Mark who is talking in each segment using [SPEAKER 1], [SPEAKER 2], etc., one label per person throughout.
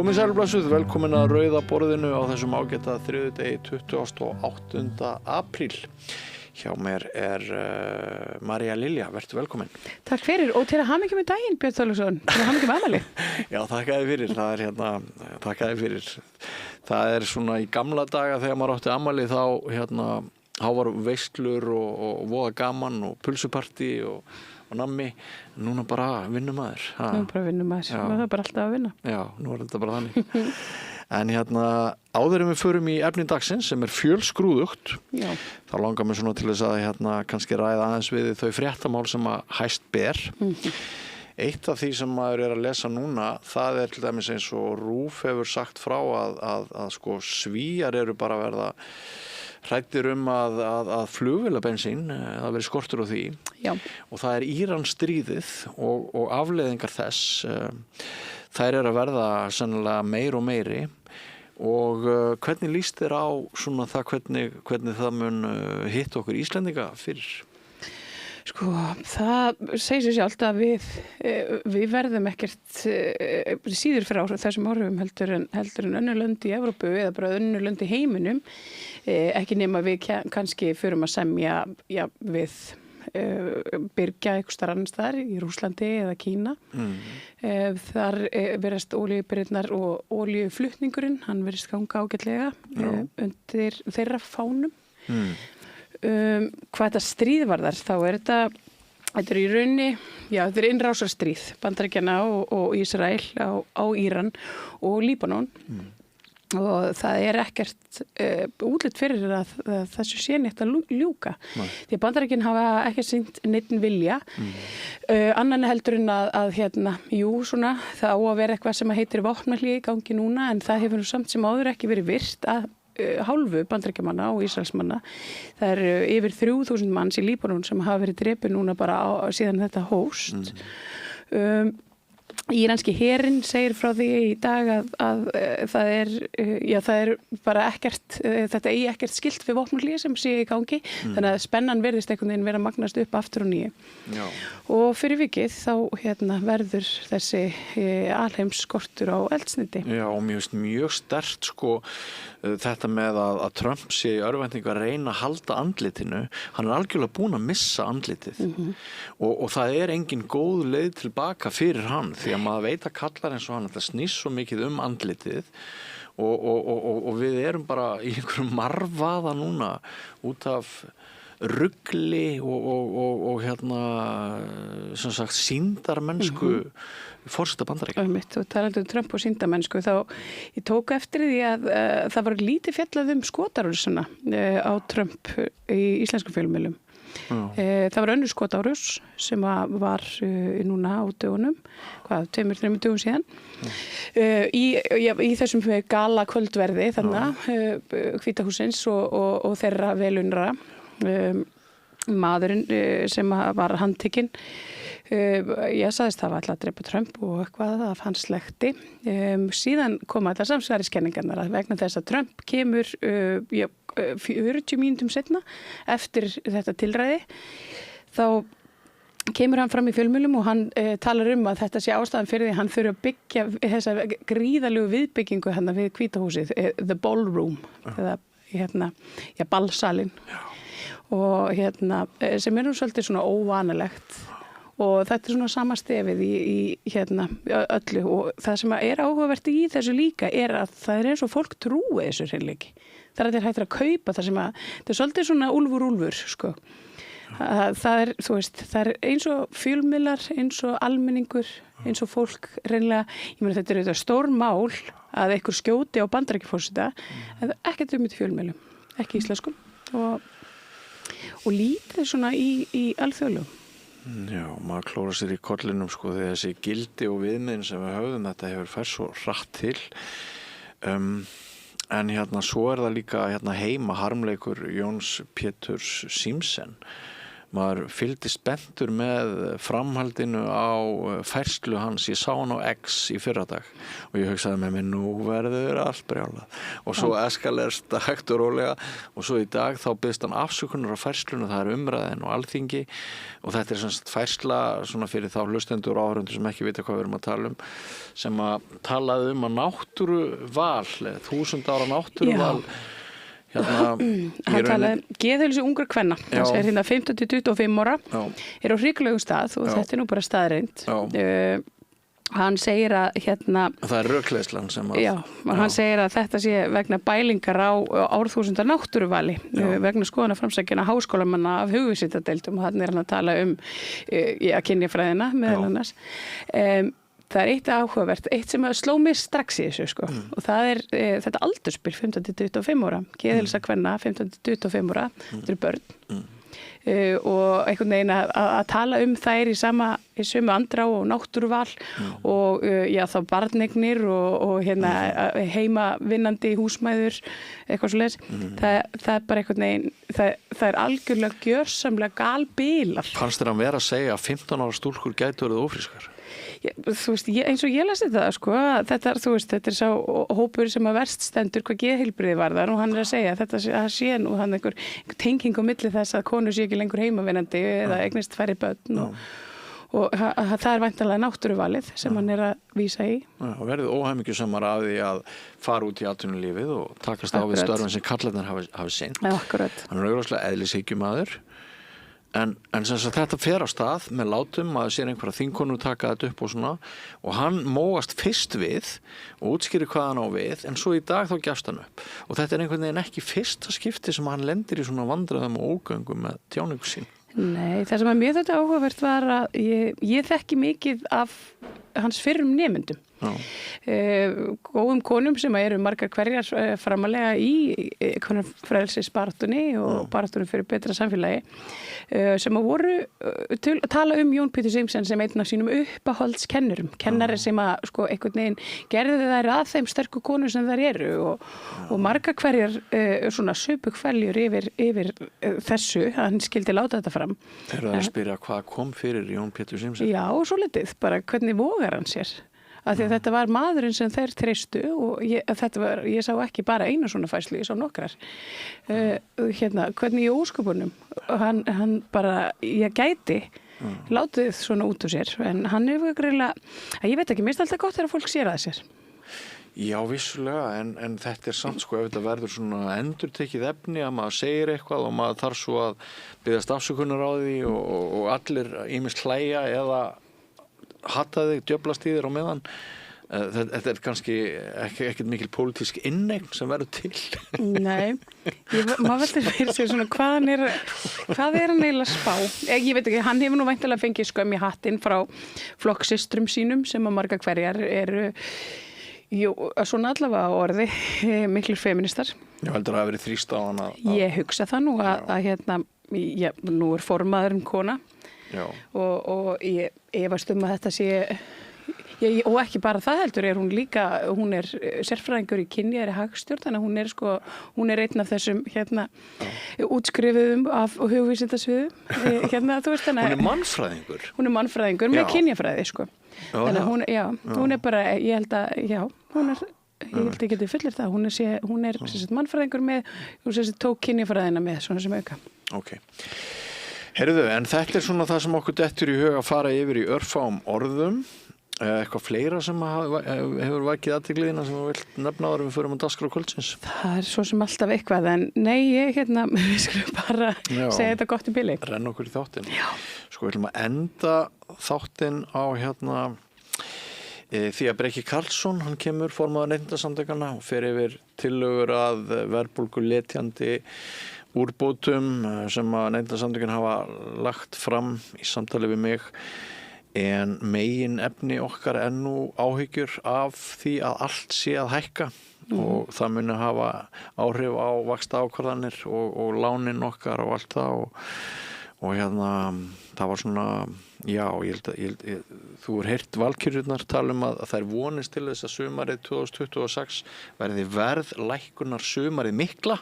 [SPEAKER 1] Komið sæl blessuð, velkomin að rauða borðinu á þessum ágæta þriðjudegi 28. apríl. Hjá mér María Lilja, vertu velkomin.
[SPEAKER 2] Takk fyrir og til að hamingju með daginn, Björn Þorláksson, til að hamingju með afmæli.
[SPEAKER 1] Já, þakkaði fyrir, þakkaði fyrir. Það svona í gamla daga þegar maður átti afmæli þá var veislur og voða gaman og pulsupartí og nammi. Núna bara vinnumæður.
[SPEAKER 2] Nú bara vinnumæður, það er bara alltaf að vinna.
[SPEAKER 1] Já, nú þetta bara þannig. En áður en við förum í efni dagsins sem fjölskrúðugt,
[SPEAKER 2] já.
[SPEAKER 1] Þá langar mér svona til þess að kannski ræða aðeins við þau fréttamál sem að hæst ber. Eitt af því sem maður að lesa núna, það til dæmis eins og RÚV hefur sagt frá að sko Svíar eru bara að verða hræddir að flugvélabensín, það verið skortur á því.
[SPEAKER 2] Já. Og
[SPEAKER 1] það Íransstríðið og afleiðingar þess, þær eru að verða sennilega meir og meiri og hvernig líst þér á svona það hvernig það mun hitta okkur Íslendinga fyrir?
[SPEAKER 2] Sko, það segir sér sjálft að við verðum ekkert síður fyrir þessum áhrifum heldur en önnur lönd í Evrópu eða bara önnur lönd í heiminum, ekki nema við kannski förum að semja við byrgja einhvers staðar annars staðar í Rússlandi eða Kína. Þar verðast olíubirgðirnar og olíuflutningurinn, hann verðist ganga ágætlega undir þeirra fánum. Hvað þetta stríð varðar, þá þetta í rauninni, þetta innrásarstríð Bandaríkjanna og Ísrael á Íran og Líbanon. Og það ekkert útlit fyrir að þessu sé neitt að ljúka. Því að Bandaríkin hafa ekki sýnt neitt vilja. Annan heldur en að svona, það á að vera eitthvað sem heitir vopnahlé í gangi núna, en það hefur samt sem áður ekki verið virt að hálfu Bandaríkjamanna og Ísraelsmanna. Það yfir 3000 manns í Líbanon sem hafa verið drepin núna bara síðan þetta hófst. Íranski herinn segir frá því í dag að það bara ekkert, þetta ekkert skylt við vopnahlé sem sé í gangi, þannig að spennan virðist einhvern veginn vera magnast upp aftur og nýju. Og fyrir vikið þá verður þessi alheims skortur á eldsneyti. Já,
[SPEAKER 1] og mjög sterkt sko þetta með að Trump sé í örvæntingu að reyna að halda andlitinu, hann algjörlega búinn að missa andlitið og það engin góð leið tilbaka fyrir hann því að maður veit að kallar eins og hann þetta snýst svo mikið andlitið og við erum bara í einhverjum marvaða núna út af rugli og sem sagt sýndarmennsku forseta Bandaríkjanna.
[SPEAKER 2] Og talandi Trump og sýndarmennsku, þá ég tók eftir því að það var lítið fjallað skotárásina á Trump í íslenskum fjölmiðlum. Það var önnur skotárás sem var núna á dögunum, 2-3 dögum síðan, í þessum gala kvöldverði Hvíta hússins og þeirra velunra. Maðurinn sem var handtekinn, sagðist hafa ætlað að drepa Trump og eitthvað af hans slætti. Síðan koma þetta samsæriskenningarnar að vegna þess að Trump kemur 40 mínútum seinna eftir þetta tilræði, þá kemur hann fram í fjölmiðlum og hann talar að þetta sé ástæðan fyrir því hann þurfi að byggja þessa gríðalegu viðbyggingu við Hvíta húsið, the ballroom, eða ballsalinn. Og sem nú svolítið svona óvanalegt og þetta svona sama stefið í öllu og það sem áhugavert í þessu líka að það eins og fólk trúi þessu hreinleiki. Það þeir hættir að kaupa það sem það svolítið svona úlfur sko. Það þú veist, það eins og fjölmiðlar, eins og almenningur, eins og fólk reynlega, ég meina þetta auðvitað stór mál að einhver skjóti á Bandaríkjaforseta, en ekkert í fjölmiðlum, ekki íslenskum og lítið svona í alþjóðlegum.
[SPEAKER 1] Já, maður klóra sér í kollinum sko þegar þessi gildi og viðmiðin sem við höfðum þetta hefur fært svo hratt til. En svo það líka heima harmleikur Jóns Péturs Símsen maður fylgdi spenntur með framhaldinu á færslu hans. Ég sá hann á X í fyrradag og ég hugsaði með mér, nú verður allt brjálað. Og svo eskalerst hægt og rólega og svo í dag þá biðst hann afsökunar á færslunu, það umræðin og Alþingi og þetta semst færsla svona fyrir þá hlustendur og áhorfendur sem ekki vita hvað við erum að tala sem að talaði að náttúruval, 1000 ára náttúruval.
[SPEAKER 2] Hann talaði geðheilsu ungra kvenna, það er hérna 15-25 ára, er á hrikalegum stað og þetta er nú bara staðreind. Hann segir að
[SPEAKER 1] það er rökleiðslan sem að
[SPEAKER 2] hann segir að þetta sé vegna bælingar á árþúsundar náttúruvali vegna skoðanaframsækjana háskólamanna af hugvísindadeildum og hann er hann að tala kynjafræðina meðal annars. Það er eitt áhugavert, eitt sem sló mig strax í þessu sko og það er þetta aldurspil 15-25 ára, geðheilsa kvenna 15-25 ára, þetta eru börn og einhvern veginn að tala þær í sömu andrá og náttúruval og þá barneignir og heimavinnandi húsmæður, eitthvað svoleiðis. Það er bara einhvern veginn, það er algjörlega gjörsamlega galbilað.
[SPEAKER 1] Fannst þér hann vera að segja að 15 ára stúlkur gætu verið ófrískar?
[SPEAKER 2] Þú veist, eins og ég lasi þetta sko, þetta er sá hópur sem að verst stendur hvað geðheilbrigði varðar og hann er að segja að þetta sé nú hann einhver tenging á milli þess að konur sé ekki lengur heimavinnandi eða eignist færri börn og það er væntanlega náttúruvalið sem hann er að vísa í.
[SPEAKER 1] Og verið óhamingjusamar af því að fara út í atvinnulífið og takast á við störfin sem karlarnir hafi sinnt.
[SPEAKER 2] Akkurat.
[SPEAKER 1] Hann er augljóslega eðlishyggjumaður. En sem sagt þetta fer á stað með látum að sér einhverja þingkonur taka þetta upp og svona og hann móast fyrst við og útskýrir hvað hann á við en svo í dag þá gefst hann upp og þetta er einhvern veginn ekki fyrsta skipti sem hann lendir í svona vandræðum og ógöngum með tjáningu sín.
[SPEAKER 2] Nei, það sem að mér þetta áhugavert var að ég þekki mikið af hans fyrrum nemyndum. Góðum konum sem eru margar hverjar framalega í frelsisbaráttunni og baráttunni fyrir betra samfélagi sem að voru til að tala Jón Pétur Sigmsen sem einn af sínum uppáhaldskennurum, kennari sem að sko einhvern veginn gerði þær að þeim sterku konur sem þær eru og margar hverjar svona söpukveljur yfir þessu, hann skildi láta þetta fram.
[SPEAKER 1] Þeir eru að spyrja hvað kom fyrir Jón Pétur Sigmsen?
[SPEAKER 2] Já, og svo litið, bara hvernig vogar hann sér? Af því að þetta var maðurinn sem þeir treystu og ég sá ekki bara einu svona færslu, ég sá nokkrar. Hvernig í ósköpunum, hann bara, ég gæti látið svona út úr sér, en hann er greiðlega, ég veit ekki, mér finnst alltaf gott þegar fólk sér að sér.
[SPEAKER 1] Já, vissulega, en þetta er samt sko ef þetta verður svona endurtekið efni að maður segir eitthvað og maður þarf svo að biðjast afsökunar á því og allir ýmist hlæja eða hata þig, djöflast í þér á meðan. Þetta er kannski ekkert mikil pólitísk inneign sem verður til.
[SPEAKER 2] Nei, maður veldur fyrir sig svona hvað er hann eiginlega spá? Ég veit ekki, hann hefur nú væntanlega fengið skömm í hattinn frá flokksystrum sínum sem að margar hverjar eru svona allavega orði miklir feministar.
[SPEAKER 1] Ég heldur að það hafi verið þrýst á hann að...
[SPEAKER 2] Ég hugsa það nú að nú er formaðurinn kona og ég efast að þetta sé og ekki bara það heldur hún er sérfræðingur í kynjaðri hagstjórn þannig að hún er einn af þessum útskrifuðum af hugvísindasviðum þú veist
[SPEAKER 1] hún er mannfræðingur?
[SPEAKER 2] Hún er mannfræðingur með kynjafræði sko. Þannig að hún er bara ég held að ég geti fullir það hún er mannfræðingur með hún tók kynjafræðina með svona sem auka.
[SPEAKER 1] Ok. Heyrðu, en þetta er svona það sem okkur dettur í hug að fara yfir í örfáum orðum. Eitthvað fleira sem hefur vakið athygliðina sem þú vilt nefna áður við förum á dagskrá kvöldsins? Það
[SPEAKER 2] er svo sem alltaf eitthvað, en nei, við skulum bara segja þetta gott í bili.
[SPEAKER 1] Renna okkur í þáttinn. Já. Sko, við ætlum að enda þáttinn á því að Breki Karlsson, hann kemur formaður Neytendasamtakanna og fer yfir tillögur að verðbólgu letjandi úrbótum sem að Neytendasamtökin hafa lagt fram í samtali við mig en megin efni okkar er nú áhyggjur af því að allt sé að hækka og það muni hafa áhrif á vaxtaákvarðanir og lánin okkar og allt það og það var svona, já, þú heyrt valkyrjurnar tala að þær vonist til þess að sumarið 2026 verði verðlækkunar sumarið mikla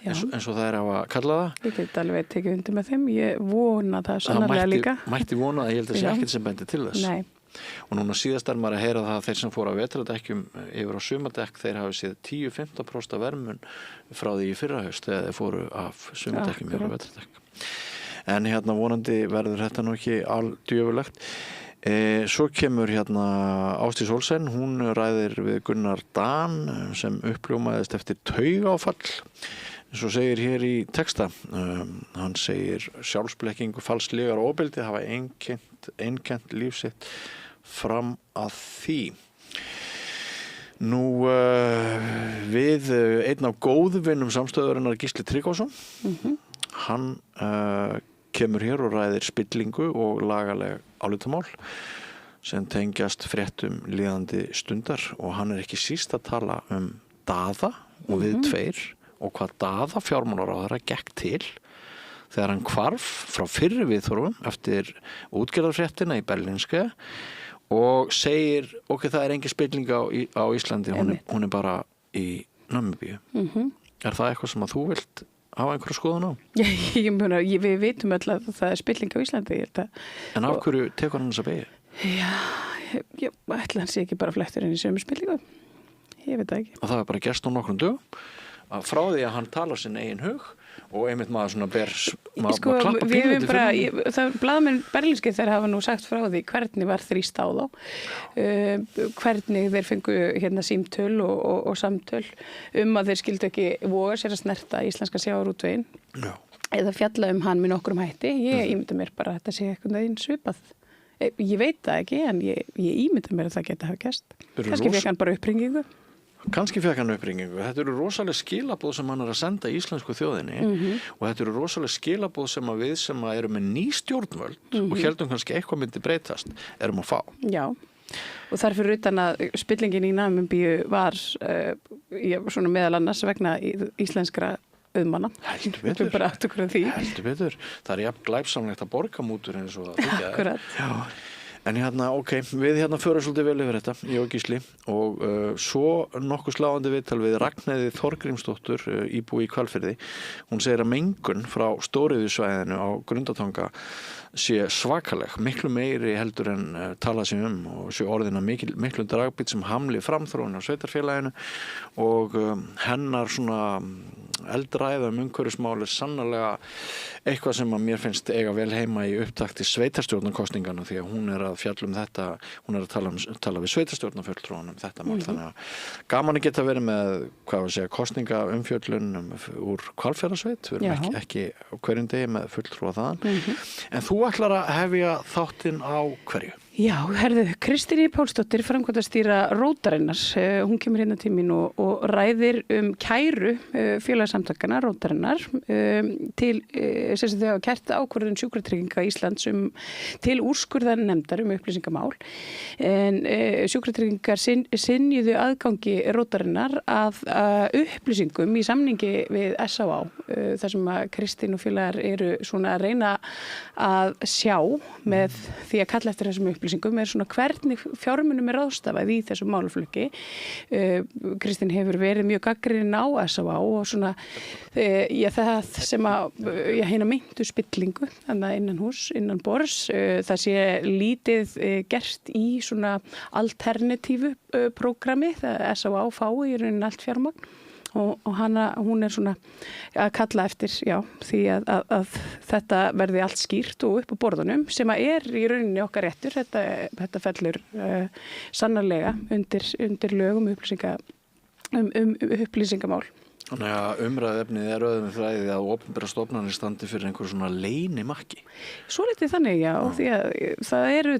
[SPEAKER 1] eins og það hafa kallað það.
[SPEAKER 2] Ég get alveg tekið undir með þeim, ég vona það sannarlega líka.
[SPEAKER 1] Mætti vona það, ég held að það sé ekkert sem bendi til þess.
[SPEAKER 2] Nei.
[SPEAKER 1] Og núna síðast maður að heyra það að þeir sem fóru á vetrardekkjum yfir á sumardekk, þeir hafi séð 10-15% vermun frá því í fyrrahaust þegar þeir fóru af sumardekkjum yfir á vetrardekk. En vonandi verður þetta nú ekki aldjöfulegt. Svo kemur Ásdís Olsen, hún ræðir við Gunnar Dan sem uppljómaðist eftir taugáfall. Svo segir hér í texta, hann segir sjálfsblekkingu, falslegar og ofbeldi hafa einkennt líf sitt fram að því. Nú við einn af góðvinnum samstöðurinnar Gísli Tryggvason, hann kemur hér og ræðir spillingu og lagaleg álitamál sem tengjast fréttum líðandi stundar og hann ekki síst að tala Daða og við tveir og hvað Daða fjármálaráðherra gekk til þegar hann hvarf frá fyrri viðhorfum eftir útgerðarfréttina í Berlínske og segir það engin spilling á Íslandi, hún bara í Namibíu. Er það eitthvað sem að þú vilt hafa einhverja skoðun á?
[SPEAKER 2] Við vitum öll að það spilling á Íslandi.
[SPEAKER 1] En af hverju tekur hann þess að beygja?
[SPEAKER 2] Já, ætla hann sé ekki bara flettur inn í sömu spillingu. Ég veit það ekki.
[SPEAKER 1] Og það bara gerst á nokkrum dögum frá því að hann talar sinn eigin hug og einmitt maður svona maður klappa pínlítið fyrir.
[SPEAKER 2] Það blaðamenn berlínskir þeir hafa nú sagt frá því hvernig var þrýst á þá, hvernig þeir fengu símtöl og samtöl að þeir skildu ekki voga sér að snerta íslenska sjávarútveginn eða fjalla hann með nokkrum hætti. Ég ímynda mér bara að þetta sé eitthvað einn svipað. Ég veit það ekki en ég ímynda mér að það geta hafa gerst. Kannski fekk hann bara uppringingu.
[SPEAKER 1] Kannski fekk hann uppringingu. Þetta eru rosalega skilaboð sem hann að senda íslensku þjóðinni og þetta eru rosalega skilaboð sem við sem erum með ný stjórnvöld og heldum kannski eitthvað myndi breytast erum að fá. Já,
[SPEAKER 2] og þarfur utan að spillingin í Namibíu var svona meðal annars vegna íslenskra auðmanna.
[SPEAKER 1] Heldur betur.
[SPEAKER 2] Bara aftur hverju því.
[SPEAKER 1] Heldur betur. Það er jafn glæpsamlegt að borga mútur eins og það þykja.
[SPEAKER 2] Akkurat.
[SPEAKER 1] Já. En við förum svolítið vel yfir þetta, ég og Gísli og svo nokkuð sláandi viðtal við Ragnheiði Þorgrímsdóttur, íbúi í Hvalfirði. Hún segir að mengun frá stóriðjusvæðinu á Grundartanga sé svakaleg, miklu meiri heldur en talað sé og sé orðina miklu dragbít sem hamli framþróun á sveitarfélaginu og hennar svona eldræða umhverfismál sannarlega eitthvað sem að mér finnst eiga vel heima í upptakti sveitarstjórnarkosningana því að hún að fjalla þetta, hún að tala við sveitarstjórnarfulltrúanum þetta mál, þannig að gaman að geta verið með kosningaumfjöllun úr Hvalfjarðarsveit, við erum ekki á hverjum degi með fulltrúa þaðan en þú ætlar að hefja þáttinn á hverju?
[SPEAKER 2] Já, Kristín Pálsdóttir, framkvæmdastýra Rótarinnar, hún kemur hérna til mín og ræðir kæru félagsamtakana Rótarinnar til sem þau hafa kært ákvörðun Sjúkratrygginga Íslands til úrskurðarnefndar upplýsingamál en Sjúkratryggingar synjuðu aðgangi Rótarinnar að upplýsingum í samningi við SÁÁ þar sem að Kristín og félagar eru svona að reyna að sjá með því að kalla eftir þessum upplýsingum svona hvernig fjármunum ráðstafað í þessum málaflokki. Kristín hefur verið mjög gagnrýnin á SÁÁ og svona það sem að hérna myndu spillingu innan borðs. Það sé lítið gert í svona alternatífu prógrami það SÁÁ fái í rauninni allt fjármagn og hún svona að kalla eftir því að þetta verði allt skýrt og upp á borðunum sem að í rauninni okkar réttur. Þetta fellur sannarlega undir lögum upplýsingamál.
[SPEAKER 1] Þannig að umræðefnið öðrum þræði að opinbera stofnanir standi fyrir einhver svona leynimakki.
[SPEAKER 2] Svolítið þannig, því að það eru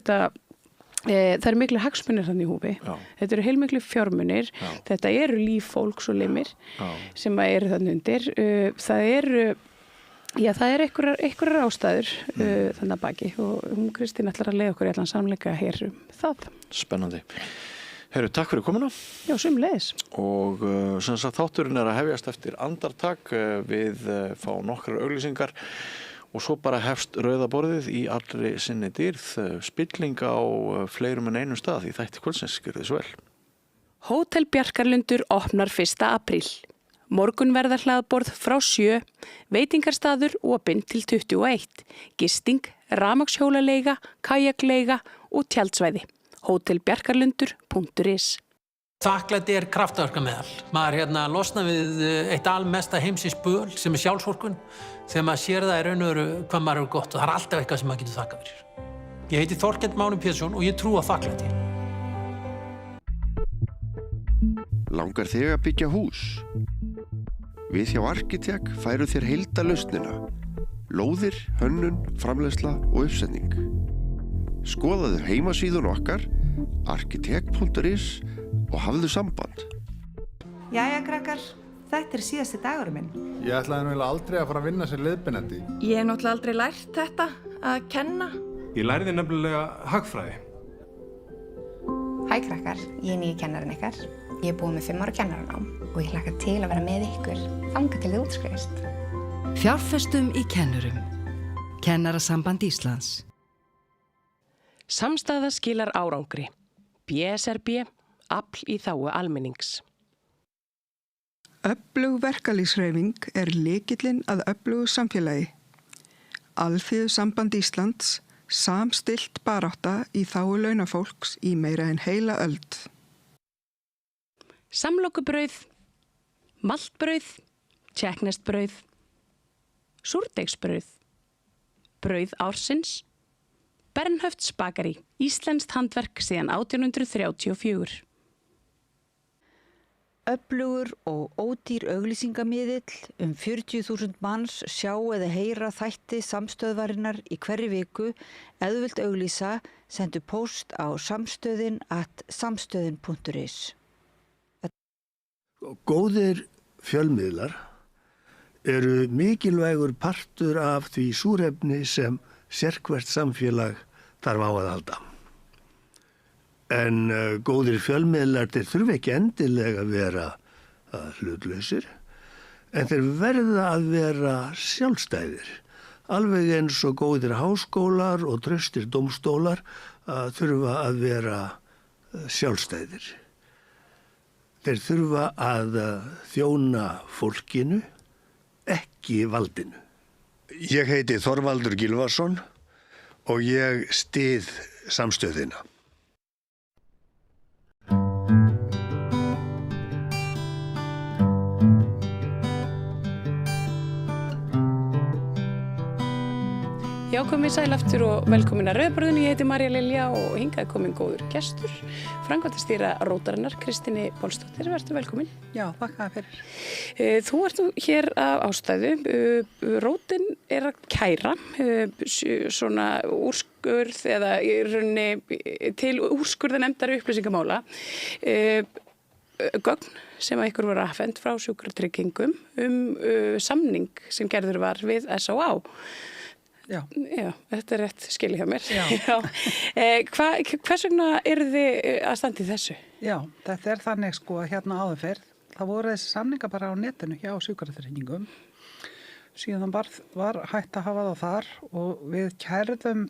[SPEAKER 2] það eru miklu hagsmunir þannig í húfi. Þetta eru heilmiklu fjármunir. Þetta eru líf fólks og limir sem eru þannig undir. Það eru einhverjar ástæður þannig að baki og Kristín ætlar að leiða okkur í allan samleika hér það.
[SPEAKER 1] Spennandi. Herru, takk fyrir komuna.
[SPEAKER 2] Já, sömuleiðis.
[SPEAKER 1] Og sem sagt þátturinn að hefjast eftir andartak. Við fá nokkrar auglýsingar og svo bara hefst rauða borðið í allri sinni dýrð, spilling á fleirum en einum stað í þætti kvöldsins, gjörðu þið svo vel.
[SPEAKER 2] Hótel Bjarkarlundur opnar 1. apríl. Morgun verða hlaðborð frá 7, veitingarstaður opinn til 21, gisting, rafmagnshjólaleiga, kajakleiga og tjaldsvæði. Hótelbjarkarlundur.is.
[SPEAKER 3] Þakklæti kraftaverkameðal. Maður losna við eitt almesta heimsins böl sem sjálfsvorkunn þegar maður sér það í raun og veru hvað maður gott og það alltaf eitthvað sem maður getur þakkað fyrir. Ég heiti Þorkell Máni Pétursson og ég trúi á þakklæti.
[SPEAKER 4] Langar þig að byggja hús? Við hjá Arkitek færum þér heildarlausnina. Lóðir, hönnun, framleiðsla og uppsetning. Skoðaðu heimasíðun okkar, arkitek.is og hafðu samband.
[SPEAKER 5] Jæja, krakkar, þetta síðasti dagurinn minn.
[SPEAKER 6] Ég ætlaði nú aldrei að fara að vinna sem leiðbeinandi.
[SPEAKER 5] Ég hef náttúrulega aldrei lært þetta, að kenna.
[SPEAKER 7] Ég lærði nefnilega hagfræði.
[SPEAKER 8] Hæ krakkar, ég nýji kennarinn ykkar. Ég búið með 5 ára kennaranám og ég hlakka til að vera með ykkur þangað til þið útskrifist.
[SPEAKER 9] Fjárfestum í kennurum. Kennarasamband Íslands.
[SPEAKER 2] Samstaða skilar árangri. BSRB, afl í þágu almennings.
[SPEAKER 10] Öflug verkalýðshreyfing lykillinn að öflugu samfélagi. Alþýðusamband Íslands, samstillt barátta í þágu launafólks í meira en heila öld.
[SPEAKER 2] Samlokubrauð, maltbrauð, tékkneskt-brauð, súrdeigsbrauð, brauð ársins, Bernhöfts bakari, íslenskt handverk síðan 1834.
[SPEAKER 11] Öflugur og ódýr auglýsingamiðill 40.000 manns sjá eða heyra þætti samstöðvarinnar í hverri viku. Ef þú vilt auglýsa, sendu póst á samstöðin@samstöðin.is.
[SPEAKER 12] Góðir fjölmiðlar eru mikilvægur partur af því súrefni sem sérhvert samfélag þarf á að halda. En góðir fjölmiðlar þeir þurfa ekki endilega að vera hlutlausir, en þeir verða að vera sjálfstæðir. Alveg eins og góðir háskólar og traustir dómstólar þurfa að vera sjálfstæðir. Þeir þurfa að þjóna fólkinu, ekki valdinu. Ég heiti Þorvaldur Gylfason og ég styð samstöðina.
[SPEAKER 2] Já, komið sæl aftur og velkomin að Rauðaborðinu. Ég heiti María Lilja og hingað komin góður gestur, framkvæmdastýra Rótarinnar, Kristín Pálsdóttir. Vertu velkomin.
[SPEAKER 5] Já, þakka fyrir.
[SPEAKER 2] Þú ert hér af ástæðu. Rótin að kæra svona úrskurð eða í rauninni til úrskurðarnefndar upplýsingamála gögn sem að ykkur voru afhent frá Sjúkratryggingum samning sem gerður var við SÁÁ.
[SPEAKER 5] Já,
[SPEAKER 2] þetta rétt skilja hjá mér.
[SPEAKER 5] Já.
[SPEAKER 2] Hvers vegna eru þið að standa í þessu?
[SPEAKER 5] Já, þetta þannig sko hérna áður fyrr. Það voru þessi samninga bara á netinu hjá Sjúkratryggingum. Síðan var hægt að hafa það þar og við kærðum,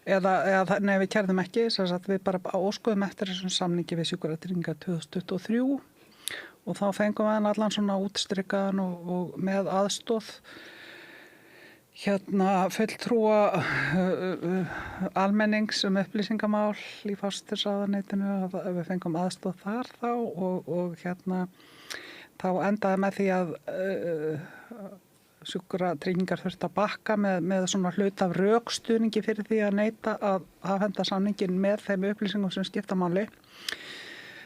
[SPEAKER 5] við kærðum ekki, við bara óskoðum eftir þessum samningi við Sjúkratryggingar 2023 og þá fengum við hann allan svona útstrikaðan og með aðstoð fulltrúa almennings upplýsingamál í forsætisráðuneytinu að við fengum aðstoð þar þá og þá endaði með því að Sjúkratryggingar þurfti að bakka með svona hlut af rökstuðningi fyrir því að neita að afhenda samningin með þeim upplýsingum sem skipta máli.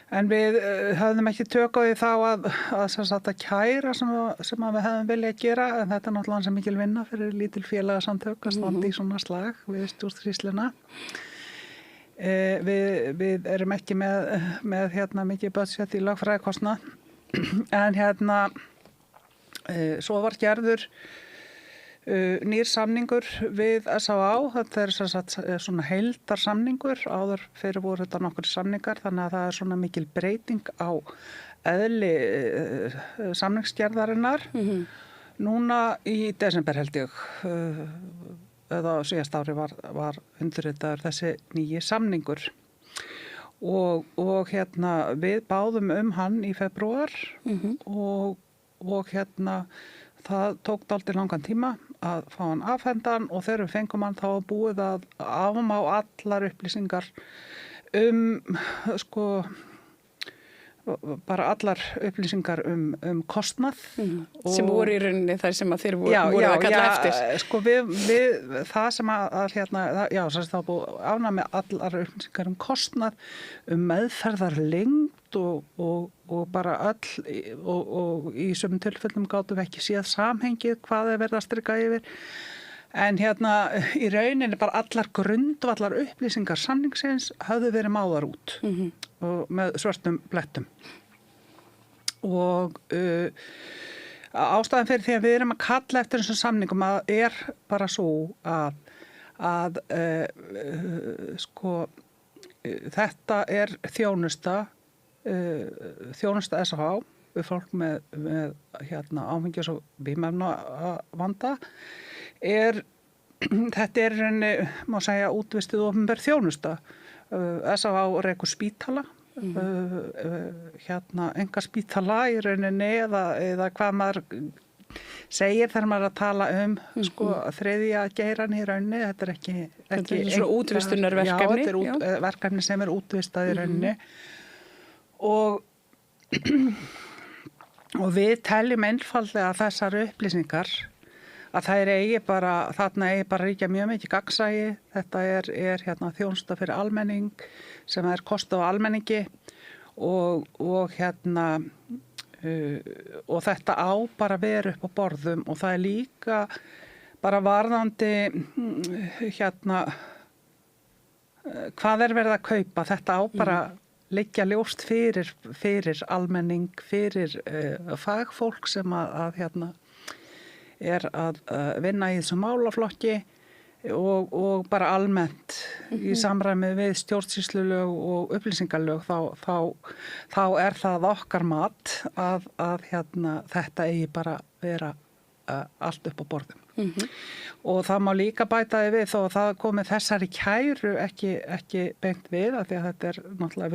[SPEAKER 5] En við höfðum ekki tök á því þá að kæra sem við hefðum viljað gera, en þetta náttúrulega sem mikil vinna fyrir lítil félagasamtök að standa í svona slag við stjórnsýsluna. Við erum ekki með mikið budget í lögfræðikostnað, en svo var gerður nýr samningur við SÁÁ. Þetta svona heildarsamningur, áður fyrir voru þetta nokkur samningar, þannig að það svona mikil breyting á eðli samningsgerðarinnar. Núna í desember held ég, eða síðast ári var undirritaður þessi nýji samningur og við báðum hann í febrúar og það tók dálítið langan tíma að fá hann afhendan og þegar við fengum hann þá búið að afmá allar upplýsingar bara allar upplýsingar kostnað
[SPEAKER 2] sem voru í rauninni þar sem að þeir voru að kalla eftir.
[SPEAKER 5] Sko við það sem þá búið afnæmi með allar upplýsingar kostnað, meðferðarlengd og bara öll og í sumum tilfellum gátum við ekki séð samhengið hvað er verið að strika yfir. En í rauninni bara allar grundvallar upplýsingar samningsins höfðu verið máðar út og með svörtum blettum. Og ástæðan fyrir því að við erum að kalla eftir þessum samningum er bara svo að þetta er þjónusta SHH við fólk með áfengis- og vímuefnavanda. Þetta er rauninni, má segja, útvistuð opinber þjónusta. SHH rekur spítala, enga spítala í rauninni eða hvað maður segir þegar maður er að tala þriðja geiran í rauninni. Þetta er ekki
[SPEAKER 2] svona útvistunarverkefni.
[SPEAKER 5] Já, þetta er verkefni sem er útvistað í rauninni. Og við teljum einfaldlega að þessar upplýsingar að þarna eigi bara ríkja mjög mikið gagnsæi. Þetta er þjónusta fyrir almenning sem er kostað á almenningi og þetta á bara veru upp á borðum og það er líka bara varðandi hvað er verið að kaupa. Þetta á bara liggja ljóst fyrir almenning, fyrir fagfólk sem er að vinna í þessum málaflokki og bara almennt í samræmi við stjórnsýslulög og upplýsingalög þá er það okkar mat að þetta eigi bara vera allt upp á borðum. Og það má líka bæta því við þó að það komi þessari kæru ekki beint við af því að þetta er náttúrulega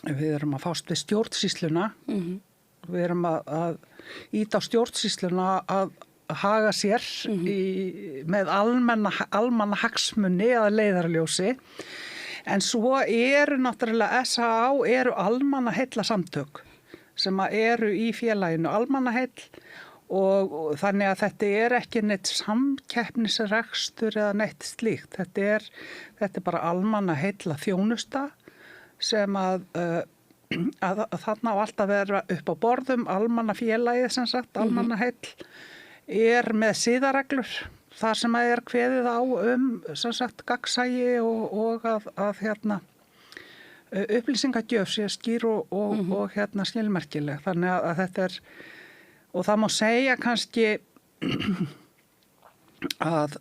[SPEAKER 5] við erum að fást við stjórnsýsluna. Við erum að ýta á stjórnsýsluna að haga sér með almanna hagsmuni að leiðarljósi. En svo eru náttúrulega SHH eru almannaheilla samtök sem eru í félaginu almannaheill og þannig að þetta er ekki neitt samkeppnisrekstur eða neitt slíkt. Þetta er bara almannaheilla þjónusta sem að þarna á alltaf vera upp á borðum. Almannafélagið sem sagt, almannaheill er með siðareglur þar sem er kveðið á sem sagt gagnsæi og að upplýsingagjöf sé skýr og skilmerkileg. Þannig að þetta er, og það má segja kannski að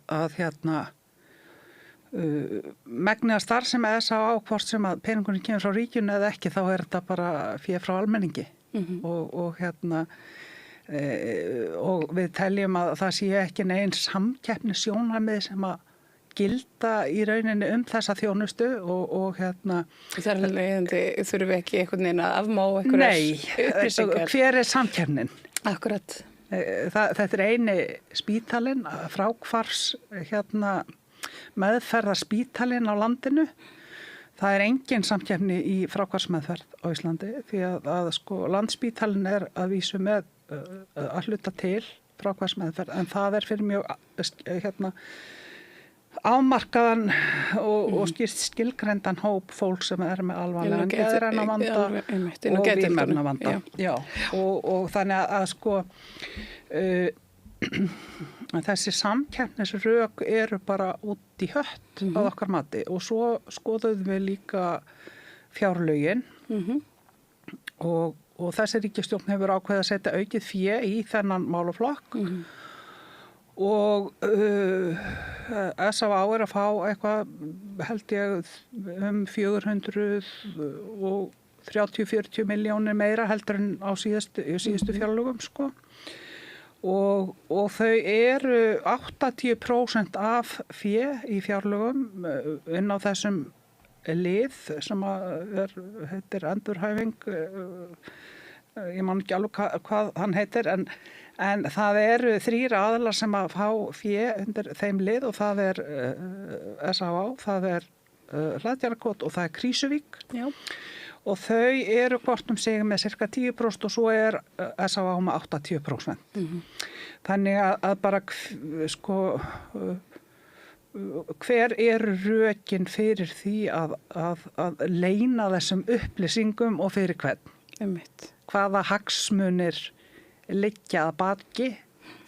[SPEAKER 5] megnið að starfsemi SHH hvort sem að peningurinn kemur frá ríkinu eða ekki, þá er þetta bara fé frá almenningi og við teljum að það sé ekki neins samkeppnissjónarmið sem að gilda í rauninni þessa þjónustu og
[SPEAKER 2] Þar þurfum við ekki einhvern veginn að afmá einhverjar upplýsingar.
[SPEAKER 5] Nei, hver er samkeppnin?
[SPEAKER 2] Akkurat.
[SPEAKER 5] Þetta er eini spítalinn, fráhvarfs meðferðarspítalinn á landinu. Það er engin samkeppni í fráhvarfsmeðferð á Íslandi því að Landspítalinn er að vísu með að hluta til fráhvarfsmeðferð en það er fyrir mjög afmarkaðan og skilgreindan hóp fólk sem er með alvarlegan geðrænan vanda og vímuefnavanda. Og þannig að þessi samkeppnisrök eru bara út í hött að okkar mati og svo skoðuðum við líka fjárlögin og þessi ríkisstjórn hefur ákveðið að setja aukið fé í þennan málaflokk og SHH er að fá eitthvað held ég 400 og 30-40 milljónir meira heldur en á síðustu fjárlögum sko. Og þau eru 80% af fé í fjárlögum inn á þessum lið sem heitir endurhæfing, ég man ekki alveg hvað hann heitir, en það eru 3 aðilar sem að fá fé undir þeim lið og það er SÁÁ, það er Hlaðgerðarkot og það er Krýsuvík. Já. Og þau eru hvort sig með cirka 10% og svo er SÁÁ með 80%. Þannig að bara sko hver rökin fyrir því að leyna þessum upplýsingum og fyrir hvern? Hvaða hagsmunir liggja að baki?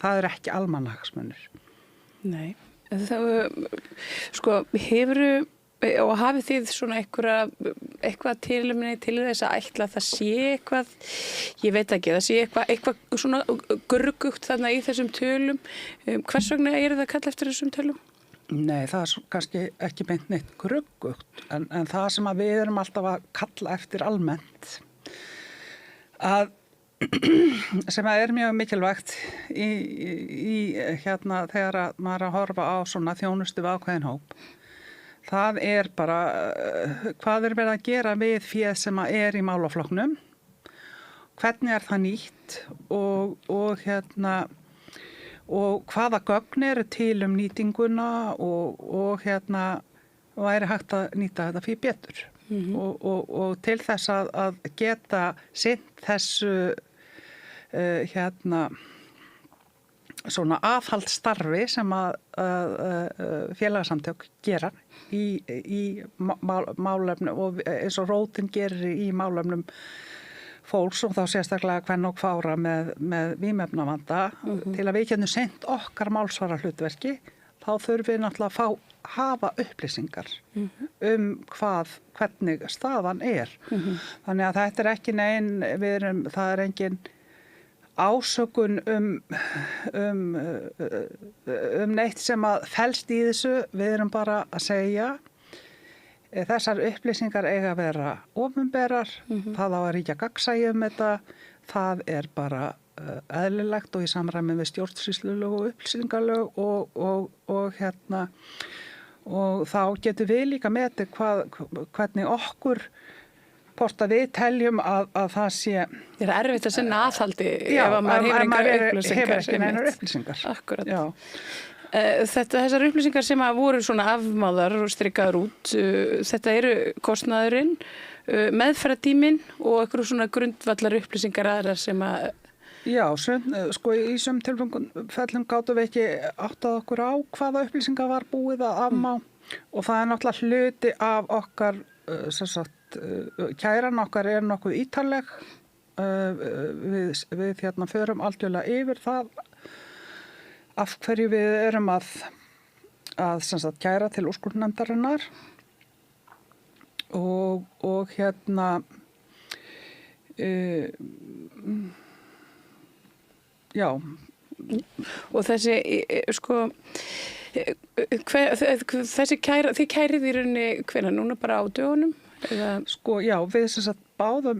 [SPEAKER 5] Það er ekki almannahagsmunir.
[SPEAKER 2] Nei, sko hefurðu og hafið þið svona eitthvað tilefni til þess að ætla að það sé eitthvað, ég veit ekki, það sé eitthvað svona gruggugt þarna í þessum tölum. Hvers vegna það kalla eftir þessum tölum?
[SPEAKER 5] Nei, það er kannski ekki beint neitt gruggugt, en það sem að við erum alltaf að kalla eftir almennt, sem er mjög mikilvægt í þegar maður að horfa á svona þjónustu við ákveðin hóp. Það er bara hvað verið að gera við féð sem í málaflokknum, hvernig það nýtt og hvaða gögn eru til nýtinguna og væri hægt að nýta þetta fyrir betur. Og til þess að geta sinnt þessu svona aðhaldsstarfi sem að félagasamtök gera í málefnum og eins og rótin gerir í málefnum fólks og þá sérstaklega kvenna og kvára með vímuefnavanda til að við getum sinnt okkar málsvara hlutverki, þá þurfum við náttúrulega að hafa upplýsingar hvernig staðan er. Þannig að þetta er ekki það er engin ásökun neitt sem að felst í þessu. Við erum bara að segja þessar upplýsingar eiga að vera opinberar, það á að ríkja gagnsæi þetta, það er bara eðlilegt og í samræmi við stjórnsýslulög og upplýsingalög og þá getum við líka metið hvernig okkur hvort að við teljum að það sé...
[SPEAKER 2] Það er erfitt að sinna aðhaldi ef maður hefur ekki neinar upplýsingar. Akkurat. Já. Þessar upplýsingar sem að voru svona afmáðar og strikaðar út, þetta eru kostnaðurinn, meðferðartíminn og einhverju svona grundvallar upplýsingar aðrar sem að...
[SPEAKER 5] Já, sko í sum tilfellum gátum við ekki áttað okkur á hvaða upplýsingar var búið að afmá og það er náttúrulega hluti af okkar kæran okkar er nokkuð ítarleg. Við förum algjörlega yfir það af hverju við erum að kæra til úrskurðarnefndarinnar og já.
[SPEAKER 2] Og þessi þessi kæra, þið kærið í rauninni hvenær núna bara á dögunum?
[SPEAKER 5] Sko, já, við báðum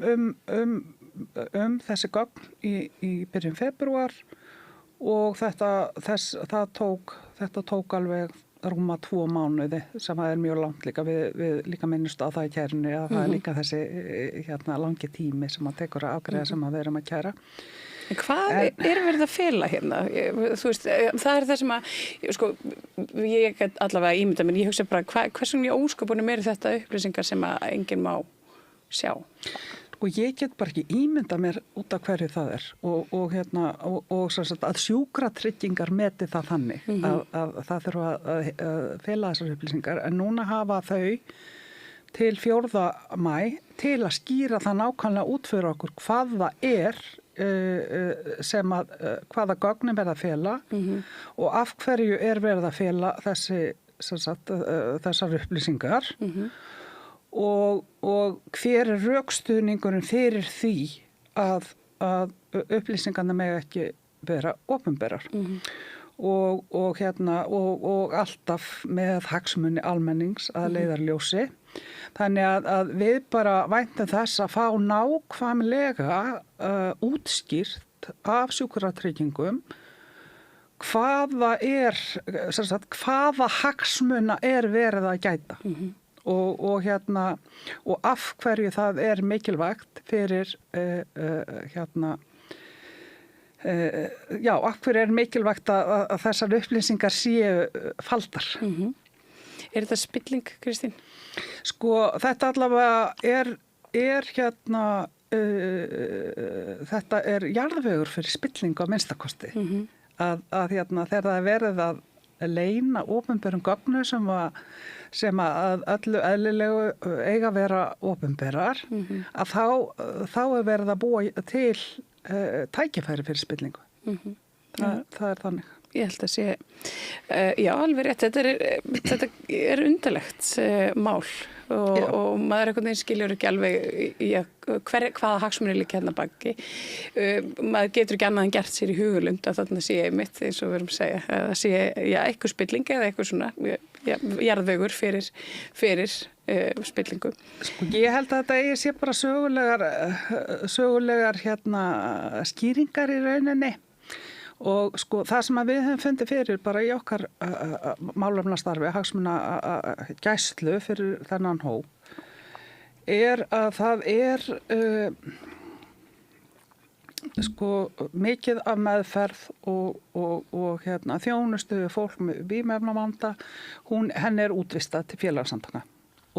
[SPEAKER 5] þessi gögn í byrjun febrúar og þetta tók alveg rúma 2 mánuði sem er mjög langt líka. Við líka minnust á það í kærunni að það er líka þessi langi tími sem að tekur að afgreiða sem að við erum að kæra.
[SPEAKER 2] En hvað er verið að fela hérna? Þú veist, það er það sem að, sko, ég get allavega ímynda mér, ég hugsa bara, hversu mjög ósköpunum eru þetta upplýsingar sem að enginn má sjá?
[SPEAKER 5] Sko, ég get bara ekki ímynda mér út af hverju það er og að sjúkratryggingar meti það þannig að það þurfa að fela þessar upplýsingar, en núna hafa þau til 4. maí til að skýra það nákvæmlega út fyrir okkur hvað það er hvaða gögnin verða að fela og af hverju er verið að fela þessar upplýsingar og hver er rökstuðningurinn fyrir því að upplýsingarna mega ekki vera opinberar og alltaf með hagsmuni almennings að leiðarljósi. Þannig að við bara væntum þess að fá nákvæmlega útskýrt af sjúkratryggingum hvaða hagsmuna verið að gæta og af hverju það mikilvægt fyrir af hverju mikilvægt að þessar upplýsingar séu faldar.
[SPEAKER 2] Þetta spilling, Kristín?
[SPEAKER 5] Sko, þetta allavega þetta jarðvegur fyrir spilling á minnstakosti. Að þegar það verið að leyna opinberum gögnum sem að öllu eðlilegu eiga að vera opinberar, að þá verið að búa til tækifæri fyrir spillingu. Það þannig.
[SPEAKER 2] Ég held að sé, já, alveg rétt, þetta undarlegt mál og maður einhvern veginn skiljur ekki alveg hvaða hagsmunir liggja hérna baki. Maður getur ekki annað en gert sér í hugulund að þarna sé mitt, eins og við erum að segja, að það sé, eitthvað spilling eða eitthvað svona jarðvegur fyrir spillingu.
[SPEAKER 5] Sko, ég held að þetta sé bara sögulegar skýringar í rauninni. Og sko það sem við höfum fundið fyrir bara í okkar málefnastarfi, hagsmuna gæslu fyrir þennan hóp, að það sko mikið af meðferð og þjónustu við fólk með vímuefnavanda, henni útvistað til félagssamtaka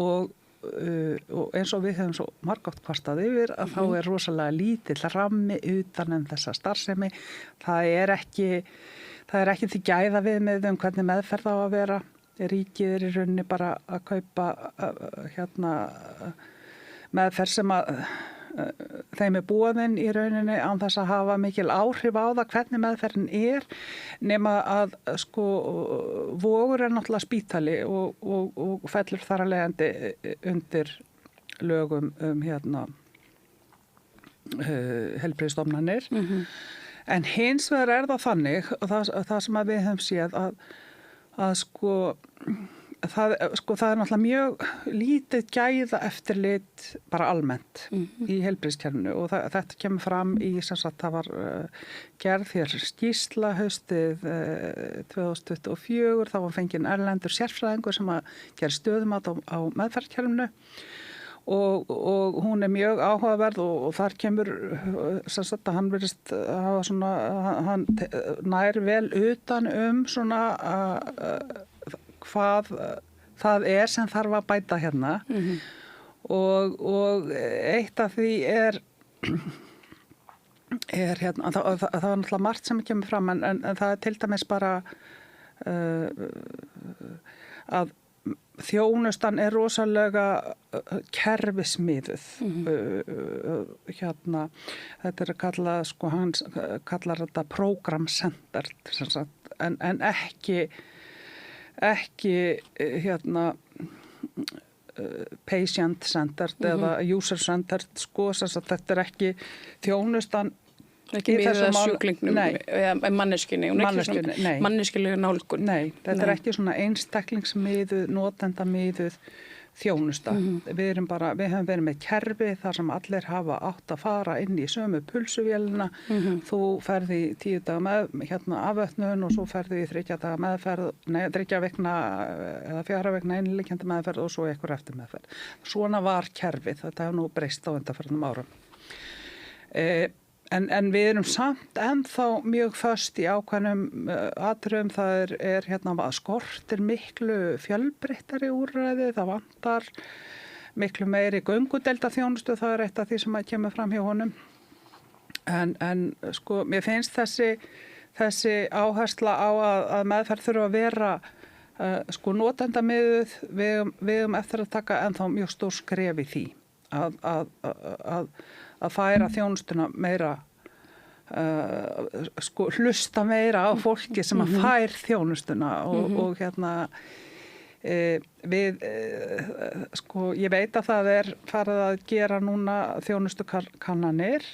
[SPEAKER 5] og eins og við höfum svo margátt kvartað yfir að þá rosalega lítill rammi utan þessa starfsemi. Það er ekki því gæða viðmið hvernig meðferð á að vera. Ríkið í rauninni bara að kaupa meðferð sem að þeim boðin í rauninni án þess að hafa mikil áhrif á það hvernig meðferðin nema að sko Vogur náttúrulega spítali og fellur þar að leiðandi undir lögum heilbrigðisstofnanir. En hins vegar það þannig og það sem að við höfum séð að sko það náttúrulega mjög lítið gæða eftirlit bara almennt í heilbrigðiskerfinu og þetta kemur fram í það var gerð hér skýrsla haustið 2024, þá var fenginn erlendur sérfræðingur sem að gera stöðumat á meðferðkerfinu og hún mjög áhugaverð og þar kemur að hann virðist hafa svona hann nær vel utan svona hvað það sem þarf að bæta hérna og eitt af því hérna, það var náttúrulega margt sem kemur fram en það til dæmis bara að þjónustan rosalega kerfismiðuð þetta kallað sko hann kallar þetta program-centered en ekki patient-centered eða user-centered sko, þetta ekki þjónustan
[SPEAKER 2] ekki miðað að sjúklingnum eða manneskjunni manneskjulega nálgun.
[SPEAKER 5] Nei, þetta ekki svona einstaklingsmiðuð, notendamiðuð þjónusta. Við höfum verið með kerfi þar sem allir hafa átt að fara inn í sömu pulsuvélina. Þú ferði í 10 daga afvötnun og svo ferði í 3 daga meðferð, 3 vikna eða 4 vikna innliggjandi meðferð og svo einhver eftir meðferð. Svona var kerfið, þetta hefur nú breyst á undanfarnum árum. En við erum samt ennþá mjög föst í ákveðnum atriðum. Það að skortir miklu fjölbreyttari úrræði, það vantar miklu meiri göngudeildarþjónustu, það eitt af því sem kemur fram hjá honum. En sko, mér finnst þessi áhersla á að meðferð þurfa að vera sko notendamiðuð, við eftir að taka ennþá mjög stór skref í því að færa þjónustuna meira sko hlusta meira á fólki sem að fær þjónustuna og við sko ég veit að það farið að gera núna þjónustukannanir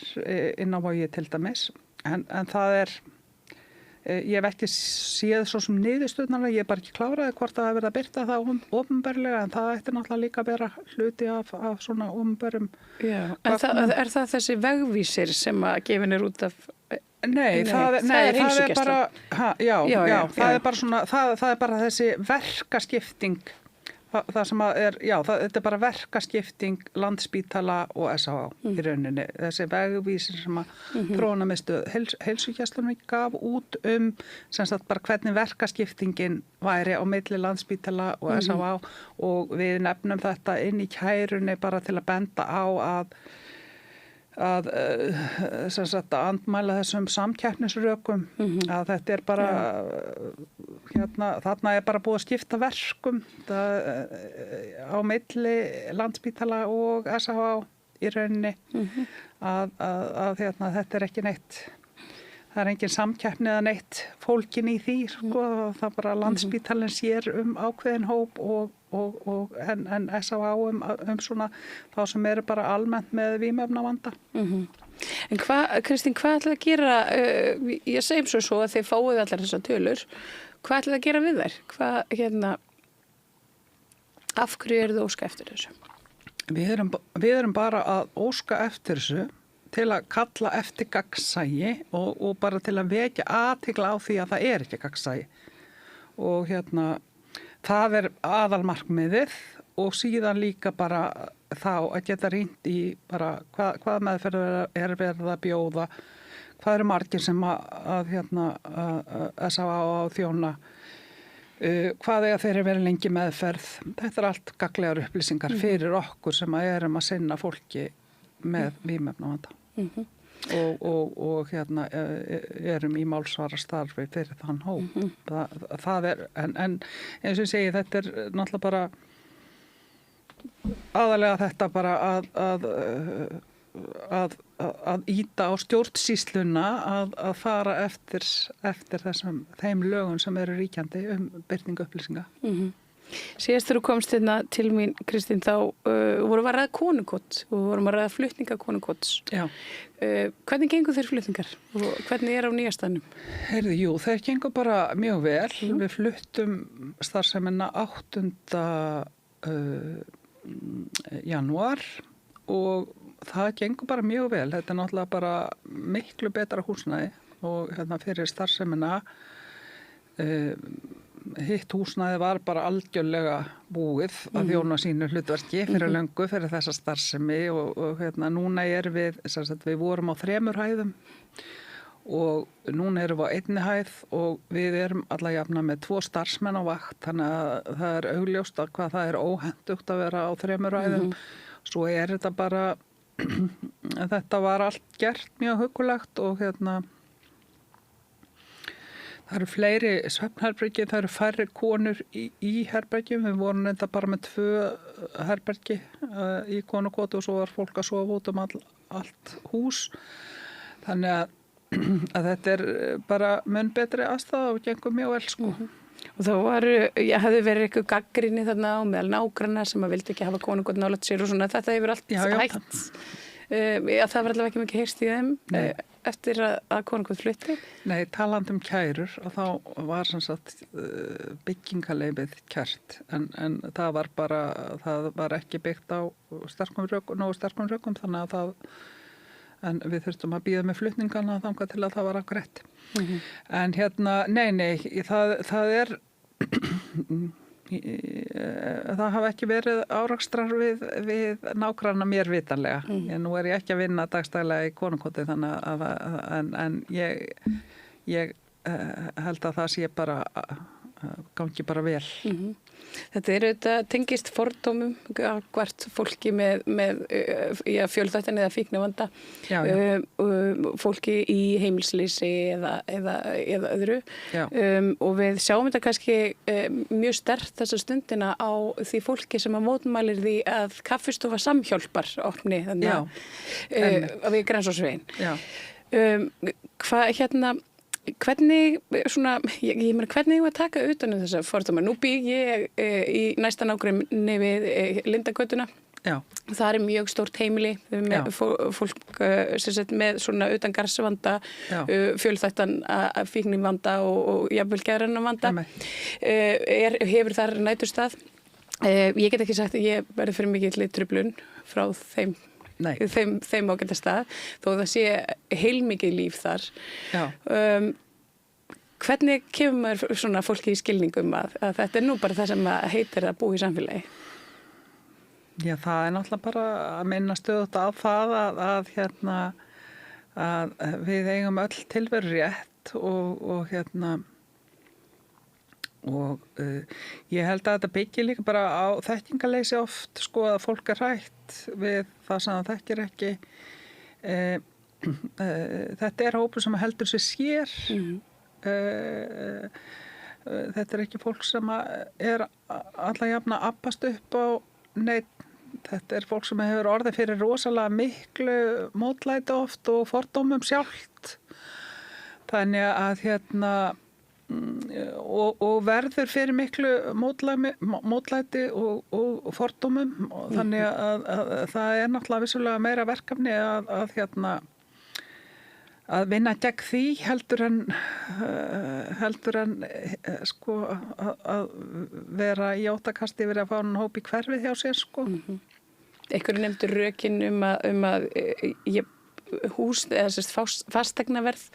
[SPEAKER 5] inn á Vogi til dæmis en það Ég hef ekki séð svo sem niðurstöðnarlega, ég er bara ekki kláraði hvort það verið að byrta það opinberlega, en það ætti náttúrulega líka að vera hluti af svona opinberum.
[SPEAKER 2] Já, en er það þessi vegvísir sem að gefin út af...
[SPEAKER 5] Nei, það er bara, það er bara svona, það er bara þessi verkaskipting, það sem að þetta er bara verkaskipting Landspítala og SÁ í rauninni, þessi vegvísir sem að þróunarmiðstöð heilsugæslunnar gaf út sem sagt bara hvernig verkaskiptingin væri á milli Landspítala og SÁ og við nefnum þetta inn í kærunni bara til að benda á að sem sagt að andmæla þessum samkeppnisrökum að þetta er bara þarna er bara búið að skipta verkum á milli Landspítala og SÁ í rauninni að þetta er ekki neitt, það er engin samkeppni eða neitt fólkin í því sko, það er bara Landspítalinn sér ákveðin hóp en SÁ svona þá sem eru bara almennt með vímuefnavanda.
[SPEAKER 2] En Kristín, hvað ætlaði að gera, ég segjum svo að þið fáið allar þessar tölur, hvað ætlaði að gera við þær? Af hverju eru þið óska eftir þessu?
[SPEAKER 5] Við erum bara að óska eftir þessu til að kalla eftir gagnsæi og bara til að vekja athygli á því að það er ekki gagnsæi og það er aðalmarkmiðið og síðan líka bara þá að geta rýnt í bara hvað meðferð er verið að bjóða, hvað eru margir sem að SÁ á þjóna, hvað eiga þeir verið lengi meðferð. Þetta er allt gagnlegar upplýsingar fyrir okkur sem erum að sinna fólki með vímuefnavanda. Og erum í málsvara starfi fyrir þann hóp. Það er, en eins og ég segi, þetta er náttúrulega bara aðalega þetta bara að ýta á stjórnsýsluna að fara eftir þeim lögum sem eru ríkjandi birtingu upplýsinga.
[SPEAKER 2] Síðast þegar þú komst til mín, Kristín, þá vorum við að ræða konukot og vorum að ræða flutningakonukots.
[SPEAKER 5] Já.
[SPEAKER 2] Hvernig gengur þeir flutningar og hvernig er á nýjastanum?
[SPEAKER 5] Jú, þeir gengur bara mjög vel. Við fluttum starfsemina 8. janúar og það gengur bara mjög vel. Þetta er náttúrulega bara miklu betra húsnæði og fyrir starfsemina hitt húsnæði var bara algjörlega búið að þjóna sínu hlutverki fyrir löngu fyrir þessa starfsemi og núna við vorum á 3 hæðum og núna erum við á 1 hæð og við erum alla jafna með 2 starfsmenn á vakt, þannig að það er augljóst að hvað það er óhentugt að vera á 3 hæðum. Svo er þetta bara þetta var allt gert mjög huggulegt og það eru fleiri svefnherbergi, það eru færri konur í herbergjum. Við vorum þetta bara með 2 herbergi í konukoti og svo var fólk að sofa út allt hús. Þannig að þetta er bara mun betri aðstaða og gengur mjög vel sko.
[SPEAKER 2] Og þá hefði verið eitthvað gagnrýni þarna á meðal nágranna sem að vildi ekki hafa konukot nálægt sér og svona. Þetta hefur allt hægt. Það var allavega ekki mikið heyrst í þeim eftir að konukot flutti?
[SPEAKER 5] Nei, talandi kærur og þá var sem sagt byggingarleyfið kært en það var ekki byggt á nógu sterkum rökum þannig að en við þurftum að bíða með flutningana þangað til að það var akkurat. En það er það hafa ekki verið árakstrar við nágranna mér vitanlega. Nú er ég ekki að vinna dagstælega í konukoti þannig að en ég held að það sé bara gangi bara vel.
[SPEAKER 2] Þetta tengist fordómum hvert fólki með fjölþættan eða fíknivanda, fólki í heimilsleysi eða öðru og við sjáum þetta kannski mjög sterkt þessa stundina á því fólki sem að mótmælir því að kaffistofa Samhjálpar opni við Grensásveginn. Hvernig hvernig ég var að taka utan þessa fordóma? Nú bý ég í næsta nágrenni við Lindagötuna
[SPEAKER 5] Já.
[SPEAKER 2] Það mjög stórt heimili með fólk með svona utan garðsvanda, fjölþættan fíknivanda og jafnvel geðrænan vanda. Hefur þar næturstað. Ég get ekki sagt að ég verði fyrir mikill truflun frá þeim ágætastað, þó það sé heilmikið líf þar. Hvernig kemur maður svona fólki í skilningum að þetta nú bara það sem heitir að búa í samfélagi?
[SPEAKER 5] Já, það náttúrulega bara að minna stöðugt á það að við eigum öll tilveru rétt og ég held að þetta byggir líka bara á þekkingarleysi oft, sko, að fólk hrætt við það sem það þekkir ekki. Þetta hópur sem heldur sér sér. Þetta ekki fólk sem alla jafna appast upp á neitt. Þetta fólk sem hefur orðið fyrir rosalega miklu mótlæti oft og fordómum sjálft. Þannig að og verður fyrir miklu mótlæti og fordómum. Þannig að það náttúrulega vissulega meira verkefni að vinna gegn því heldur en sko að vera í óttakasti yfir að fá hann hóp í hverfið hjá sér, sko.
[SPEAKER 2] Einhverju nefndu rökin að hús eða fasteignaverð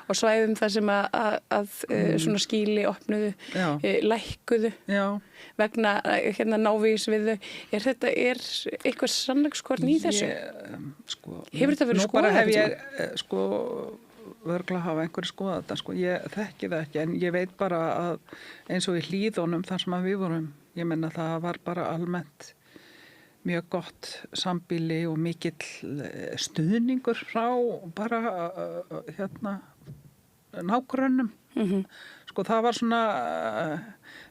[SPEAKER 2] og svæðum þar sem að svona skýli opnuðu, lækkuðu vegna návís við þau. Þetta eitthvað sannleikskorn í þessu? Hefur þetta verið skoðað?
[SPEAKER 5] Nú bara hef ég örgla hafa einhverju skoðað þetta, sko. Ég þekki það ekki, en ég veit bara að eins og í Hlíðunum þar sem við vorum, ég menna það var bara almennt mjög gott sambýli og mikill stuðningur frá bara nágrönnum. Sko það var svona,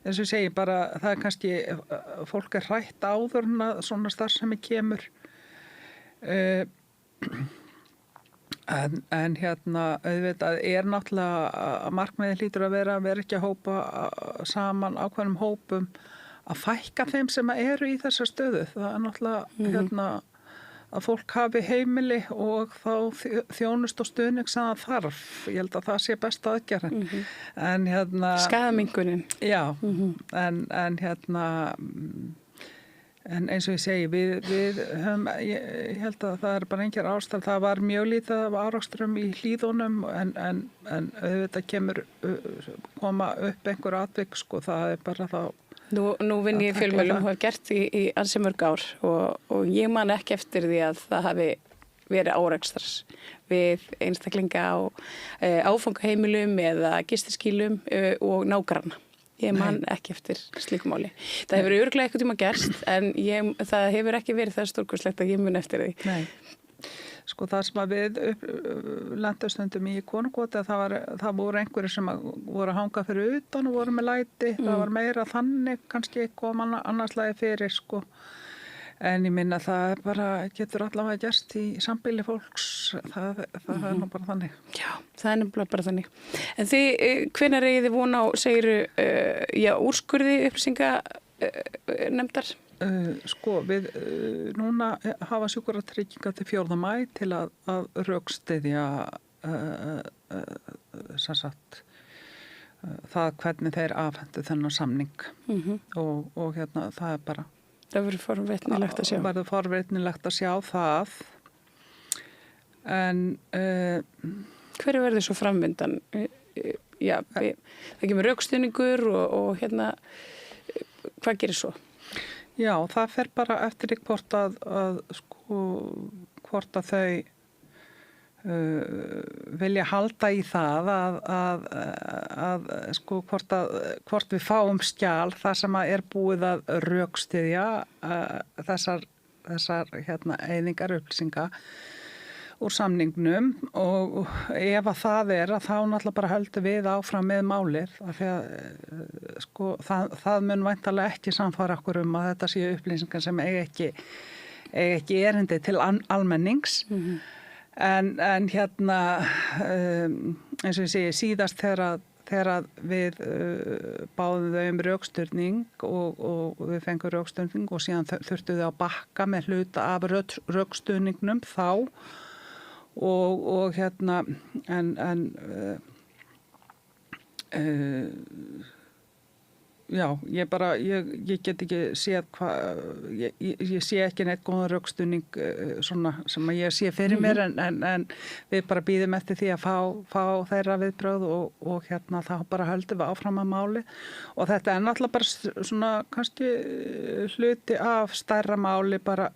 [SPEAKER 5] eins og ég segi, bara það kannski, fólk hrætt áður en að svona starfsemi kemur. En auðvitað náttúrulega markmiðið hlýtur að vera ekki að hópa saman ákveðnum hópum, að fækka þeim sem eru í þessa stöðu. Það náttúrulega að fólk hafi heimili og þá þjónust og stuðning sem það þarf. Ég held að það sé besta aðgerðin. En
[SPEAKER 2] skaðaminkunin.
[SPEAKER 5] Já, en eins og ég segi, við höfum, ég held að það bara engin ástæða. Það var mjög lítið af árakstrum í Hlíðunum en auðvitað koma upp einhver atvik, sko, það bara þá.
[SPEAKER 2] Nú vinn ég í fjölmiðlum og hef gert í ansi mörg ár og ég man ekki eftir því að það hafi verið árekstrar við einstaklinga á áfangaheimilum eða gistiskýlum og nágranna. Ég man ekki eftir slíku máli. Það hefur örugglega eitthvað tíma gerst en það hefur ekki verið það stórkostlegt að ég mun eftir því.
[SPEAKER 5] Nei. Sko það sem að við lendastundum í Konungoti, það voru einhverjir sem voru að hanga fyrir utan og voru með læti. Það var meira þannig, kannski kom annarslægi fyrir, sko. En ég minna það bara getur allavega gerst í sambýli fólks. Það nú bara þannig.
[SPEAKER 2] Já, það nefnilega bara þannig. En hvenær eigið þið von á, segiru, úrskurði upplýsinga nefndar?
[SPEAKER 5] Sko, við núna hafa sjúkratryggingar til 4. maí til að rökstyðja það hvernig þeir afhentu þennan samning og það bara
[SPEAKER 2] það verður forvitnilegt að sjá.
[SPEAKER 5] Verður forvitnilegt að sjá það. En
[SPEAKER 2] hver verður svo framvindan? Það kemur rökstuðningur og hvað gerir svo?
[SPEAKER 5] Já, það fer bara eftir hvort að þau vilja halda í það hvort við fáum skjal þar sem að búið að rökstyðja þessar eyðingar upplýsinga úr samningnum og ef að það að þá náttúrulega bara höldum við áfram með málið af því að það mun væntanlega ekki sannfæra okkur að þetta séu upplýsingar sem eiga ekki erindi til almennings en eins og ég segi síðast þegar þegar við báðum þau rökstuðning og við fengum rökstuðning og síðan þurftu þau að bakka með hluta af rökstuðningnum þá og já, ég get ekki séð ég sé ekki neitt góðan rökstuðning svona sem að ég sé fyrir mér en við bara bíðum eftir því að fá þeirra viðbrögð og þá bara höldum við áfram að máli og þetta er náttúrulega bara svona kannski hluti af stærra máli bara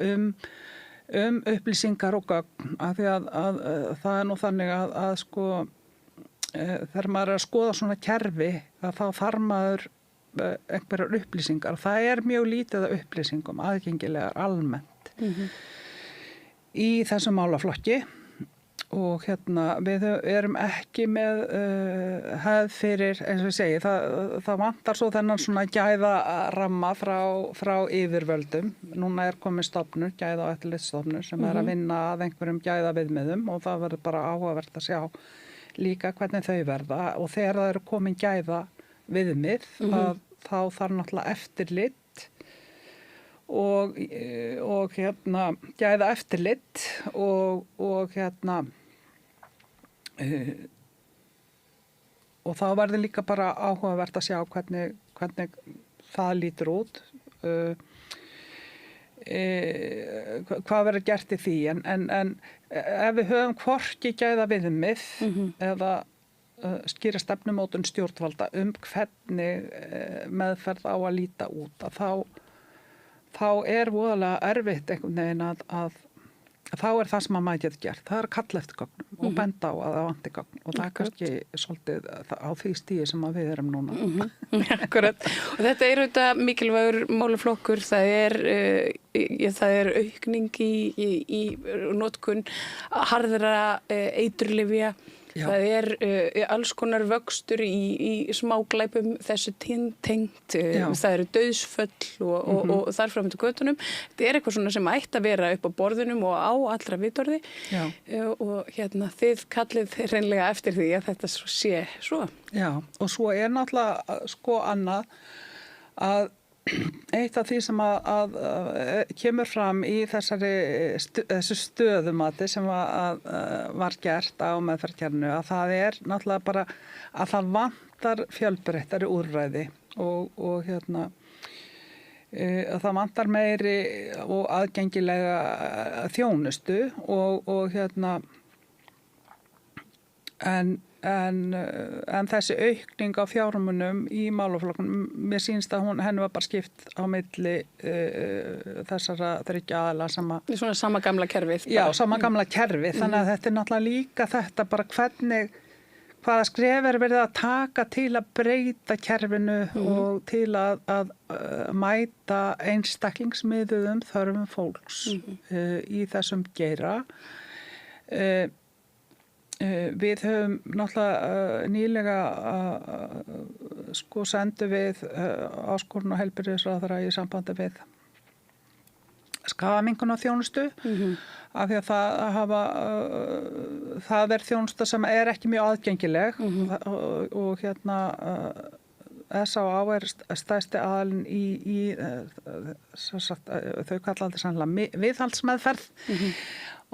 [SPEAKER 5] upplýsingar og gögn af því að það er nú þannig að sko þegar maður er að skoða svona kerfi að þá þarf maður einhverjar upplýsingar. Það er mjög lítið af upplýsingum aðgengilegar almennt í þessum málaflokki og við erum ekki með hefð fyrir, eins og ég segi, það vantar svo þennan svona gæðaramma frá yfirvöldum. Núna er komið stofnur, gæða- og eftirlitsstofnur sem er að vinna að einhverjum gæðaviðmiðum og það verður bara áhugavert að sjá líka hvernig þau verða og þegar það eru komin gæðaviðmið þá þarf náttúrulega eftirlit og gæða eftirlit og þá verður líka bara áhugavert að sjá hvernig það lítur út hvað verður gert í því en ef við höfum hvorki gæða viðmið eða skýra stefnumótun stjórnvalda hvernig meðferð á að líta út að þá er voðalega erfitt einhvern veginn að þá er það sem að maður getur gert. Það er að kalla eftir gögnum og benda á að það vanti gögn og það er kannski svolítið á því stíi sem að við erum núna.
[SPEAKER 2] Akkurat. Og þetta er auðvitað mikilvægur málaflokkur. Það er aukning í notkun harðra eiturlyfja. Það er alls konar vöxtur í smáglæpum þessu tengt, það eru dauðsföll og þar fram til götunum. Þetta er eitthvað svona sem ætti að vera upp á borðunum og á allra vitorði og þið kallið hreinlega eftir því að þetta sé svo.
[SPEAKER 5] Já, og svo er náttúrulega sko annað að eitt af því sem að kemur fram í þessu stöðumati sem var gert á meðferðarkerfinu að það er náttúrulega bara að það vantar fjölbreyttari úrræði og það vantar meiri og aðgengilega þjónustu og en þessi aukning á fjármunum í málaflokkunum, mér sýnst að henni var bara skipt á milli þessara þriggja aðila sem að...
[SPEAKER 2] Svona sama gamla kerfið.
[SPEAKER 5] Já, sama gamla kerfið, þannig að þetta er náttúrulega líka þetta bara hvaða skref er verið að taka til að breyta kerfinu og til að mæta einstaklingsmiðuðum þörfum fólks í þessum geira. Við höfum náttúrulega nýlega sendu við áskorun og heilbrigðisráðherra í sambandi við skaðaminnkun á þjónustu af því að það er þjónusta sem er ekki mjög aðgengileg og S.A.A. er stærsti aðalinn í þau kalla þetta sannlega viðhaldsmeðferð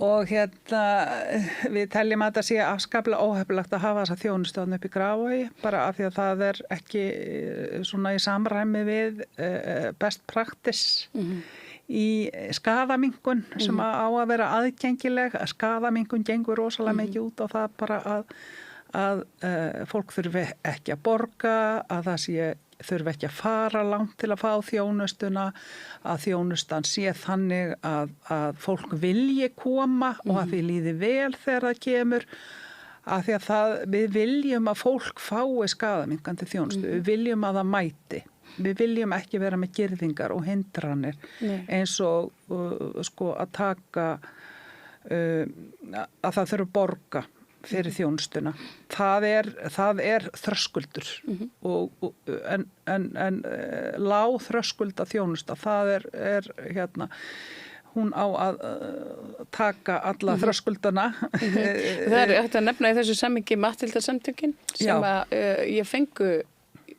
[SPEAKER 5] og við teljum að þetta sé afskaplega óheppilegt að hafa þessa þjónustu upp í Grafarvogi bara af því að það er ekki svona í samræmi við best practice í skaðaminnkun sem á að vera aðgengileg. Skaðaminnkun gengur rosalega mikið út á það bara að fólk þurfi ekki að borga, að það þurfi ekki að fara langt til að fá þjónustuna, að þjónustan sé þannig að fólk vilji koma og að því líði vel þegar það kemur, að því að við viljum að fólk fái skaðaminnkandi þjónustu, við viljum að það mæti. Við viljum ekki vera með girðingar og hindranir eins og að taka að það þurfi að borga fyrir þjónustuna. Það er þröskuldur en lág þröskulda þjónusta, það er hún á að taka alla þröskuldana.
[SPEAKER 2] Það er hægt að nefna í þessu samhengi Matthildarsamtökin sem að ég fengu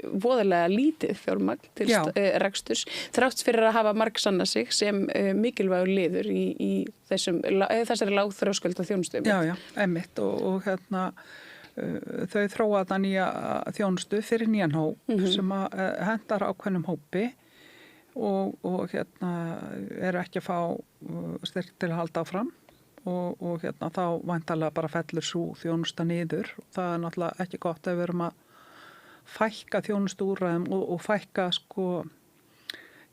[SPEAKER 2] voðalega lítið fjármagn til reksturs, þrátt fyrir að hafa margsanna sig sem mikilvægur liður í þessari lágþröskulda þjónustu.
[SPEAKER 5] Já, einmitt og þau þróa þetta nýja þjónustu fyrir nýjan hóp sem að hendar ákveðnum hópi og eru ekki að fá styrk til að halda áfram og þá væntanlega bara fellur sú þjónusta niður. Það er náttúrulega ekki gott ef við erum að fækka þjónustu úrræðum og fækka að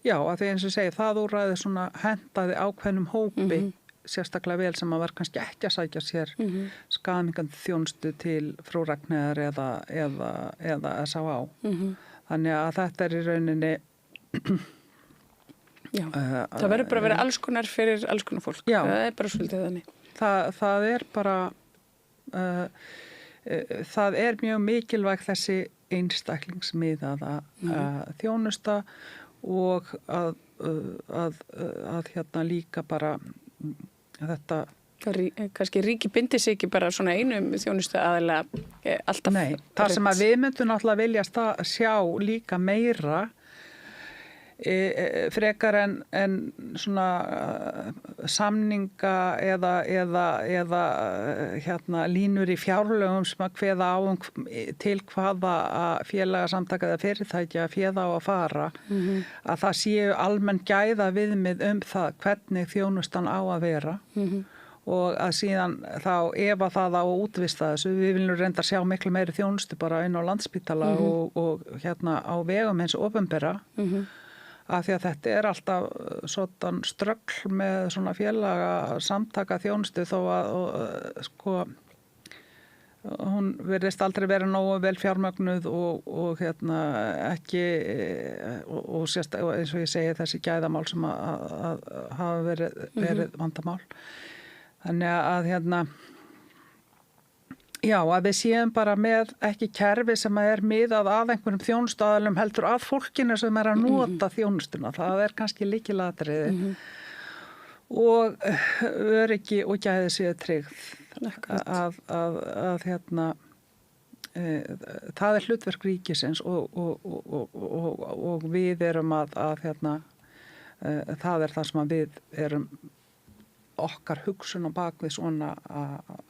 [SPEAKER 5] því eins og segi það úrræði svona hendaði ákveðnum hópi sérstaklega vel sem að var kannski ekki að sækja sér skaðminnkandi þjónustu til Frú Ragnheiðar eða S.A.A. Þannig að þetta er í rauninni
[SPEAKER 2] það verður bara að vera alls konar fyrir alls konar fólk. Það er bara svolítið þannig.
[SPEAKER 5] Það er bara það er mjög mikilvæg þessi einstaklingsmiðaða þjónusta og að líka bara þetta
[SPEAKER 2] kannski ríki bindi sig ekki bara svona einum þjónustu aðalega alltaf.
[SPEAKER 5] Nei, það sem að við myndum náttúrulega vilja sjá líka meira frekar en svona samninga eða línur í fjárlögum sem að kveða á til hvaða félagasamtaka eða fyrirtækja féða á að fara að það séu almenn gæða viðmið það hvernig þjónustan á að vera og að síðan þá ef að það á að útvista þessu, við viljum reynda að sjá miklu meiri þjónustu bara inn á Landspítala og á vegum hins opinbera af því að þetta er alltaf svona ströggl með svona félaga samtaka þjónustu þó að hún virðist aldrei vera nógu vel fjármögnuð og ekki og sérstaklega eins og ég segi þessi gæðamál sem að hafa verið vandamál. Þannig að að við séum bara með ekki kerfi sem er miðað að einhverjum þjónustuaðilum heldur að fólkinu sem er að nota þjónustuna. Það er kannski lykilatriði og öryggi og gæði séu tryggð það er hlutverk ríkisins og við erum það er það sem við erum okkar hugsun á bakvið svona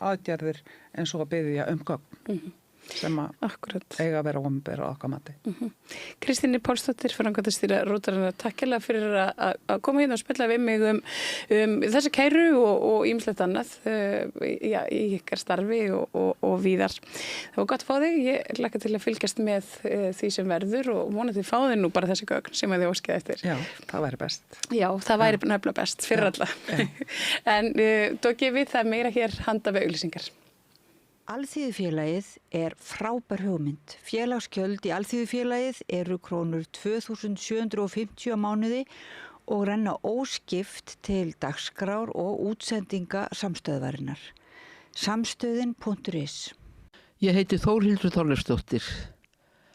[SPEAKER 5] aðgerðir eins og að biðja gögn sem að eiga að vera opinber á okkar mati.
[SPEAKER 2] Kristín Pálsdóttir, framkvæmdastýra Rótarinnar, takk hérlega fyrir að koma hérna og spjalla við mig þessa kæru og ýmislegt annað í ykkar starfi og víðar. Það var gott að fá þig, ég hlakka til að fylgjast með því sem verður og vonandi fá þig nú bara þessi gögn sem að þið óskið eftir.
[SPEAKER 5] Já, það væri best.
[SPEAKER 2] Já, það væri nefnilega best fyrir alla. En tók ég við það meira hér handa við auglýsingar.
[SPEAKER 11] Alþýðufélagið er frábær hugmynd. Félagsgjöld í Alþýðufélagið eru krónur 2.750 á mánuði og renna óskipt til dagskrár og útsendinga samstöðvarinnar. Samstöðin.is.
[SPEAKER 13] Ég heiti Þórhildur Þorleifsdóttir.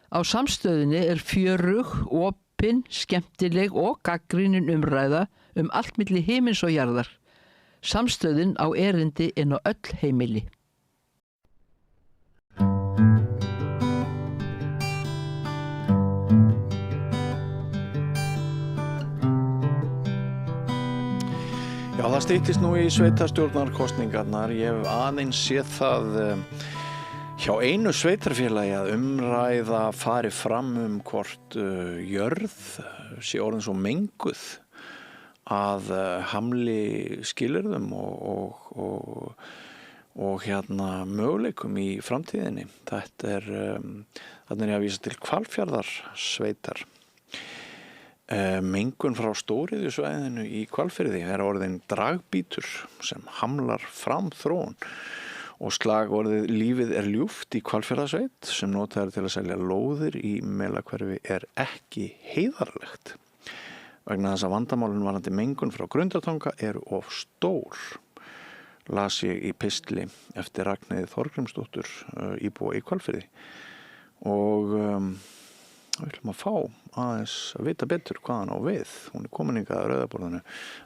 [SPEAKER 13] Á samstöðinni er fjörug, opin, skemmtileg og gagnrýnin umræða allt milli himins og jarðar. Samstöðin á erindi inn á öll heimili.
[SPEAKER 1] Já, það styttist nú í sveitarstjórnarkosningarnar. Ég hef aðeins séð það hjá einu sveitarfélagi að umræða fari fram hvort jörð sé orðin svo menguð að hamli skilyrðum og möguleikum í framtíðinni. Þetta er, þarna er ég að vísa til Hvalfjarðarsveitar. Mengun frá stóriðjusvæðinu í Hvalfirði er orðin dragbítur sem hamlar fram þróun og slagorðið lífið er ljúft í Hvalfjarðarsveit sem notað til að selja lóðir í Melahverfi er ekki heiðarlegt vegna þess að vandamálin varðandi mengun frá Grundartanga eru of stór, las ég í pistli eftir Ragnheiði Þorgrímsdóttur íbúa í Hvalfirði og Við ætlum að fá aðeins að vita betur hvað hann á við. Hún er komin hingað að Rauðaborðinu.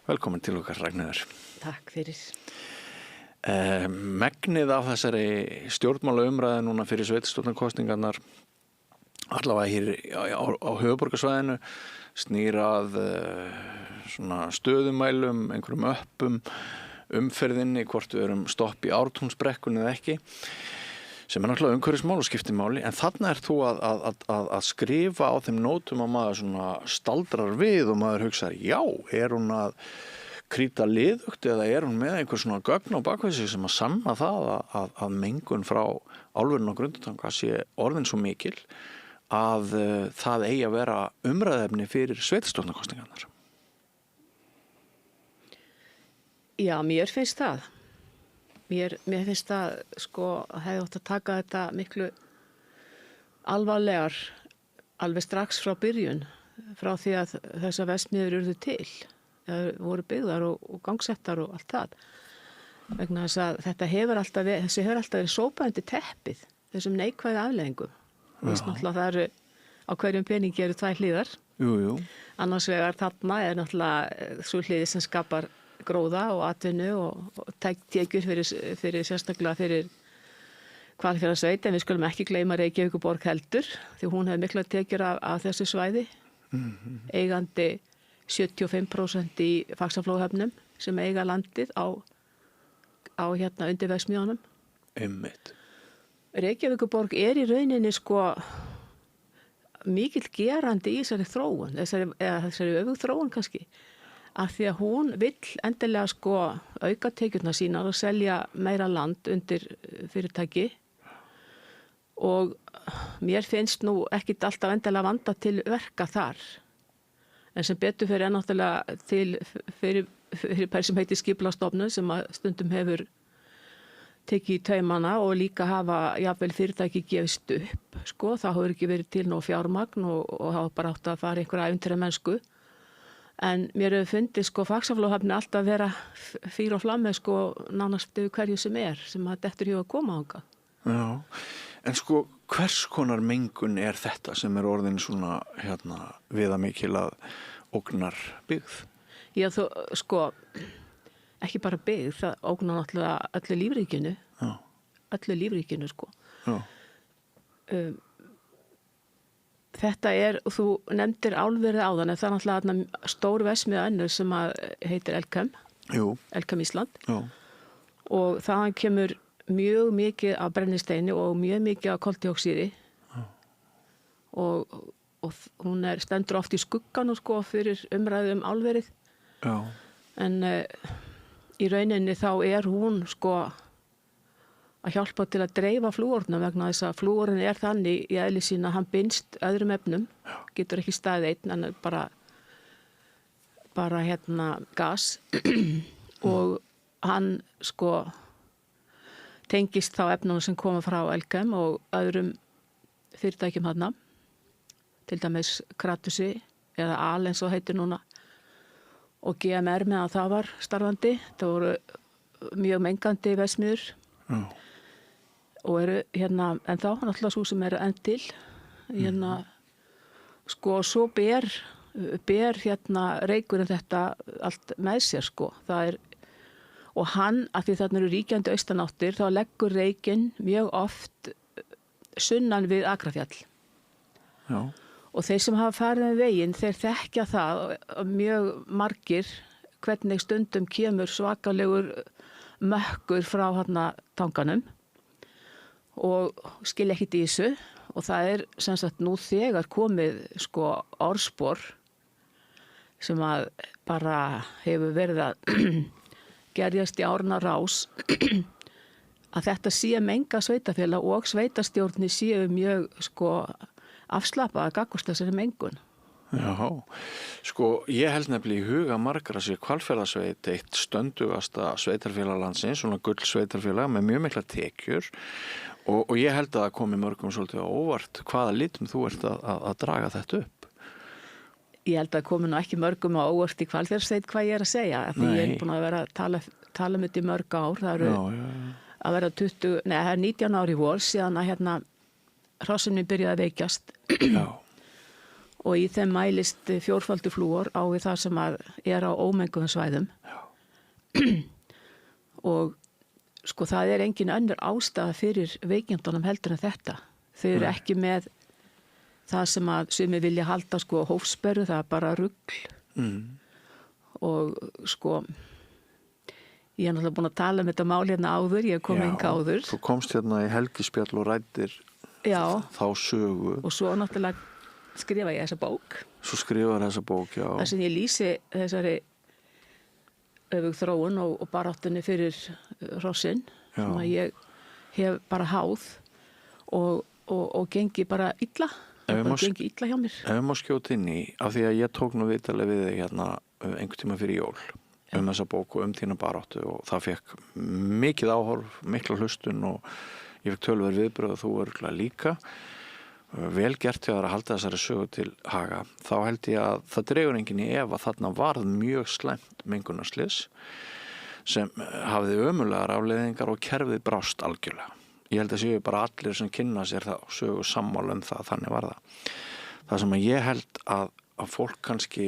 [SPEAKER 1] Velkomin til okkar, Ragnheiður.
[SPEAKER 14] Takk fyrir.
[SPEAKER 1] Megnið af þessari stjórnmála umræði núna fyrir sveitarstjórnarkosningarnar, allavega hér á höfuðborgarsvæðinu, snýrað svona stöðumælum, einhverjum öppum, umferðinni, hvort við erum stopp í Ártúnsbrekkunni eða ekki, sem er náttúrulega umhverfismál og skiptir máli, en þarna er þú að skrifa á þeim nótum að maður svona staldrar við og maður hugsaður, já, er hún að krýta liðugt eða er hún með einhver svona gögn á bakvið sig sem að sanna það að mengun frá álverinu og Grundartanga sé orðin svo mikil að það eigi að vera umræðefni fyrir sveitarstjórnarkosningarnar?
[SPEAKER 14] Já, mér finnst það. Mér finnst það, hefði átt að taka þetta miklu alvarlegar, alveg strax frá byrjun, frá því að þessar verksmiðjur urðu til, voru byggðar og gangsettar og allt það. Vegna þess að þessi hefur alltaf verið sópað undir teppið, þessum neikvæðu afleiðingum. Víst náttúrulega það eru, á hverjum peningi eru 2 hliðar.
[SPEAKER 1] Jú.
[SPEAKER 14] Annars vegar þarna er náttúrulega svo hliði sem skapar gróða og atvinnu og tekjur fyrir sérstaklega fyrir Hvalfjarðarsveit, en við skulum ekki gleyma Reykjavíkurborg heldur, því hún hefur mikla tekjur af þessu svæði, eigandi 75% í Faxaflóahöfnum sem eiga landið á undir verksmiðjunum.
[SPEAKER 1] Einmitt.
[SPEAKER 14] Reykjavíkurborg er í rauninni mikill gerandi í þessari þróun, þessari öfugþróun kannski, af því að hún vill endilega auka tekjurnar sínar og selja meira land undir fyrirtæki og mér finnst nú ekkit alltaf endilega vanda til verka þar. En sem betur fyrir náttúrulega til fyrir sem heitir Skipulagsstofnun sem að stundum hefur tekið í taumana og líka hafa jafnvel fyrirtæki gefist upp. Það hefur ekki verið til nóg fjármagn og hafa bara átt að fara einhverja ævintýramennsku. En mér hefur fundið Faxaflóahöfn alltaf vera fýr og flamme nánast yfir hverju sem að dettur hjá að koma þangað.
[SPEAKER 1] Já, en hvers konar mengun er þetta sem er orðin svona viðamikil að ógnar byggð?
[SPEAKER 14] Já, ekki bara byggð, það ógnar náttúrulega öllu lífríkinu. Já. Öllu lífríkinu,
[SPEAKER 1] Já.
[SPEAKER 14] Þetta þú nefndir álverið áðan, en það er náttúrulega stór verksmiðja önnur sem heitir Elkem.
[SPEAKER 1] Jú.
[SPEAKER 14] Elkem Ísland.
[SPEAKER 1] Já.
[SPEAKER 14] Og þaðan kemur mjög mikið af brennisteini og mjög mikið af koltvíoxíði. Og hún stendur oft í skugganum fyrir umræðu álverið.
[SPEAKER 1] Já.
[SPEAKER 14] En í rauninni þá er hún að hjálpa til að dreifa flúornum vegna þess að flúorin er þannig í eðli sína að hann binst öðrum efnum, getur ekki staðið einn en bara gas og hann tengist þá efnum sem koma frá Elkem og öðrum fyrirtækjum þarna, til dæmis Kratusi eða AL eins og heitir núna og GMR meðan það var starfandi. Það voru mjög mengandi verksmiðjur. Og eru en þá náttúrulega svo sem eru enn til svo ber reykurinn þetta allt með sér það er, og hann, af því þarna eru ríkjandi austanáttir, þá leggur reykinn mjög oft sunnan við Akrafjall.
[SPEAKER 1] Já.
[SPEAKER 14] Og þeir sem hafa farið með veginn, þeir þekkja það mjög margir hvernig stundum kemur svakalegur mökkur frá tanganum og skilja ekkit í þessu og það er sem sagt nú þegar komið orðspor sem að bara hefur verið að gerjast í áranna rás að þetta sé menga sveitarfélag og sveitarstjórnir séu mjög afslappaða gagnvart þessari mengun.
[SPEAKER 1] Já, ég held nefnilega í huga margra sér Hvalfjarðarsveit eitt stöndugasta sveitarfélag landsins, svona gull sveitarfélag með mjög mikla tekjur og ég held að það komi mörgum svolítið á óvart hvaða litum þú ert að draga þetta upp.
[SPEAKER 14] Ég held að það komi nú ekki mörgum á óvart í Hvalfjarðarsveit hvað ég er að segja, því ég er búin að vera að tala um þetta í mörg ár, það eru að vera 19 ári í vor síðan að hrossinni byrjaði að veikjast.
[SPEAKER 1] Já.
[SPEAKER 14] og í þeim mælist fjórfaldur flúor á við það sem að á ómenguðum svæðum. Og sko það engin önnur ástæða fyrir veikindunum heldur en þetta. Þau eru ekki með það sem að sumir vilja halda sko hófsperru, það bara rugl. Og sko ég náttúrulega búin að tala um þetta mál hérna áður, ég kom enga áður.
[SPEAKER 1] Þú komst hérna í helgispjall og ræddir þá sögu.
[SPEAKER 14] Og svo náttúrulega skrifa ég þessa bók.
[SPEAKER 1] Svo skrifar þessa bók, já.
[SPEAKER 14] Það sem ég lýsi þessari öfug þróun og baráttunni fyrir hrossin sem að ég hef bara háð og gengi bara illa. Það gengi illa hjá mér.
[SPEAKER 1] Ef maður skjóti inn í, af því að ég tók nú viðtalið við þig hérna einhvern tíma fyrir jól þessa bók og þína baráttu og það fekk mikið áhorf, mikla hlustun og ég fekk tölver viðbröð og þú örgulega líka. Vel gert hjá þér að halda þessari sögu til haga. Þá held ég að það dregur enginn í efa þarna varð mjög slæmt mengunarslys sem hafði ömurlegar afleiðingar og kerfið brást algjörlega. Ég held að séu bara allir sem kynna sér það og sögu sammála það, þannig var það. Það sem að ég held að fólk kannski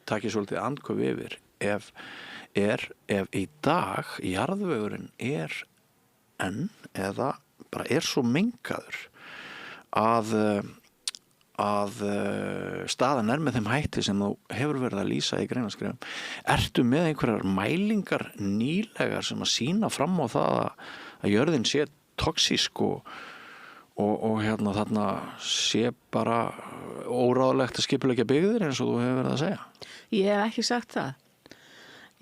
[SPEAKER 1] taki svolítið andköf yfir ef í dag jarðvegurinn enn eða bara svo mengaður að staðan með þeim hætti sem þú hefur verið að lýsa í greinaskrifum. Ertu með einhverjar mælingar nýlegar sem að sýna fram á það að jörðin sé toxísk og hérna þarna sé bara óráðlegt að skipuleggja byggðir eins og þú hefur verið að segja?
[SPEAKER 14] Ég hef ekki sagt það.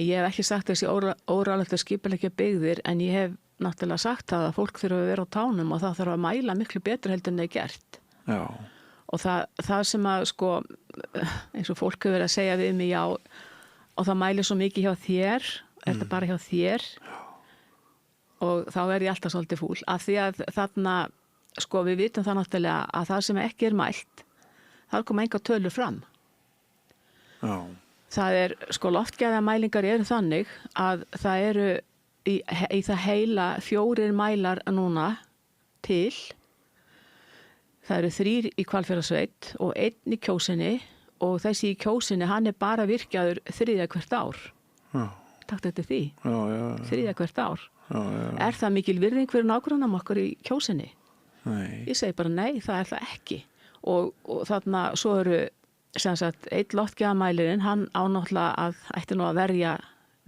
[SPEAKER 14] Ég hef ekki sagt þessi óráðlegt að skipuleggja byggðir en ég hef náttúrulega sagt það að fólk þurfa að vera á tánum og það þarf að mæla miklu betur heldur en það gert.
[SPEAKER 1] Já.
[SPEAKER 14] Og það sem að sko eins og fólk hefur verið að segja við mig já og það mælir svo mikið hjá þér, þetta bara hjá þér og þá ég alltaf svolítið fúl af því að þarna sko við vitum það náttúrulega að það sem ekki mælt þar koma enga tölur fram.
[SPEAKER 1] Já.
[SPEAKER 14] Það sko loftgæðamælingar eru þannig að það eru í það heila 4 mælar núna til. Það eru 3 í Hvalfjarðarsveit og 1 í Kjósinni og þessi í Kjósinni hann bara virkjaður 3 hvert ár.
[SPEAKER 1] Já.
[SPEAKER 14] Takk þetta því.
[SPEAKER 1] Já.
[SPEAKER 14] 3 hvert ár.
[SPEAKER 1] Já.
[SPEAKER 14] Er það mikil virðing fyrir nágrannam okkar í Kjósinni?
[SPEAKER 1] Nei.
[SPEAKER 14] Ég segi bara nei, það það ekki. Og þarna svo eru sem sagt, 1 loftgæðamælirinn, hann ánáttúrulega að ætti nú að verja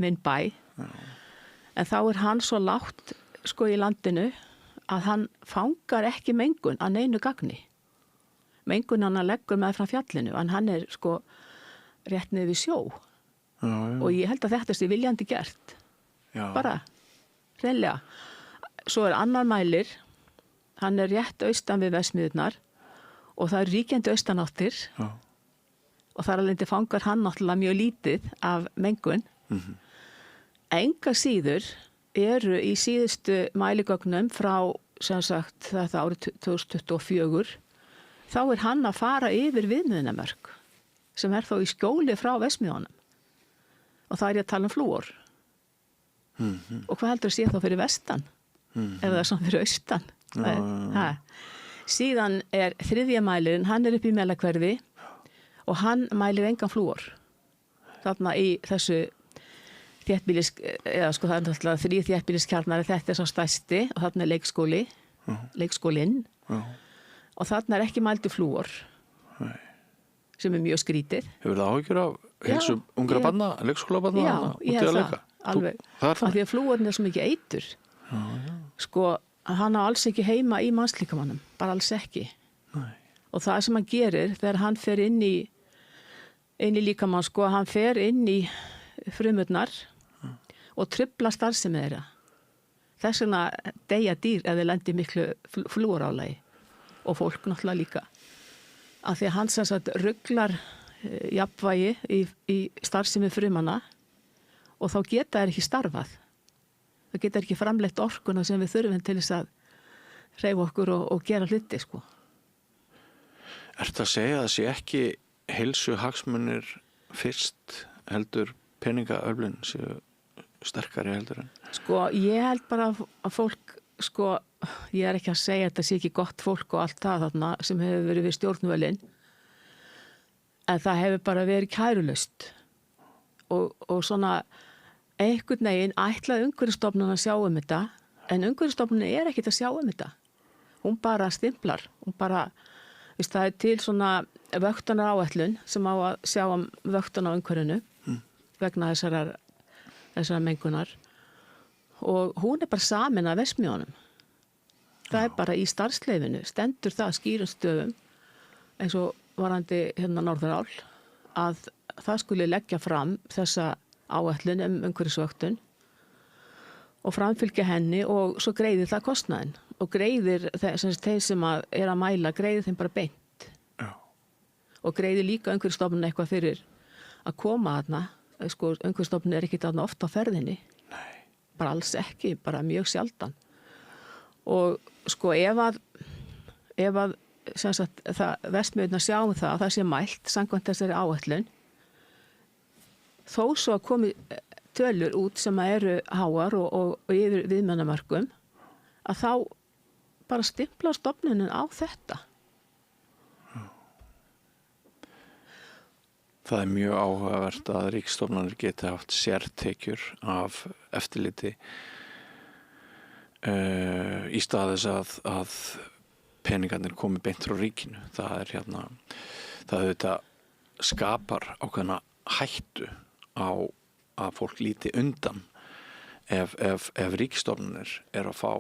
[SPEAKER 14] minn bæ. Já. En þá hann svo lágt sko í landinu að hann fangar ekki mengun að neinu gagni. Mengun hann leggur með frá fjallinu, en hann sko rétt niður við sjó.
[SPEAKER 1] Já.
[SPEAKER 14] Og ég held að þetta sé viljandi gert.
[SPEAKER 1] Já.
[SPEAKER 14] Bara, hreinlega. Svo annar mælir, hann rétt austan við Vestmiðurnar og það ríkjandi austanáttir.
[SPEAKER 1] Já.
[SPEAKER 14] Og þar alveg fangar hann náttúrulega mjög lítið af mengun. Enga síður eru í síðustu mæligögnum frá sem sagt þetta árið 2024 þá hann að fara yfir viðmiðunarmörk sem þá í skjóli frá Vestmiðunum og það ég að tala flúor. Og hvað heldur að sé þá fyrir vestan ef það svona fyrir austan? Síðan 3. mælirinn, hann upp í Melahverfi og hann mælir engan flúor. Þarna í þessu þéttbýlis, eða sko það náttúrulega 3 þéttbýliskjarnar, þetta svo stærsti og þarna leikskóli, leikskólinn og þarna ekki mældu flúor sem mjög skrítið.
[SPEAKER 1] Hefur það áhyggjur af heilsu ungra barna, leikskólabarna?
[SPEAKER 14] Já, ég hef það, alveg. Af því að flúorin svo mikið eitur. Sko, hann á alls ekki heima í mannslíkamannum, bara alls ekki. Nei. Og það sem hann gerir þegar hann fer inn í líkamann, sko, hann fer inn í frumurnar og trufla starfsemi þeirra. Þess vegna deyja dýr ef þeir lendi miklu flúorálagi og fólk náttúrulega líka. Af því að hann sem sagt ruglar jafnvægi í starfsemi frumana og þá geta þeir ekki starfað. Það geta ekki framleitt orkuna sem við þurfum til þess að hreyfa okkur og gera hluti, sko.
[SPEAKER 1] Ertu að segja að það sé ekki heilsuhagsmunir fyrst heldur peningaöflin séu sterkari heldur en?
[SPEAKER 14] Sko, ég held bara að fólk, sko, ég ekki að segja að þetta sé ekki gott fólk og allt það þarna sem hefur verið við stjórnvölin. En það hefur bara verið kærulaust og svona einhvern veginn ætlaði Umhverfisstofnun að sjá þetta, en Umhverfisstofnun er ekkert að sjá þetta. Hún bara stimplar, hún bara, það er til svona vöktunar áætlun sem á að sjá vöktun á umhverfinu vegna þessara mengunar og hún er bara samin af verksmiðjunum. Það er bara í starfsleyfinu, stendur það skýrum stöðum eins og varandi Norðurál að það skuli leggja fram þessa áætlun umhverfisvöktun og framfylgja henni og svo greiðir það kostnaðinn og greiðir þeim sem er að mæla, greiðir þeim bara beint. Já. Og greiðir líka Umhverfisstofnun eitthvað fyrir að koma þarna. Umhverfisstofnun er ekki þarna oft á ferðinni. Nei. Bara alls ekki, bara mjög sjaldan. Og ef að verksmiðjurnar sjáum það að það sé mælt samkvæmt þessari áætlun, þó svo að komi tölur út sem eru háar og yfir viðmennamörkum, að þá bara stimpla stofnunin á þetta.
[SPEAKER 1] Það er mjög áhugavert að ríkisstofnanir geti haft sértekjur af eftirliti í stað þess að peningarnir komi beint frá ríkinu. Það auðvitað skapar ákveðna hættu á að fólk líti undan ef ríkisstofnanir er að fá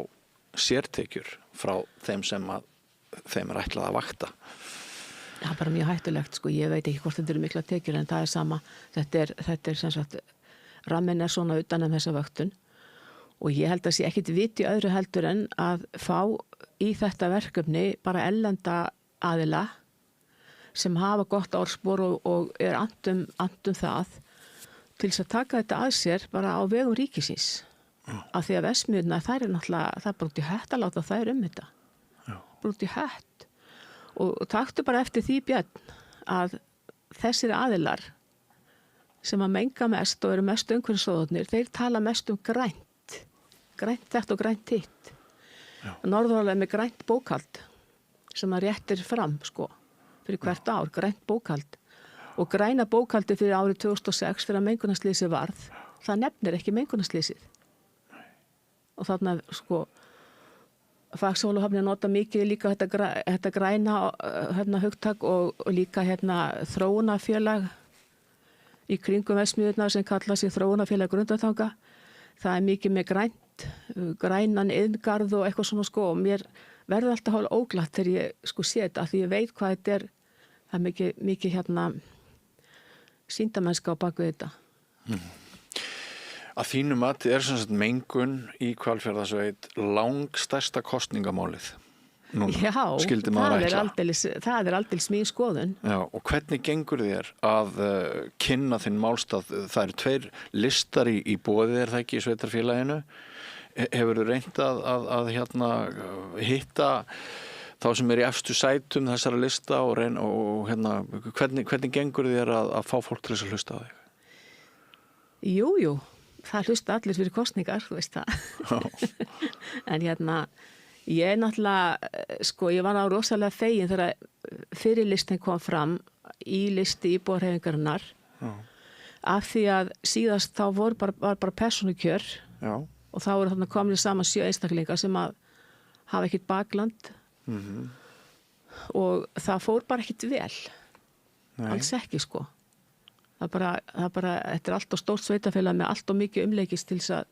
[SPEAKER 1] sértekjur frá þeim sem þeim er ætlað að vakta.
[SPEAKER 14] Það er bara mjög hættulegt, ég veit ekki hvort þetta eru mikla tekjur en það er sama, þetta er sem sagt, rammin er svona utan þessa vöktun og ég held að sé ekkit viti öðru heldur en að fá í þetta verkefni bara erlenda aðila sem hafa gott orðspor og er andum það til þess að taka þetta að sér bara á vegum ríkisins. Af því að verksmiðjurnar, það er náttúrulega, það er bara út í hött að láta þær þetta. Bara út í hött. Og taktu bara eftir því, Björn, að þessir aðilar sem að menga mest og eru mest umhverfissóðarnir, þeir tala mest grænt þetta og grænt hitt. Norðurál er með grænt bókhald sem að réttir fram, fyrir hvert ár, grænt bókhald. Og græna bókhaldi fyrir árið 2006 fyrir að mengunarslýsi varð, það nefnir ekki mengunarslýsið. Og þarna, Faxaflóahöfnin nota mikið líka þetta græna hugtak og líka þróunarfélag í kringum verksmiðjurnar sem kalla sig þróunarfélag Grundartanga. Það er mikið með grænan iðngarð og eitthvað svona og mér verður alltaf hálf óglatt þegar ég sé þetta af því ég veit hvað þetta er. Það er mikið sýndamennska á baku þetta.
[SPEAKER 1] Að þínu mati er sem sagt mengun í Hvalfjarðarsveit langstærsta kostningamálið núna?
[SPEAKER 14] Já, það er aldeilis mín skoðun.
[SPEAKER 1] Já, og hvernig gengur þér að kynna þinn málstað? Það eru 2 listar í boði, er það ekki, í sveitarfélaginu? Hefur þú reynt að hitta þá sem er í efstu sætum þessara lista og hvernig gengur þér að fá fólk til þess að hlusta á þig?
[SPEAKER 14] Jú. Það hlusta allir fyrir kosningar, þú veist það. En ég náttúrulega, ég var á rosalega fegin þegar fyrirlistin kom fram í listi íbúarhreyfingarinnar af því að síðast þá var bara persónukjör og þá voru komin saman 7 einstaklingar sem að hafa ekkert bakland og það fór bara ekkert vel. Alls ekki, Það er bara, þetta er allt og stórt sveitafélag með allt og mikið umleikist til þess að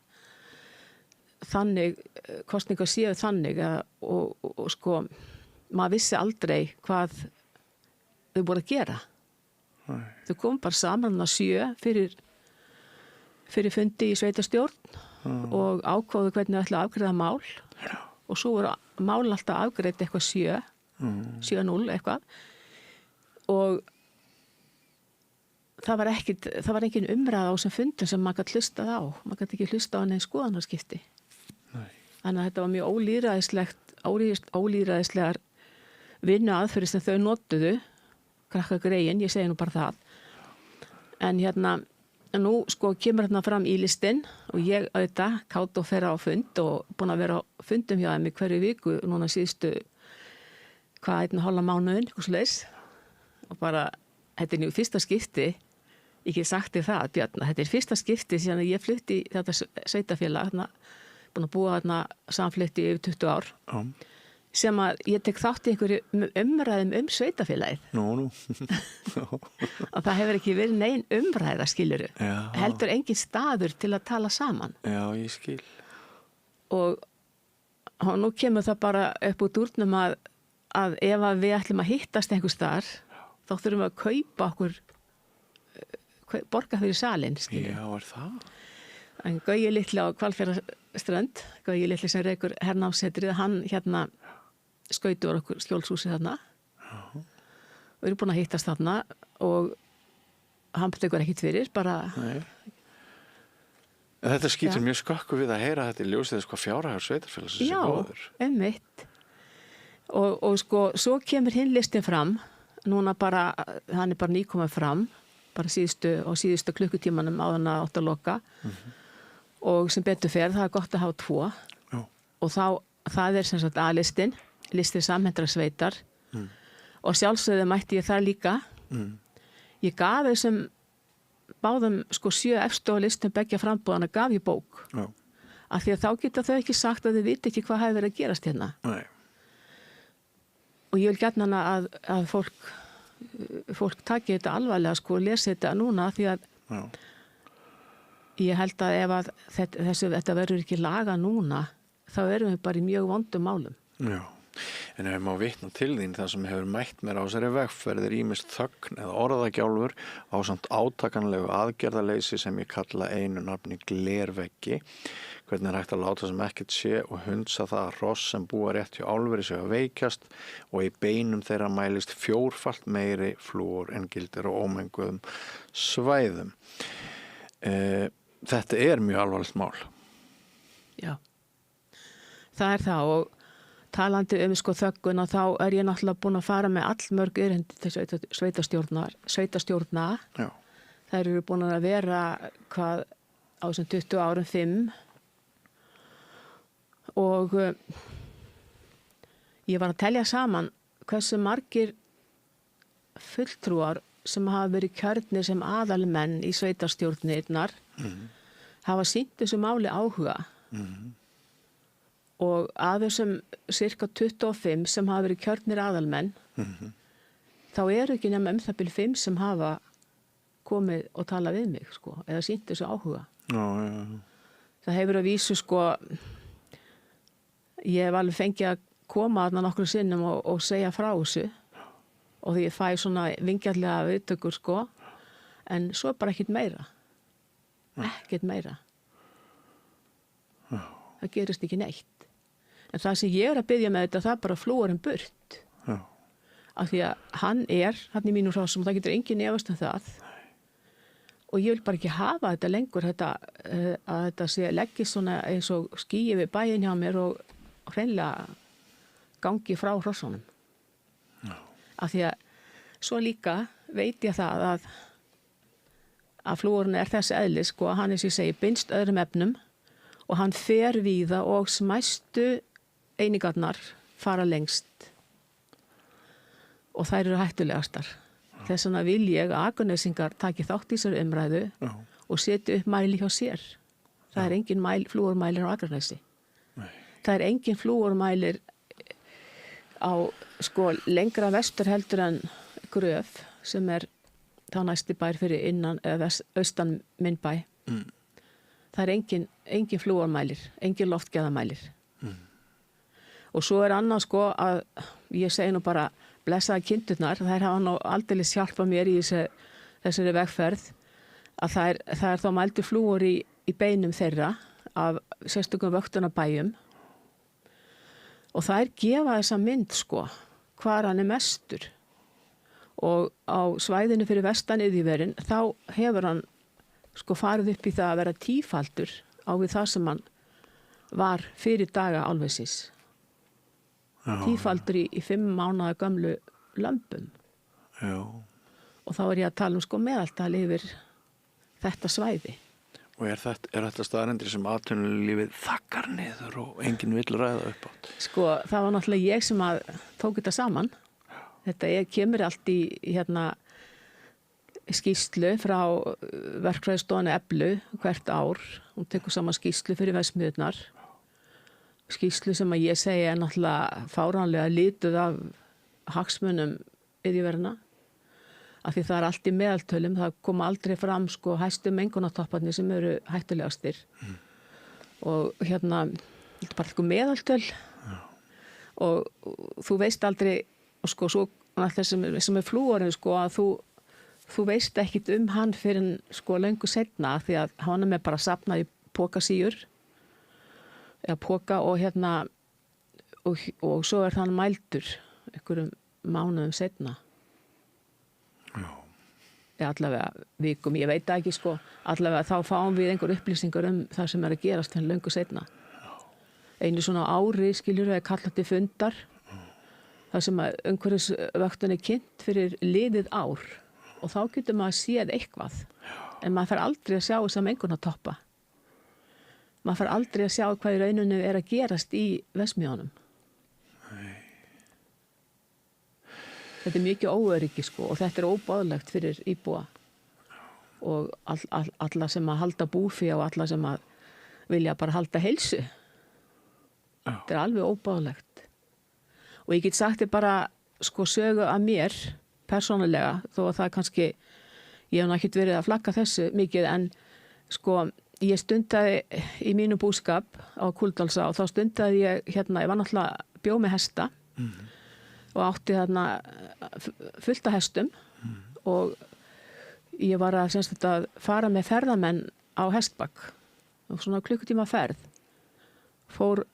[SPEAKER 14] þannig, kosningar séu þannig og maður vissi aldrei hvað þau voru að gera. Þau kom bara saman að 7 fyrir fundi í sveitarstjórn og ákváðu hvernig þau ætla að afgreiða mál og svo voru málin alltaf afgreitt eitthvað 7-0 eitthvað og það var engin umræða á sem fundin sem maður gæti hlustað á. Maður gæti ekki hlustað á neins skoðanarskipti. Þannig að þetta var mjög ólýðræðislegar vinnu aðferðir sem þau notuðu, krakkagreyin, ég segi nú bara það. En nú kemur fram í listin og ég auðvitað kátt og fer á fund og búin að vera á fundum hjá þeim í hverju viku núna síðustu 1,5 mánuðin, eitthvað svoleiðis og bara þetta er nú fyrsta skipti, ég get sagt þér það, Björn, þetta er fyrsta skipti síðan að ég flutti í þetta sveitafélag, búin að búa þarna samflutti yfir 20 ár, sem að ég tek þátt í einhverju umræðum sveitafélagið.
[SPEAKER 1] Nú.
[SPEAKER 14] Og það hefur ekki verið nein umræða, skiluru. Heldur engin staður til að tala saman.
[SPEAKER 1] Já, ég skil.
[SPEAKER 14] Og nú kemur það bara upp úr dúrnum að ef að við ætlum að hittast einhver staðar, þá þurfum við að kaupa okkur, borga fyrir salin, skilju.
[SPEAKER 1] Já, það?
[SPEAKER 14] En Gauji litli á Hvalfjarðarströnd, Gauji litli sem rekur hernámssetrið, hann skauti var okkur skjólshúsið þarna. Við erum búin að hittast þarna og hann tekur ekkert fyrir, bara...
[SPEAKER 1] Nei. En þetta skýtur mjög skakku við að heyra þetta í ljósið hvað fjárhagur sveitarfélagsins er góður.
[SPEAKER 14] Já, einmitt. Og sko, svo kemur hinn listin fram, núna bara, hann er bara nýkomið fram, bara síðustu klukkutímanum áðan að átt að loka og sem betur fer, það er gott að hafa 2 og það er sem sagt A-listin, listin samhendra sveitar og sjálfsögðu mætti ég það líka. Ég gaf þessum báðum 7 efstu á listum beggja frambúðana gaf ég bók af því að þá geta þau ekki sagt að þau viti ekki hvað hefur verið að gerast hérna.
[SPEAKER 1] Nei.
[SPEAKER 14] Og ég vil gætna að fólk taki þetta alvarlega lesi þetta núna því að ég held að ef að þetta verður ekki laga núna þá erum við bara í mjög vondum málum.
[SPEAKER 1] Já, en ef ég má vitna til þín það sem hefur mætt mér á þessari vegferð er ýmist þögn eða orðagjálfur á samt átakanlegu aðgerðaleysi sem ég kalla einu nafni glerveggi. Hvernig er hægt að láta sem ekkert sé og hundsa það að hross sem búa rétt hjá álveri séu að veikjast og í beinum þeirra mælist 4-falt meiri flúor en gildir á ómenguðum svæðum. Þetta er mjög alvarlegt mál.
[SPEAKER 14] Já, það er það og talandi þögguna þá er ég náttúrulega búin að fara með allmörg erindi til sveitastjórna.
[SPEAKER 1] Já.
[SPEAKER 14] Þær eru búin að vera hvað á þessum 20 árum 5 og ég var að telja saman hversu margir fulltrúar sem hafa verið kjörnir sem aðalmenn í sveitarstjórnirnar hafa sýnt þessu máli áhuga og að þessum cirka 25 sem hafa verið kjörnir aðalmenn þá eru ekki nema það bil 5 sem hafa komið og talað við mig eða sýnt þessu áhuga. Það hefur að vísu ég hef alveg fengið að koma þarna nokkrum sinnum og segja frá þessu og því ég fæ svona vingjarlega viðtökur en svo er bara ekkert meira. Ekkert meira. Það gerist ekki neitt. En það sem ég er að biðja með þetta, það er bara flúorinn burt. Af því að hann í mínum hrásum og það getur enginn efast það. Og ég vil bara ekki hafa þetta lengur, að þetta sé leggist svona eins og skýi við bæinn hjá mér og hreinlega gangi frá hrossunum. Af því að svo líka veit ég það að flúorinn er þessi eðlis, hann sem ég segi, binst öðrum efnum og hann fer víða og smæstu einingarnar fara lengst og þær eru hættulegastar. Þess vegna vil ég að Akurnesingar taki þátt í þessari umræðu og setja upp mæli hjá sér. Það er engin flúormælir á Akranesi. Það er engin flúormælir á lengra vestur heldur en Gröf sem er þá næsti bær fyrir innan eða austan minn bæ. Það er engin flúormælir, engin loftgæðamælir. Og svo er annað að ég segi nú bara blessaða kindurnar, þær hafa nú aldeilis hjálpað mér í þessari vegferð að það er þá mældur flúor í beinum þeirra af sérstökum vöktunarbæjum og þær gefa þessa mynd hvar hann er mestur og á svæðinu fyrir vestan yðjúverin þá hefur hann farið upp í það að vera tífaldur á við það sem hann var fyrir daga álversins. Tífaldur í 5 mánaða gömlu lömbum.
[SPEAKER 1] Já.
[SPEAKER 14] Og þá er ég að tala meðaltal yfir þetta svæði.
[SPEAKER 1] Og er þetta staðarendir sem atvinnulífið þakkar niður og enginn vill ræða upp átt?
[SPEAKER 14] Það var náttúrulega ég sem tók þetta saman. Þetta kemur allt í skýrslu frá verkfræðistofanu Eflu hvert ár. Hún tekur saman skýrslu fyrir verksmiðjurnar. Skýrslu sem að ég segi náttúrulega fáránlega lituð af hagsmunum iðjuverina. Af því það allt í meðaltölum, það koma aldrei fram sko hæstu mengunartopparnir sem eru hættulegastir. Og þetta er bara eitthvað meðaltöl. Og þú veist aldrei, sko, svo alltaf sem er flúorinn, sko, að þú veist ekkit hann fyrir sko löngu seinna, því að hann með bara safnað í pókasíur, eða póka og og svo er hann mældur einhverjum mánuðum seinna. Allavega vikum, ég veit ekki sko, allavega þá fáum við einhver upplýsingar það sem er að gerast henni löngu seinna. Einu svona ári skiljur við kallað til fundar, þar sem að umhverfisvöktun kynnt fyrir liðið ár og þá getur maður séð eitthvað, en maður fær aldrei að sjá þess að mengunartoppa. Maður fær aldrei að sjá hvað í rauninu er að gerast í verksmiðjunum. Þetta er mikið óöryggi sko og þetta er óboðlegt fyrir íbúa og alla sem að halda búfé og alla sem að vilja bara halda heilsu. Þetta er alveg óboðlegt. Og ég get sagt þér bara sko sögu að mér persónulega, þó að það kannski, ég hef ekkert verið að flagga þessu mikið, en sko ég stundaði í mínu búskap á Kúldalsá og þá stundaði ég ég var náttúrulega bjó með hesta. Og átti þarna fullt af hestum og ég var að fara með ferðamenn á hestbakk og svona klukkutíma ferð. Fór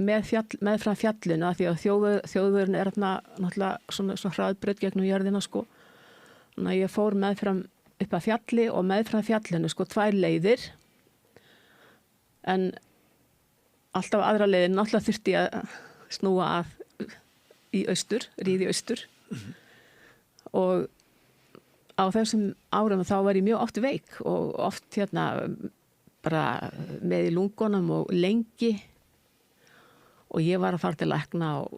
[SPEAKER 14] meðfram fjallinu að því að þjóðvegurinn er þarna náttúrulega svona hraðbraut gegnum jörðina sko. Þannig að ég fór meðfram upp að fjalli og meðfram fjallinu sko 2 leiðir. En alltaf aðra leiðin náttúrulega þurfti ég að snúa að í austur, ríði austur. Og á þessum árum þá var ég mjög oft veik og oft bara með í lungunum og lengi og ég var að fara til lækna og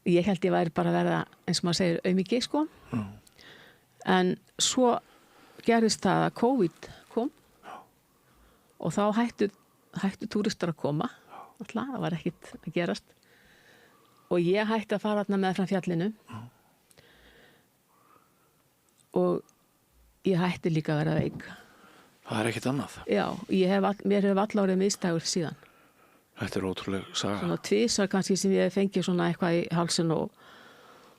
[SPEAKER 14] ég held ég væri bara að verða, eins og maður segir, aumingi sko. En svo gerðist það að COVID kom og þá hættu túristar að koma. Það var ekkert að gerast. Og ég hætti að fara þarna meðfram fjallinu og ég hætti líka að vera veik.
[SPEAKER 1] Það er ekkert annað.
[SPEAKER 14] Já, mér hef allárið misstægur síðan.
[SPEAKER 1] Þetta er ótrúlega saga.
[SPEAKER 14] Svona tvisar kannski sem ég fengið svona eitthvað í halsin og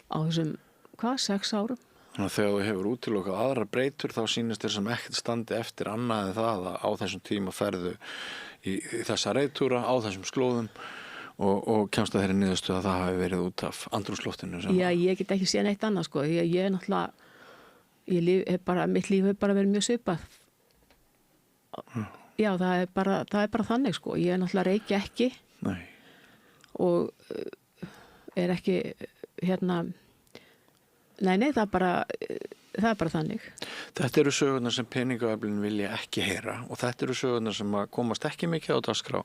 [SPEAKER 14] á þessum, 6 árum.
[SPEAKER 1] Þannig að þegar þú hefur útilokað aðrar breytur þá sýnist þér sem ekkert standi eftir annað en það að á þessum tíma ferðu í þessa reittúra á þessum slóðum og kemst að þeirri niðurstu að það hafi verið út af andrúmsloftinu.
[SPEAKER 14] Já, ég get ekki séð neitt annað sko. Ég er náttúrulega, mitt líf hefur bara verið mjög svipað. Já, það er bara þannig sko. Ég er náttúrulega reykja ekki.
[SPEAKER 1] Nei.
[SPEAKER 14] Og er ekki nei, það er bara þannig.
[SPEAKER 1] Þetta eru sögurnar sem peningaöflin vilja ekki heyra og þetta eru sögurnar sem komast ekki mikið á dagskrá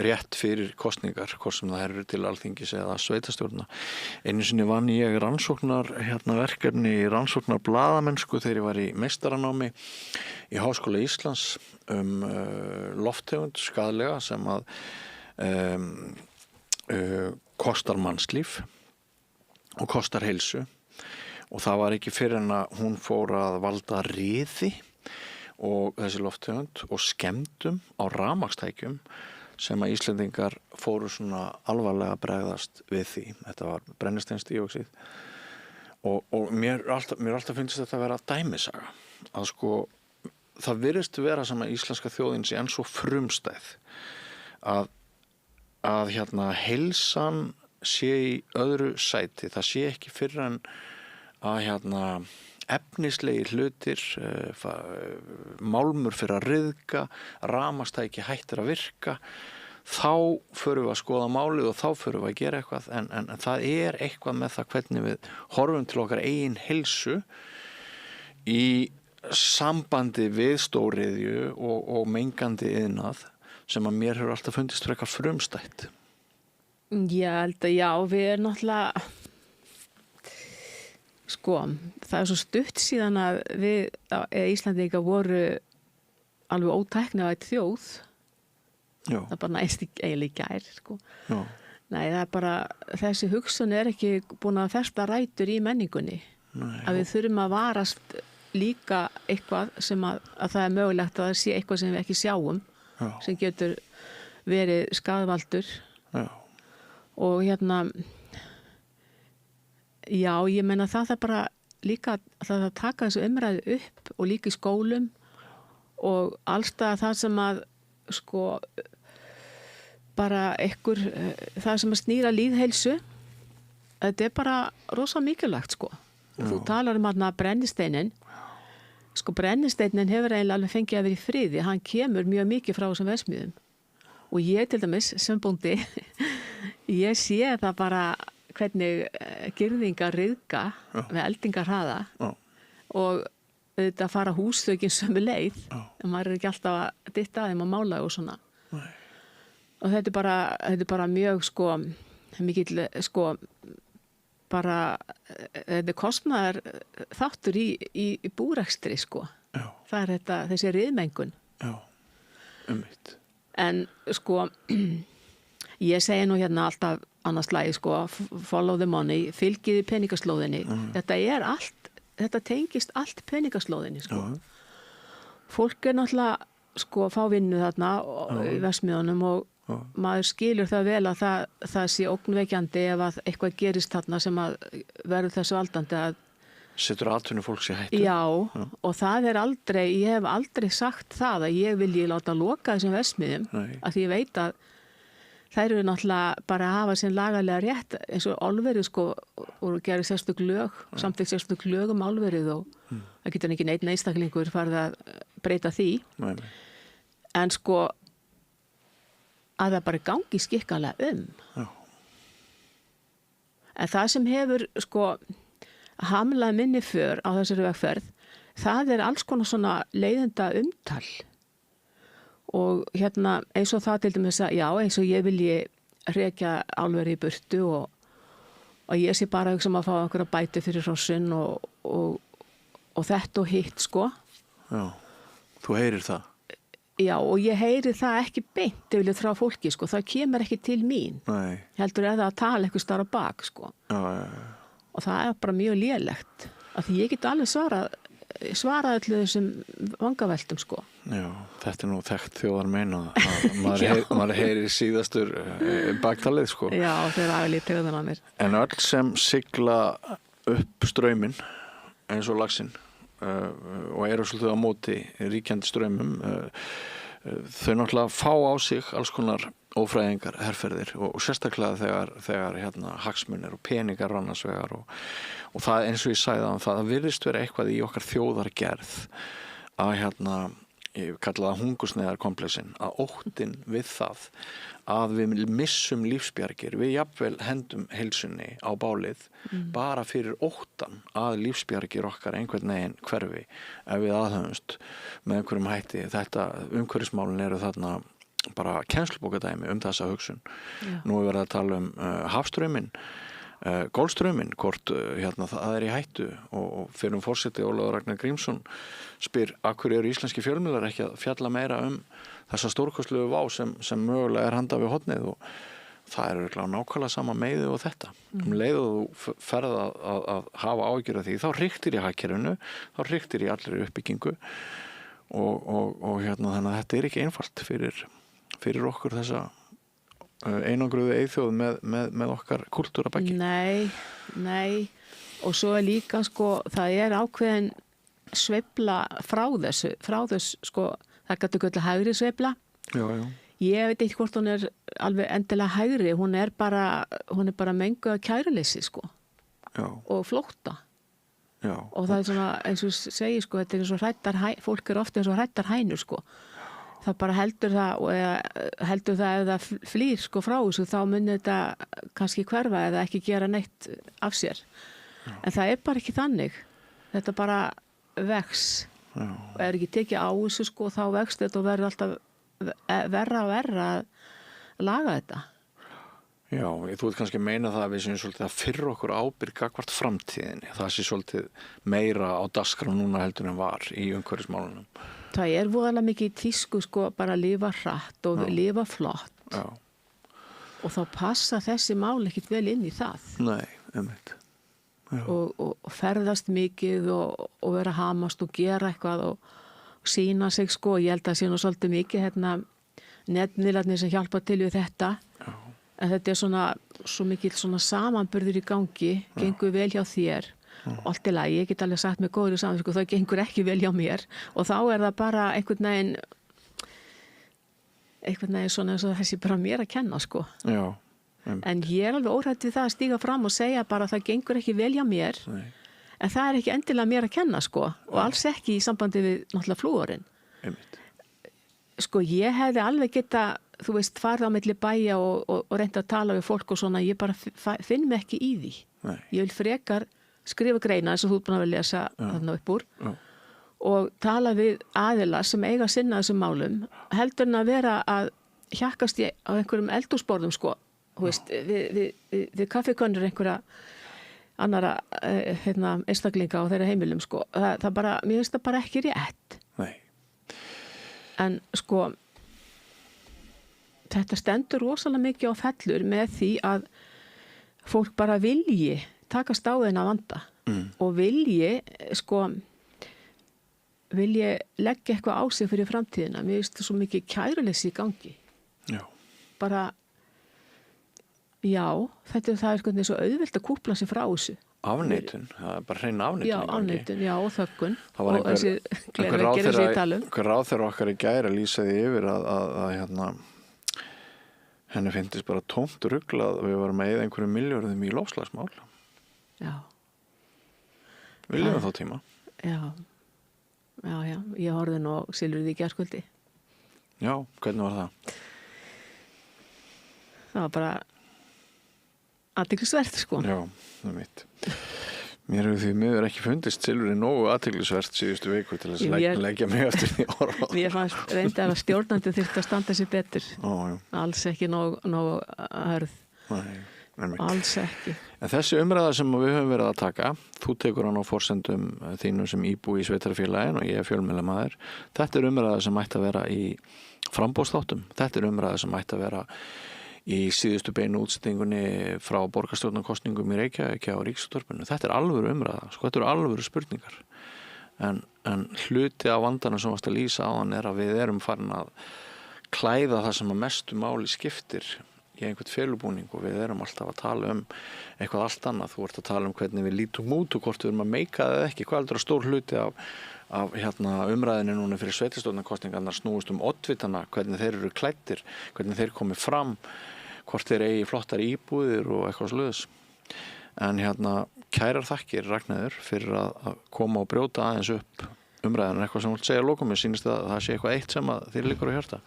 [SPEAKER 1] rétt fyrir kosningar, hvort sem það eru til Alþingis eða sveitastjórna. Einu sinni vann ég verkefni í rannsóknar blaðamennsku þegar ég var í meistaranámi í Háskóla Íslands lofttegund skaðlega sem að kostar mannslíf og kostar heilsu. Og það var ekki fyrir en að hún fór að valda riði og þessi lofttegund og skemmdum á rafmagnstækjum sem að Íslendingar fóru svona alvarlega að bregðast við því. Þetta var brennisteinsdíoxíð og mér alltaf finnst þetta að vera dæmisaga. Að sko, það virðist vera sem að íslenska þjóðin sé enn svo frumstæð að heilsan sé í öðru sæti. Það sé ekki fyrir en að efnislegi hlutir, málmur fyrir að ryðga, rafmagnstæki hættir að virka, þá förum við að skoða málið og þá förum við að gera eitthvað, en það er eitthvað með það hvernig við horfum til okkar eigin heilsu í sambandi við stóriðju og mengandi iðnað sem að mér hefur alltaf fundist frekar frumstætt.
[SPEAKER 14] Ég held að já, við erum náttúrulega Sko, það svo stutt síðan að við Íslandingar voru alveg ótæknivætt þjóð.
[SPEAKER 1] Já.
[SPEAKER 14] Það bara næst eiginlega í gær, sko.
[SPEAKER 1] Já.
[SPEAKER 14] Nei, það bara, þessi hugsun ekki búin að festa rætur í menningunni.
[SPEAKER 1] Nei,
[SPEAKER 14] að við þurfum að varast líka eitthvað sem að það mögulegt að það sé eitthvað sem við ekki sjáum, sem getur verið skaðvaldur.
[SPEAKER 1] Já.
[SPEAKER 14] Og já, ég meina það bara líka það að taka þessu umræðu upp og líka í skólum og allstað það sem að sko bara það sem að snýra lýðheilsu, þetta bara rosa mikilvægt sko. Og þú talar að brennisteinin, sko brennisteinin hefur eiginlega alveg fengið að vera í friði, hann kemur mjög mikið frá þessum verksmiðjum. Og ég til dæmis sem bóndi, ég sé það bara hvernig girðingar ryðga með eldingarhraða og þetta fara húsþökin sömu leið, en maður ekki alltaf að dytta þeim að mála og svona. Nei. Og þetta er bara mjög sko, mikill sko, bara þetta kostnaðar þáttur í búrekstri sko. Já. Það er þessi riðmengun.
[SPEAKER 1] Já, einmitt.
[SPEAKER 14] En sko, ég segi nú alltaf annars lagi sko, follow the money, fylgiði peningaslóðinni. Þetta tengist allt peningaslóðinni sko. Fólk náttúrulega sko fá vinnu þarna í verksmiðjunum og maður skilur það vel að það sé ógnvekjandi ef að eitthvað gerist þarna sem að verður þessu valdandi að
[SPEAKER 1] setur atvinnu fólks í hættu.
[SPEAKER 14] Já, og það aldrei, ég hef aldrei sagt það að ég vilji láta loka þessum verksmiðjum, að því ég veit að þær eru náttúrulega bara að hafa sinn lagalega rétt, eins og álverið sko, og gerir sérstök lög, samþykkt sérstök lög álverið og það getur ekki neitt einstaklingur farið að breyta því.
[SPEAKER 1] Nei.
[SPEAKER 14] En sko, að það bara gangi skikkanlega
[SPEAKER 1] Já.
[SPEAKER 14] En það sem hefur sko hamlað minni för á þessari vegferð, það alls konar svona leiðenda umtal. Og eins og það til dæmis að, já, eins og ég vilji rekja álverið í burtu og ég sé bara að fá einhverja bæti fyrir hrossin og þetta og hitt, sko.
[SPEAKER 1] Já, þú heyrir það?
[SPEAKER 14] Já, og ég heyri það ekki beint, ef viljið frá fólki, sko. Það kemur ekki til mín.
[SPEAKER 1] Nei.
[SPEAKER 14] Heldur það að tala eitthvað starf bak, sko.
[SPEAKER 1] Já.
[SPEAKER 14] Og það bara mjög lélegt. Af því ég get alveg svarað allir þessum vangaveltum, sko.
[SPEAKER 1] Já, þetta nú þekkt þjóðar meina að maður heyrir síðastur baktalið, sko.
[SPEAKER 14] Já, þeir aflið tegðan á mér.
[SPEAKER 1] En öll sem sigla upp strauminn, eins og laxinn, og eru svolítið á móti ríkjandi straumum, þau náttúrulega fá á sig alls konar ófræðingar herferðir og sérstaklega þegar hagsmunir og peningar annars vegar og það eins og ég sagði það virðist vera eitthvað í okkar þjóðargerð að ég kalla það hungursneiðarkomplexin, að óttinn við það að við missum lífsbjargir, við jafnvel hendum heilsunni á bálið bara fyrir óttan að lífsbjargir okkar einhvern veginn hverfi ef við aðhöfumst með einhverjum hætti. Þetta umhverfismálin eru þarna bara kennslubókadæmi þessa hugsun. Já. Nú er verið að tala hafstrauminn, Golfstrauminn, hvort það í hættu og fyrir forseti Ólafur Ragnar Grímsson spyr af hverju eru íslenski fjölmiðlar ekki að fjalla meira þessa stórkostlegu vá sem mögulega handa við hornið og það örugglega nákvæmlega sama meiði og þetta. Leið og þú ferð að hafa áhyggjur af því, þá hriktir í hagkerfinu, þá hriktir í allri uppbyggingu og þannig að þetta ekki einfalt fyrir okkur þessa einangruðu eyþjóð með okkar kúltúr að baki.
[SPEAKER 14] Nei, og svo líka sko, það ákveðin sveifla frá þessu sko, það getur göllu hægri sveifla.
[SPEAKER 1] Já.
[SPEAKER 14] Ég veit ekki hvort hún alveg endilega hægri, hún bara menguð af kæruleysi sko. Já. Og flótta. Já. Og það svona, eins og segir sko, þetta eins og fólk ofta eins og hrættar hænur sko. Það bara heldur það ef það flýr sko frá þessu þá muni þetta kannski hverfa eða ekki gera neitt af sér. Já. En það bara ekki þannig. Þetta bara vex. Já. Og ekki tekið á þessu sko þá vext þetta og verður alltaf verra að laga þetta.
[SPEAKER 1] Já, þú veit kannski meina það að við séum svolítið að fyrra okkur ábyrg gagnvart framtíðinni. Það sé svolítið meira á dagskrá núna heldur en var í umhverfismálunum.
[SPEAKER 14] Það voðalega mikið í tísku sko bara að lifa hratt og lifa flott.
[SPEAKER 1] Já.
[SPEAKER 14] Og þá passa þessi mál ekkit vel inn í það.
[SPEAKER 1] Nei, einmitt.
[SPEAKER 14] Og ferðast mikið og vera að hamast og gera eitthvað og sýna sig sko. Ég held að sé nú svolítið mikið netmiðlarnir sem hjálpa til við þetta. Já. En þetta svona svo mikill svona samanburður í gangi, gengur vel hjá þér, allt í lagi, ég get alveg sagt með góður samvisku, það gengur ekki vel hjá mér og þá það bara einhvern veginn svona eins og þessi bara mér að kenna sko. Já. En ég alveg óhrædd við það að stíga fram og segja bara að það gengur ekki vel hjá mér, en það ekki endilega mér að kenna sko og alls ekki í sambandi við náttúrulega flúorinn. Sko ég hefði alveg geta þú veist, farið á milli bæja og reynda að tala við fólk og svona, ég bara finn mig ekki í því. Nei. Ég vil frekar skrifa greina eins og þú búin að lesa þarna upp úr og tala við aðila sem eiga að sinna þessum málum, heldur en að vera að hjakkast á einhverjum eldhúsborðum sko, þú veist, við kaffikönnur einhverja annara einstaklinga á þeirra heimilum sko. Það bara, mér finnst það bara ekki rétt. Nei. En sko þetta stendur rosalega mikið á fellur með því að fólk bara vilji takast á þennan vanda og vilji leggja eitthvað á sig fyrir framtíðina. Mér finnst það svo mikið kæruleysi í gangi. Já. Bara, já, það hvernig svo auðvelt að kúpla sig frá þessu.
[SPEAKER 1] Afneitun, það bara hrein afneitun.
[SPEAKER 14] Já, afneitun, já, og þöggun.
[SPEAKER 1] Það var einhver ráðherra okkar í gær að lýsa því yfir að henni finnst bara tómt ruglað og við varum að eyða einhverjum milljörðum í loftslagsmál. Já. Við lifum þá tíma. Já. Já, ég horfði nú Silfrið í gærkvöldi. Já, hvernig var það? Það var bara athyglisvert, sko. Já, það er mitt. Mér hefur því miður ekki fundist Silfrið nógu athyglisvert síðustu viku til þess að leggja mig eftir því orða.
[SPEAKER 14] Mér fannst reyndar að stjórnandi þyrfti að standa sér betur. Alls ekki nógu hörð. Nei, alls ekki.
[SPEAKER 1] En þessi umræða sem við höfum verið að taka, þú tekur hann á forsendum þínu sem íbúi í sveitarfélagin og ég er fjölmiðlamaður. Þetta umræða sem ætti að vera í framboðsþáttum. Þetta umræða sem ætti að vera í síðustu beinu útsendingunni frá borgarstjórnarkosningum í Reykjavík á Ríkisútvarpinu. Þetta alvöru umræða, sko, þetta alvöru spurningar. En hluti af vandanum sem varst að lýsa á hann að við erum farin að klæða það sem að mestu máli skiptir í einhvern felubúning og við erum alltaf að tala eitthvað allt annað. Þú ert að tala hvernig við lítum út og hvort við erum að meika það ekki. Hvað heldur að stór hluti af umræðinu núna fyrir sveitarstjórnarkosningarnar snúist oddvitana, hvernig þeir eru klæddir, hvernig þeir komi fram, hvort þeir eigi flottar íbúðir og eitthvað sluðis. En kærar þakkir Ragnheiður fyrir að koma og brjóta aðeins upp umræðinu, eitthvað sem þú vilt segja að lokum. Mér sýnist að það sé eitthvað eitt sem að þér liggur á hjarta.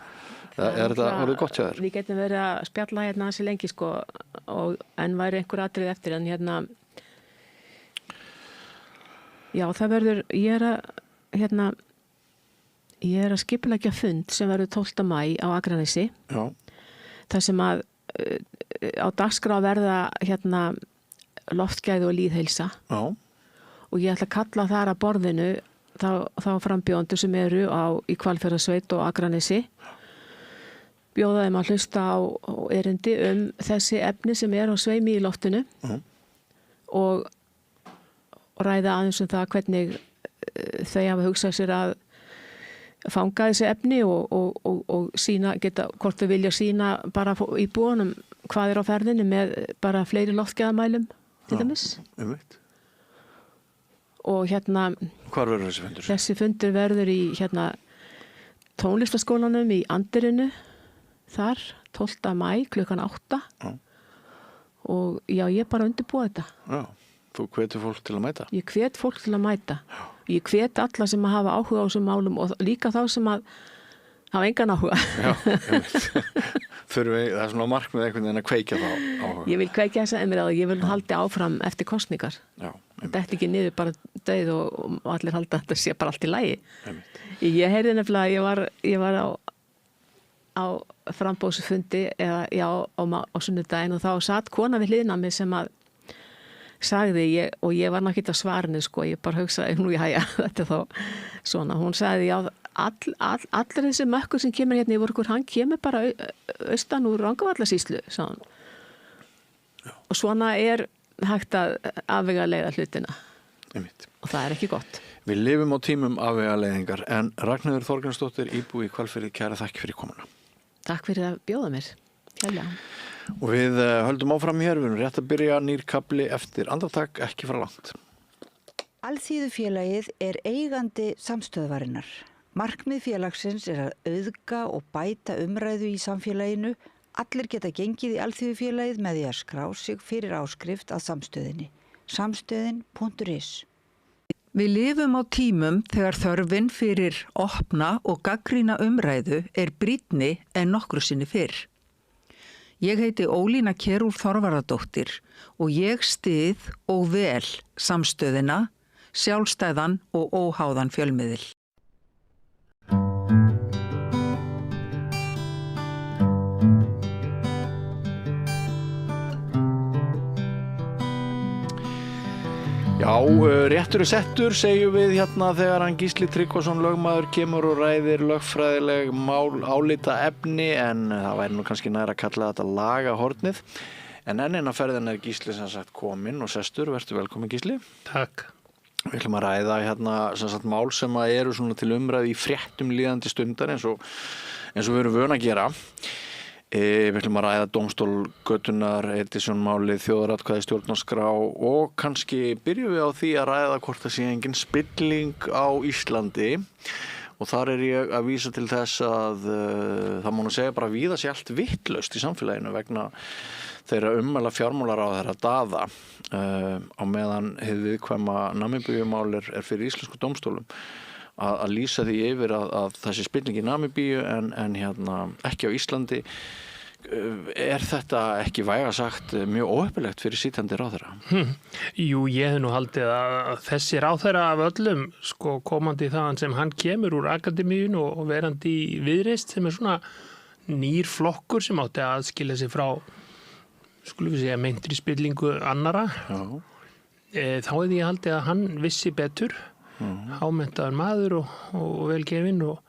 [SPEAKER 1] Er þetta orðið gott hjá þér?
[SPEAKER 14] Við getum verið að spjalla hansi lengi sko og en væri einhver atriði eftir en já það verður ég er að skipuleggja fund sem verður 12. maí á Akranesi. Já. Það sem að á dagskrá verða loftgæði og lýðheilsa. Já. Og ég ætla að kalla þar að borðinu þá frambjóðendur sem eru í Hvalfjarðarsveit og Akranesi. Bjóða þeim að hlusta á erindi þessi efni sem er á sveimi í loftinu og ræða aðeins það hvernig þau hafa hugsað sér að fanga þessi efni og sína, hvort þau vilja sína bara í búanum hvað er á ferðinu með bara fleiri loftgæðamælum til dæmis. Og
[SPEAKER 1] hvar verður þessi fundur?
[SPEAKER 14] Þessi fundur verður í tónlistaskólanum í Anderinu. Þar 12. maí klukkan 8 og já, ég bara undirbúa þetta.
[SPEAKER 1] Já, þú hvetur fólk til að mæta?
[SPEAKER 14] Ég hvet fólk til að mæta. Ég hvet alla sem að hafa áhuga á þessum málum og líka þá sem að hafa engan áhuga.
[SPEAKER 1] Já, það er svona markmið einhvern veginn að kveikja þá áhuga.
[SPEAKER 14] Ég vil kveikja þessa umræðu og ég vil halda áfram eftir kosningar. Já. Þetta ekki niður bara dauð og allir halda að þetta sé bara allt í lagi. Ég heyrði nefnilega, ég var á á frambóðsfundi eða á sunnudaginn og þá satt kona við hliðina mig sem að sagði og ég var náttúrulega ekki að svara sko, ég bara hugsaði nú þetta er þá svona, hún sagði allir þessi mökkur sem kemur hérna í vorkur, hann kemur bara austan úr Rangárvallasýslu, sagði hann. Og svona er hægt að afvegaleiða hlutina.
[SPEAKER 1] Einmitt.
[SPEAKER 14] Og það er ekki gott.
[SPEAKER 1] Við lifum á tímum afvegaleiðingar en Ragnheiður Þorgrímsdóttir íbúi í Hvalfirði, kæra þakki fyrir komuna.
[SPEAKER 14] Takk fyrir að bjóða mér. Kærlega.
[SPEAKER 1] Og við höldum áfram hér, við erum rétt að byrja nýr kafli eftir andartak, ekki fara langt.
[SPEAKER 11] Alþýðufélagið er eigandi samstöðvarinnar. Markmið félagsins er að auðga og bæta umræðu í samfélaginu. Allir geta gengið í Alþýðufélagið með því að skrá sig fyrir áskrift að samstöðinni. Samstöðin.is.
[SPEAKER 15] Við lifum á tímum þegar þörfin fyrir opna og gagnrýna umræðu er brýnni en nokkru sinni fyrr. Ég heiti Ólína Kjerúl Þorvarðardóttir og ég styð og vel samstöðina, sjálfstæðan og óháðan fjölmiðil.
[SPEAKER 1] Já, réttur er settur, segjum við hérna þegar hann Gísli Tryggvason lögmaður kemur og ræðir lögfræðileg álita efni en það væri nú kannski nær að kalla þetta lagahornið. En enn ferðin er Gísli sem sagt kominn og sestur, vertu velkomin Gísli.
[SPEAKER 16] Takk.
[SPEAKER 1] Við ætlum að ræða hérna sem sagt mál sem eru svona til umræðu í fréttum líðandi stundar eins og við erum vön að gera. Við ætlum að ræða dómstólgötunar, edisjónmálið, þjóðaratkvæði stjórnarskrá og kannski byrjum við á því að ræða hvort það sé engin spilling á Íslandi og þar er ég að vísa til þess að það má nú segja bara víða sé allt vitlaust í samfélaginu vegna þeirra ummæla fjármálaráðherra Daða á meðan hið viðkvæma Namibíumál er fyrir íslensku dómstólum. Að lýsa því yfir að þessi spilling í Namibíu en hérna ekki á Íslandi er þetta ekki væga sagt mjög óheppilegt fyrir sitjandi ráðherra?
[SPEAKER 16] Jú, ég hef nú haldið að þessi ráðherra af öllum sko komandi þaðan sem hann kemur úr akademíun og verandi í Viðreisn sem er svona nýr flokkur sem átti að skilja sig frá skulum við segja meintri spillingu annara. Þá hefði ég haldið að hann vissi betur. Hámenntaður maður og velgefinn og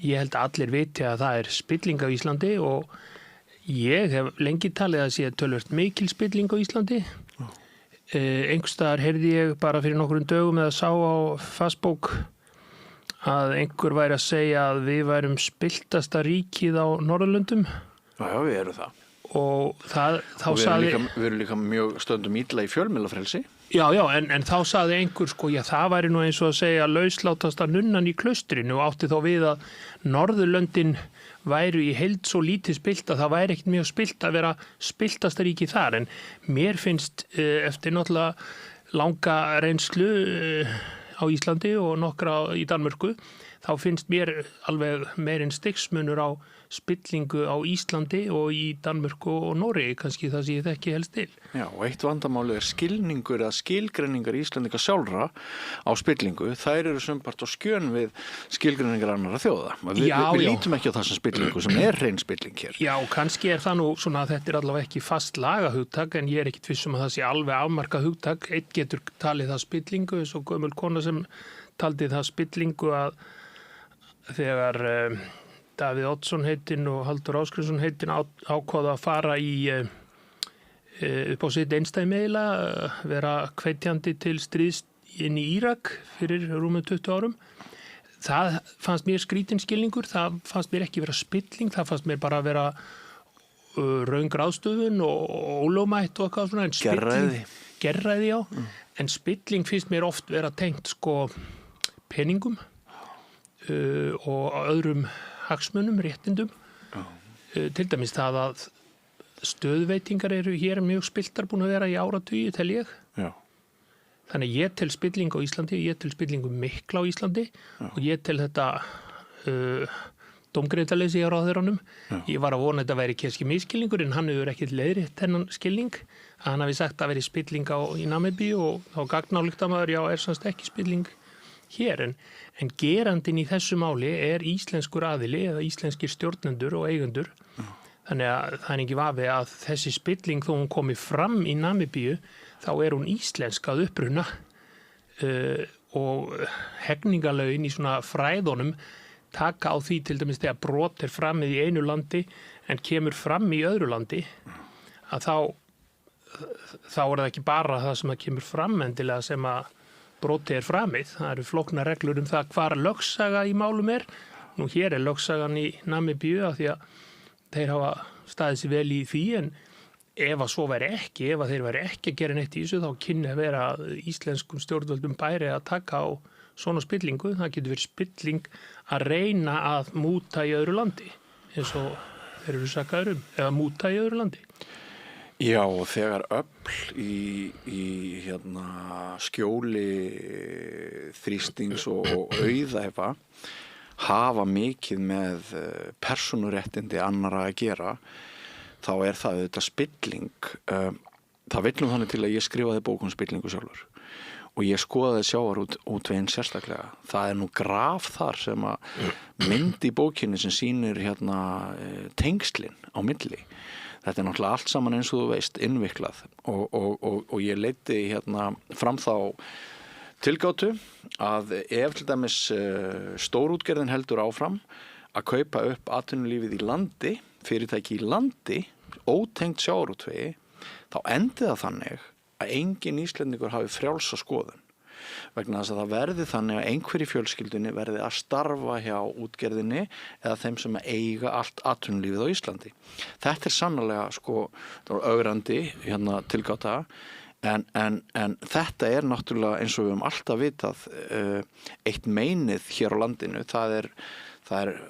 [SPEAKER 16] ég held að allir viti að það er spilling á Íslandi og ég hef lengi talið að sé tölvört mikil spilling á Íslandi. Einhverstaðar heyrði ég bara fyrir nokkrum dögum eða sá á Facebook að einhver væri að segja að við værum spiltasta ríkið á Norðurlöndum.
[SPEAKER 1] Já, við erum það.
[SPEAKER 16] Og
[SPEAKER 1] við erum líka mjög stöndum illa í fjölmiðlafrelsi.
[SPEAKER 16] Já, en þá sagði einhver sko, já það væri nú eins og að segja lauslátasta nunnan í klaustrinu og átti þá við að Norðurlöndin væru í heild svo lítið spilt að það væri ekkert mjög spilt að vera spiltasta ríki þar en mér finnst eftir náttúrulega langa reynslu á Íslandi og nokkra í Danmörku þá finnst mér alveg meirinn stigsmunur á spillingu á Íslandi og í Danmörku og Noregi, kannski það sem ég þekki helst til.
[SPEAKER 1] Já, og eitt vandamáli er skilningur eða skilgreiningar Íslendinga sjálfra á spillingu. Þær eru sumpart á skjön við skilgreiningar annarra þjóða. Við lítum ekki á það sem spillingu sem er hrein spilling hér.
[SPEAKER 16] Já, kannski er það nú svona að þetta er allavega ekki fast lagahugtak en ég er ekkit viss að það sé alveg afmarkað hugtak. Eitt getur talið það spillingu eins og gömul kona sem taldi það spillingu að þegar Davíð Oddsson heitinn og Halldór Ásgrímsson heitinn ákváðu að fara upp á sitt einstæmi eiginlega, vera hvetjandi til stríðs inn í Írak fyrir rúmum 20 árum. Það fannst mér skrítin skilningur, það fannst mér ekki vera spilling, það fannst mér bara vera röng ráðstöfun og ólögmætt og eitthvað svona. Gerræði, já. En spilling finnst mér oft vera tengt sko peningum og öðrum hagsmunum, réttindum. Til dæmis það að stöðveitingar eru hér mjög spiltar búin að vera í áratugi, tel ég.
[SPEAKER 1] Já.
[SPEAKER 16] Þannig ég tel spilling á Íslandi, ég tel spillingu mikla á Íslandi og ég tel þetta dómgreindarleysi á ráðherranum. Ég var að vona að þetta væri kannski miskilningur en hann hefur ekkert leiðrétt þennan skilning. Hann hafi sagt að veri spilling í Namibíu og þá gagnálíktamaður, já, er sannst ekki spilling hér en gerandinn í þessu máli íslenskur aðili eða íslenskir stjórnendur og eigendur. Þannig að það ekki vafi að þessi spilling þó hún komi fram í Namibíu þá hún íslensk að uppruna og hegningalögin í svona fræðunum taka á því til dæmis þegar brot framið í einu landi en kemur fram í öðru landi að þá það ekki bara það sem að kemur fram endilega sem að broti framið. Það eru flóknar reglur það hvar lögsaga í málum Nú hér lögsagan í Namibíu af því að þeir hafa staðið sér vel í því en ef að svo væri ekki, ef að þeir væri ekki að gera neitt í þessu þá kynni að vera íslenskum stjórnvöldum bæri að taka á svona spillingu. Það getur verið spilling að reyna að múta í öðru landi eins og þeir eru sakaður eða múta í öðru landi.
[SPEAKER 1] Já, og þegar öfl í skjóli þrýstings og auðæfa hafa mikið með persónuréttindi annarra að gera, þá það auðvitað spilling. Það vill þannig til að ég skrifaði bók spillingu sjálfur og ég skoðaði sjávarútveginn sérstaklega. Það nú graf þar sem að mynd í bókinni sem sýnir tengslin á milli. Þetta náttúrulega allt saman eins og þú veist innviklað og ég leiddi fram þá tilgátu að ef til dæmis stórútgerðin heldur áfram að kaupa upp atvinnulífið í landi, fyrirtæki í landi, ótengt sjávarútvegi, þá endi það þannig að engin Íslendingur hafi frjálsa skoðun. Vegna þess að það verði þannig að einhverju fjölskyldunni verði að starfa hjá útgerðinni eða þeim sem eiga allt atvinnulífið á Íslandi. Þetta sannarlega ögrandi tilgáta. En þetta náttúrulega eins og við höfum alltaf vitað eitt meinið hér á landinu, það er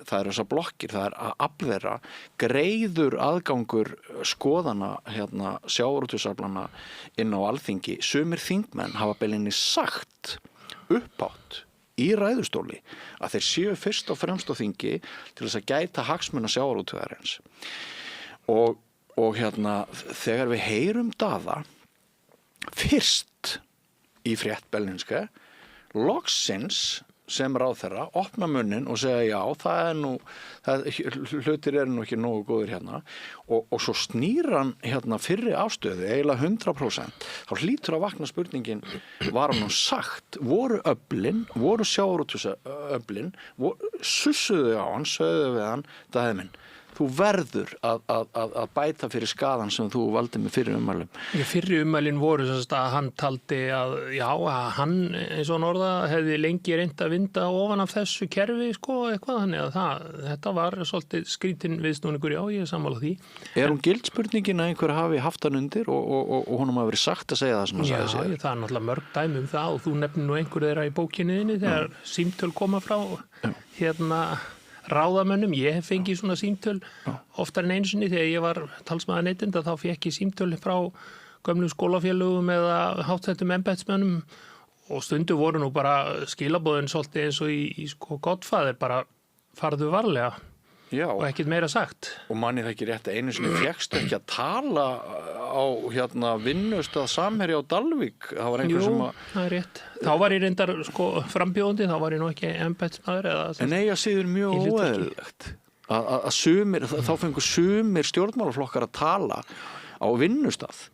[SPEAKER 1] þessar blokkir, það að aflera greiður aðgangur skoðana sjávarútvegsaflana inn á Alþingi. Sumir þingmenn hafa beilinni sagt upphátt í ræðustóli að þeir séu fyrst og fremst á þingi til þess að gæta hagsmuna sjávarútvegarins. Og þegar við heyrum Daða fyrst í frétt Berlingske, loksins sem ráðherra opna munnin og segja já, hlutir nú ekki nógu góðir og svo snýr hann fyrri afstöðu, eiginlega 100%. Þá hlýtur að vakna spurningin, var hann sagt, voru sjávarútvegsöflin, sussuðu á hann, sögðu við hann, Daði minn, þú verður að bæta fyrir skaðan sem þú valdi með fyrir ummælum.
[SPEAKER 16] Fyrir ummælin voru að hann taldi að hann eins og hann orða hefði lengi reynt að vinda ofan af þessu kerfi eitthvað, þannig að þetta var svolítið skrítin viðsnúningur, ég sammála því.
[SPEAKER 1] Hún gild spurningin að einhver hafi haft hann undir og honum hafi verið sagt að segja það sem hann sagði sér?
[SPEAKER 16] Já, það náttúrulega mörg dæmi það og þú nefnir nú einhver þeirra í bókinni þinni þegar símtöl koma frá ráðamönnum. Ég hef fengið svona símtöl oftar en einu sinni þegar ég var talsmaður neytenda, þá fekk ég símtöl frá gömlum skólafélögum eða hátsettum embættismönnum og stundu voru nú bara skilaboðin svolítið eins og í Godfather, bara farðu varlega.
[SPEAKER 1] Já.
[SPEAKER 16] Og ekkert meira sagt.
[SPEAKER 1] Og manni það ekki rétt að einu sinni fékkstu ekki að tala á vinnustað Samherja á Dalvík. Það var einhver sem að...
[SPEAKER 16] það rétt. Þá var ég reyndar frambjóðandi, þá var ég nú ekki embættismaður eða...
[SPEAKER 1] En eiga síður mjög óeðlilegt að sumir, þá fengur sumir stjórnmálaflokkar að tala á vinnustað.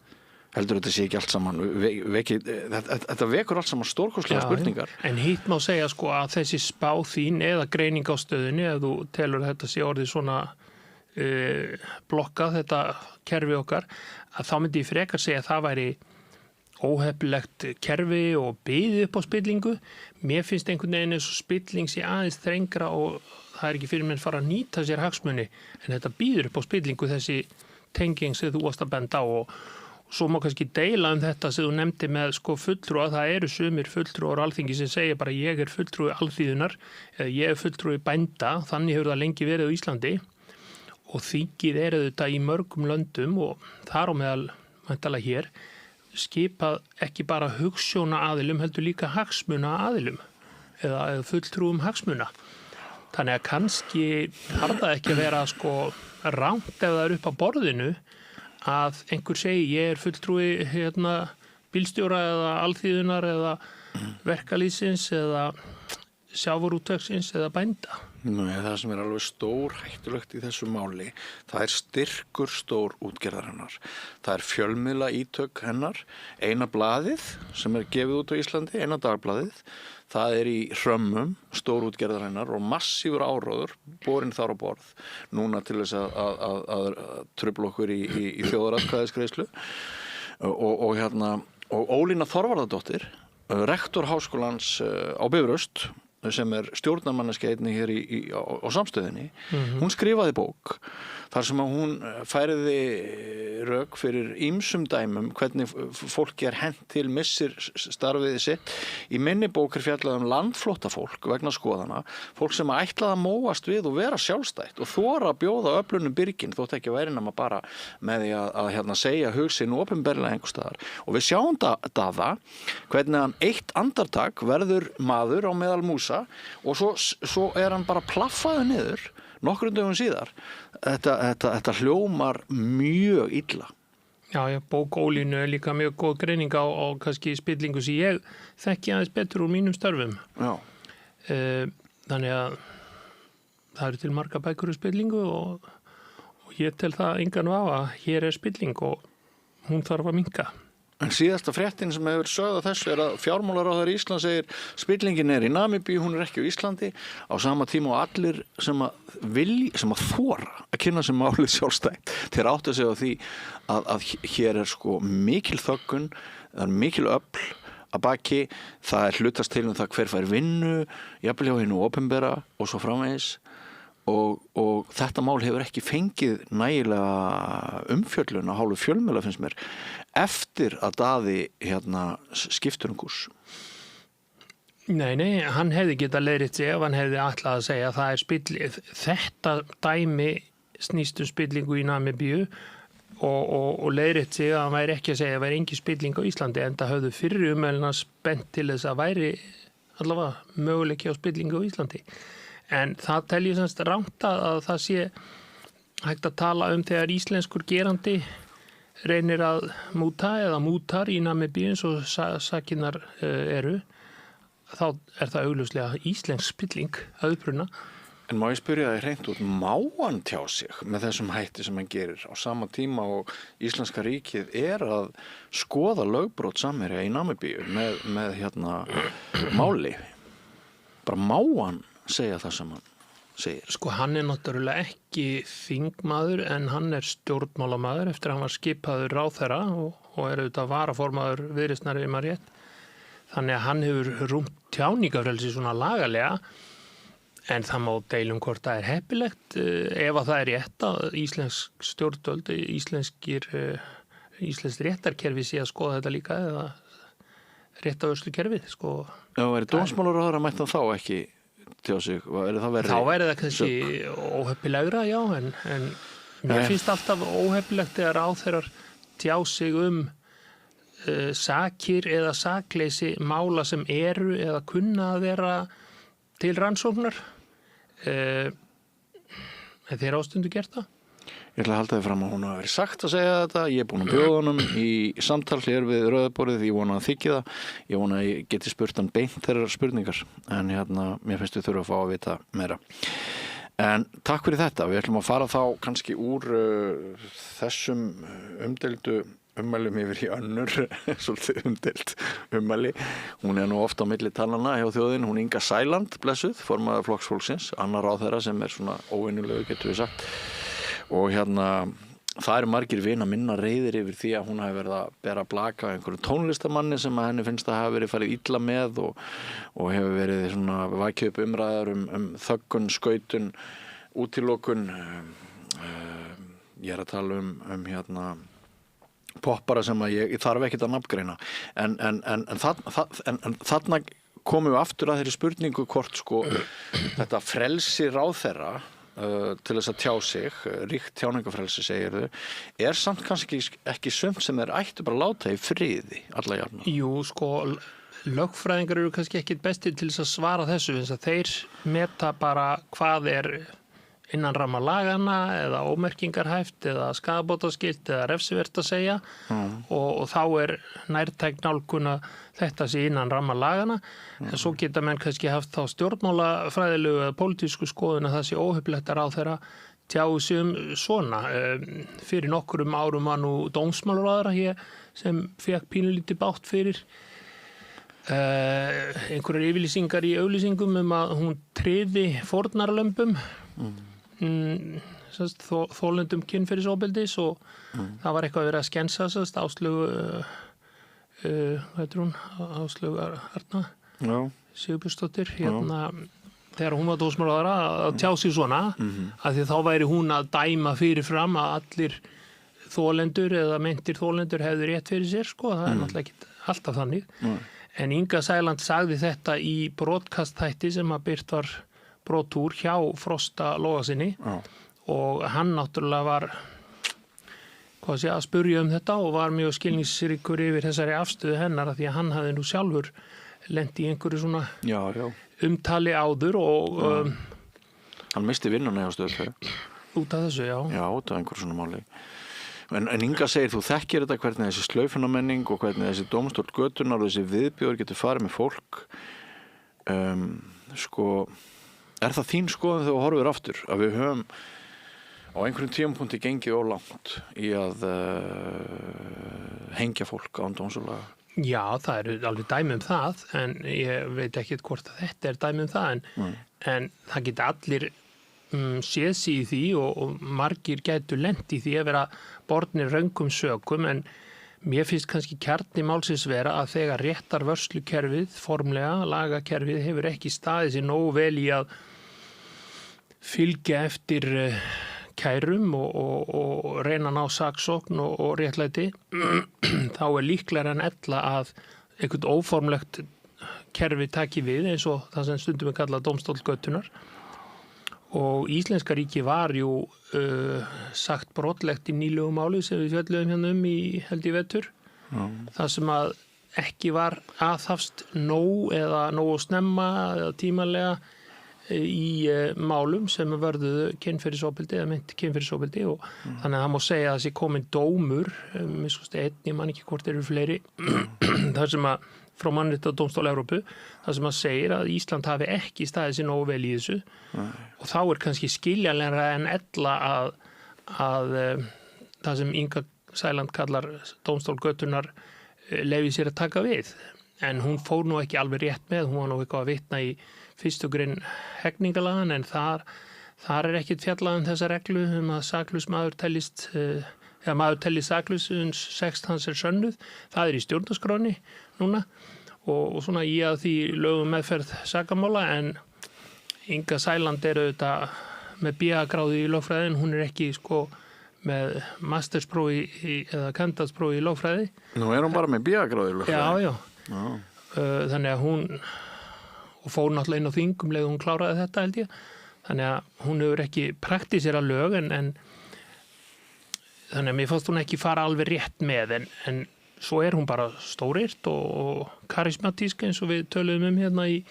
[SPEAKER 1] Heldur þetta sé ekki allt saman, þetta vekur allt saman stórkostlega spurningar.
[SPEAKER 16] En hitt má segja að þessi spá þín eða greining á stöðunni, ef þú telur þetta sé orðið svona blokkað, þetta kerfi okkar, að þá myndi ég frekar segja að það væri óheppilegt kerfi og byði upp á spillingu. Mér finnst einhvern veginn eins og spilling sé aðeins þrengra og það ekki fyrir menn fara að nýta sér hagsmuni, en þetta býður upp á spillingu þessi tenging sem þú varst að benda á og svo má kannski deila þetta sem þú nefndi með fulltrúa, það eru sumir fulltrúar á Alþingi sem segja bara ég fulltrúi alþýðunar eða ég fulltrúi bænda, þannig hefur það lengi verið á Íslandi og þingið þetta í mörgum löndum og þar á meðal væntanlega hér skipað ekki bara hugsjóna aðilum heldur líka hagsmuna aðilum eða fulltrúum hagsmuna. Þannig að kannski þarf það ekki að vera rangt ef það upp á borðinu að einhver segi ég fulltrúi bílstjóra eða alþýðunar eða verkalýðsins eða sjávarútvegsins eða bænda?
[SPEAKER 1] Nei, það sem er alveg stór hættulegt í þessu máli, það er styrkur stór útgerðar hennar. Það er fjölmiðla ítök hennar, Eina blaðið sem er gefið út á Íslandi, Eina dagblaðið, það er í hrömmum stór útgerðar hennar og massífur áróður borinn þar á borð núna til þess að trufla okkur í þjóðaratkvæðisgreiðslu og Ólína Þorvarðardóttir, rektor Háskólans á Bifröst, sem er stjórnarmannaski einnig hér á samstöðinni, hún skrifaði bók þar sem að hún færiði rök fyrir ýmsum dæmum hvernig fólki er hent til missir starfiði sitt. Í minni bók er fjallað landflótta fólk vegna skoðana, fólk sem ætlaði að móast við og vera sjálfstætt og þora að bjóða öflunum byrgin þótt ekki væri nema bara með því að segja hug sinn opinberlega einhvers staðar. Og við sjáum Daða hvernig hann eitt andartak verður maður á meðal músa og svo er hann bara plaffaður niður nokkrum dögum síðar. Þetta hljómar mjög illa.
[SPEAKER 16] Já, bók Ólínu er líka mjög góð greining á kannski spillingu sem ég þekki aðeins betur úr mínum störfum.
[SPEAKER 1] Já.
[SPEAKER 16] Þannig að það eru til marga bækur úr spillingu og ég tel það engan vafa að hér er spilling og hún þarf að minnka.
[SPEAKER 1] En síðasta fréttin sem hefur sögð á þessu er að fjármálaráðherra Íslands segir spillingin er í Namibíu, hún er ekki á Íslandi á sama tíma og allir sem að þora að kynna sem málið sjálfstætt. Þeir áttu að segja á því að hér er sko mikil þöggun, það er mikil öfl að baki, það er hlutast til það hver fær vinnu, jafnvel hjá hinu opinbera og svo framvegis. Og þetta mál hefur ekki fengið nægilega umfjöllun á hálfu fjölmiðla finnst mér eftir að Daði skiptur kúrs.
[SPEAKER 16] Nei, hann hefði getað leiðrétt sig ef hann hefði ætlað að segja að það er spilling. Þetta dæmi snýst spillingu í Namibíu og leiðrétt sig að hann væri ekki að segja að væri engin spilling á Íslandi en það höfðu fyrri umælina spennt til þess að væri allavega möguleiki á spillingu á Íslandi. En það tel ég semst rangt að það sé hægt að tala þegar íslenskur gerandi reynir að múta eða mútar í Namibíu eins og sakinnar eru. Þá er það augljóslega íslensk spilling að uppruna.
[SPEAKER 1] En má ég spyrja þig hreint út, má hann tjá sig með þessum hætti sem hann gerir á sama tíma og Íslenska ríkið er að skoða lögbrot samherja í Namibíu með máli? Bara má hann segja það sem hann segir?
[SPEAKER 16] Sko hann er náttúrulega ekki þingmaður en hann er stjórnmálamaður eftir að hann var skipaður ráðherra og er auðvitað varaformaður Viðreisnar ef maður rétt. Þannig að hann hefur rúmt tjáningafrelsi svona lagalega en það má deilum hvort það er heppilegt ef að það er rétt að íslensk stjórnvöld, íslenskt réttarkerfi sé að skoða þetta líka eða réttavörslukerfið sko.
[SPEAKER 1] Já, er dómsmálaráðherra mætti þá ekki tjá sig?
[SPEAKER 16] Þá væri það kannski óheppilegra, já, en mér finnst alltaf óheppilegt þegar ráðherrar tjá sig sakir eða sakleysi mála sem eru eða kunna að vera til rannsóknar. Þeir ástundu gert það?
[SPEAKER 1] Ég ætla að halda þið fram að hún hafi verið sagt að segja þetta. Ég er búin að bjóða honum í samtal hér við rauðaborðið. Ég vona að þykja það. Ég vona að ég geti spurt hann beint þeirra spurningar. En mér finnst við þurfa að fá að vita meira. En takk fyrir þetta. Við ætlum að fara þá kannski úr þessum umdeildu ummælum yfir í önnur, svolítið umdeild ummæli. Hún er nú ofta á milli talana hjá þjóðin. Hún Inga Sæland, blessuð, formaður Flokks fólksins, annar ráðherra sem er svona óvenjulegu, getur við sagt. Og það eru margir vina minna reiðir yfir því að hún hafi verið að bera blaka á einhverju tónlistamanni sem að henni finnst að hafa verið farið illa með og hefur verið svona vakið upp umræðar þöggun, skautun, útilokun. Ég er að tala um poppara sem að ég þarf ekkert að nafngreina. En þarna komum við aftur að þeirri spurningu hvort sko þetta frelsi ráðherra til þess að tjá sig, ríkt tjáningafrelsi segir þau, er samt kannski ekki sumt sem ættu bara að láta í friði alla jafna.
[SPEAKER 16] Jú, sko, lögfræðingar eru kannski ekki bestir til þess að svara þessu, eins að þeir meta bara hvað er innan ramma lagana eða ómerkingarhæft eða skaðabótaskylt eða refsivert að segja og þá nærtæk nálgun að þetta sé innan ramma lagana en svo geta menn kannski haft þá stjórnmálafræðilegu eða pólitísku skoðun að það sé óhuppilegt að ráðherra tjáu sig svona. Fyrir nokkrum árum var nú dómsmálaráðherra hér sem fekk pínulítið bátt fyrir einhverjar yfirlýsingar í auglýsingum að hún tryði fórnarlömbum þolendum kynferðisofbeldis og það var eitthvað verið að skensa Áslaugu hvað heitir hún? Áslaugu Arna Sigurbjörnsdóttir þegar hún var dómsmálaráðherra að tjá sig svona af því þá væri hún að dæma fyrirfram að allir þolendur eða meintir þolendur hefðu rétt fyrir sér það náttúrulega ekki alltaf þannig en Inga Sæland sagði þetta í broadcast-þætti sem að birt var brotúr hjá Frosta Logasyni og hann náttúrulega var að spurja þetta og var mjög skilningsríkur yfir þessari afstöðu hennar að því að hann hafði nú sjálfur lent í einhverju svona umtali áður og
[SPEAKER 1] hann misti vinnuna hjá Stöð 2
[SPEAKER 16] út af þessu,
[SPEAKER 1] út af einhverju svona máli en Inga segir þú þekkir þetta hvernig þessi slaufunamenning og hvernig þessi dómstól götunar og þessi viðbjóður getur farið með fólk er það þín skoðun þegar þú horfir aftur að við höfum á einhverjum tímapunkti gengið langt í að hengja fólk án dómstólaga?
[SPEAKER 16] Já, það eru alveg dæmi það en ég veit ekki hvort að þetta er dæmi það en það geta allir séð sig í því og margir gætu lent í því að vera bornir röngum sökum en mér finnst kannski kjarni málsins vera að þegar réttarvörslukerfið, formlega lagakerfið hefur ekki staðið sér nógu vel í að fylgja eftir kærum og reyna að ná saksókn og réttlæti þá líklega en ella að einhvern óformlegt kerfi taki við eins og það sem stundum við kalla dómstól götunar og Íslenska ríki var jú sagt brotlegt í nýlegu máli sem við fjölluðum hérna í held í vetur það sem að ekki var aðhafst nóg eða nógu snemma eða tímalega í málum sem vörðuðu kynferðisofbeldi eða meinti kynferðisofbeldi og þannig að það má segja að þessi komin dómur ég man ekki hvort eru fleiri þar sem að frá Mannréttindadómstól Evrópu, það sem að segir að Ísland hafi ekki staðið sér nógu vel í þessu og þá kannski skiljanlegra en ella að það sem Inga Sæland kallar dómstól götunar leyfi sér að taka við. En hún fór nú ekki alveg rétt með, hún var nú eitthvað að vitna í 1. grein hegningarlaganna en þar ekkit fjallað þessa reglu að saklaus maður teljist maður teljist saklaus uns sekt hans sönnuð. Það í stjórnarskránni núna og svona í að því lögum meðferð sakamála en Inga Sæland auðvitað með BA-gráðu í lögfræðin, hún ekki með mastersprófi eða kandidatsprófi í lögfræði.
[SPEAKER 1] Nú hún bara með BA-gráðu í lögfræði?
[SPEAKER 16] Já. Þannig að hún og fór náttúrulega inn á þing leið hún kláraði þetta held ég. Þannig að hún hefur ekki praktísera lög en þannig að mér fannst hún ekki fara alveg rétt með en svo hún bara stóryrt og karismatísk eins og við töluðum hérna í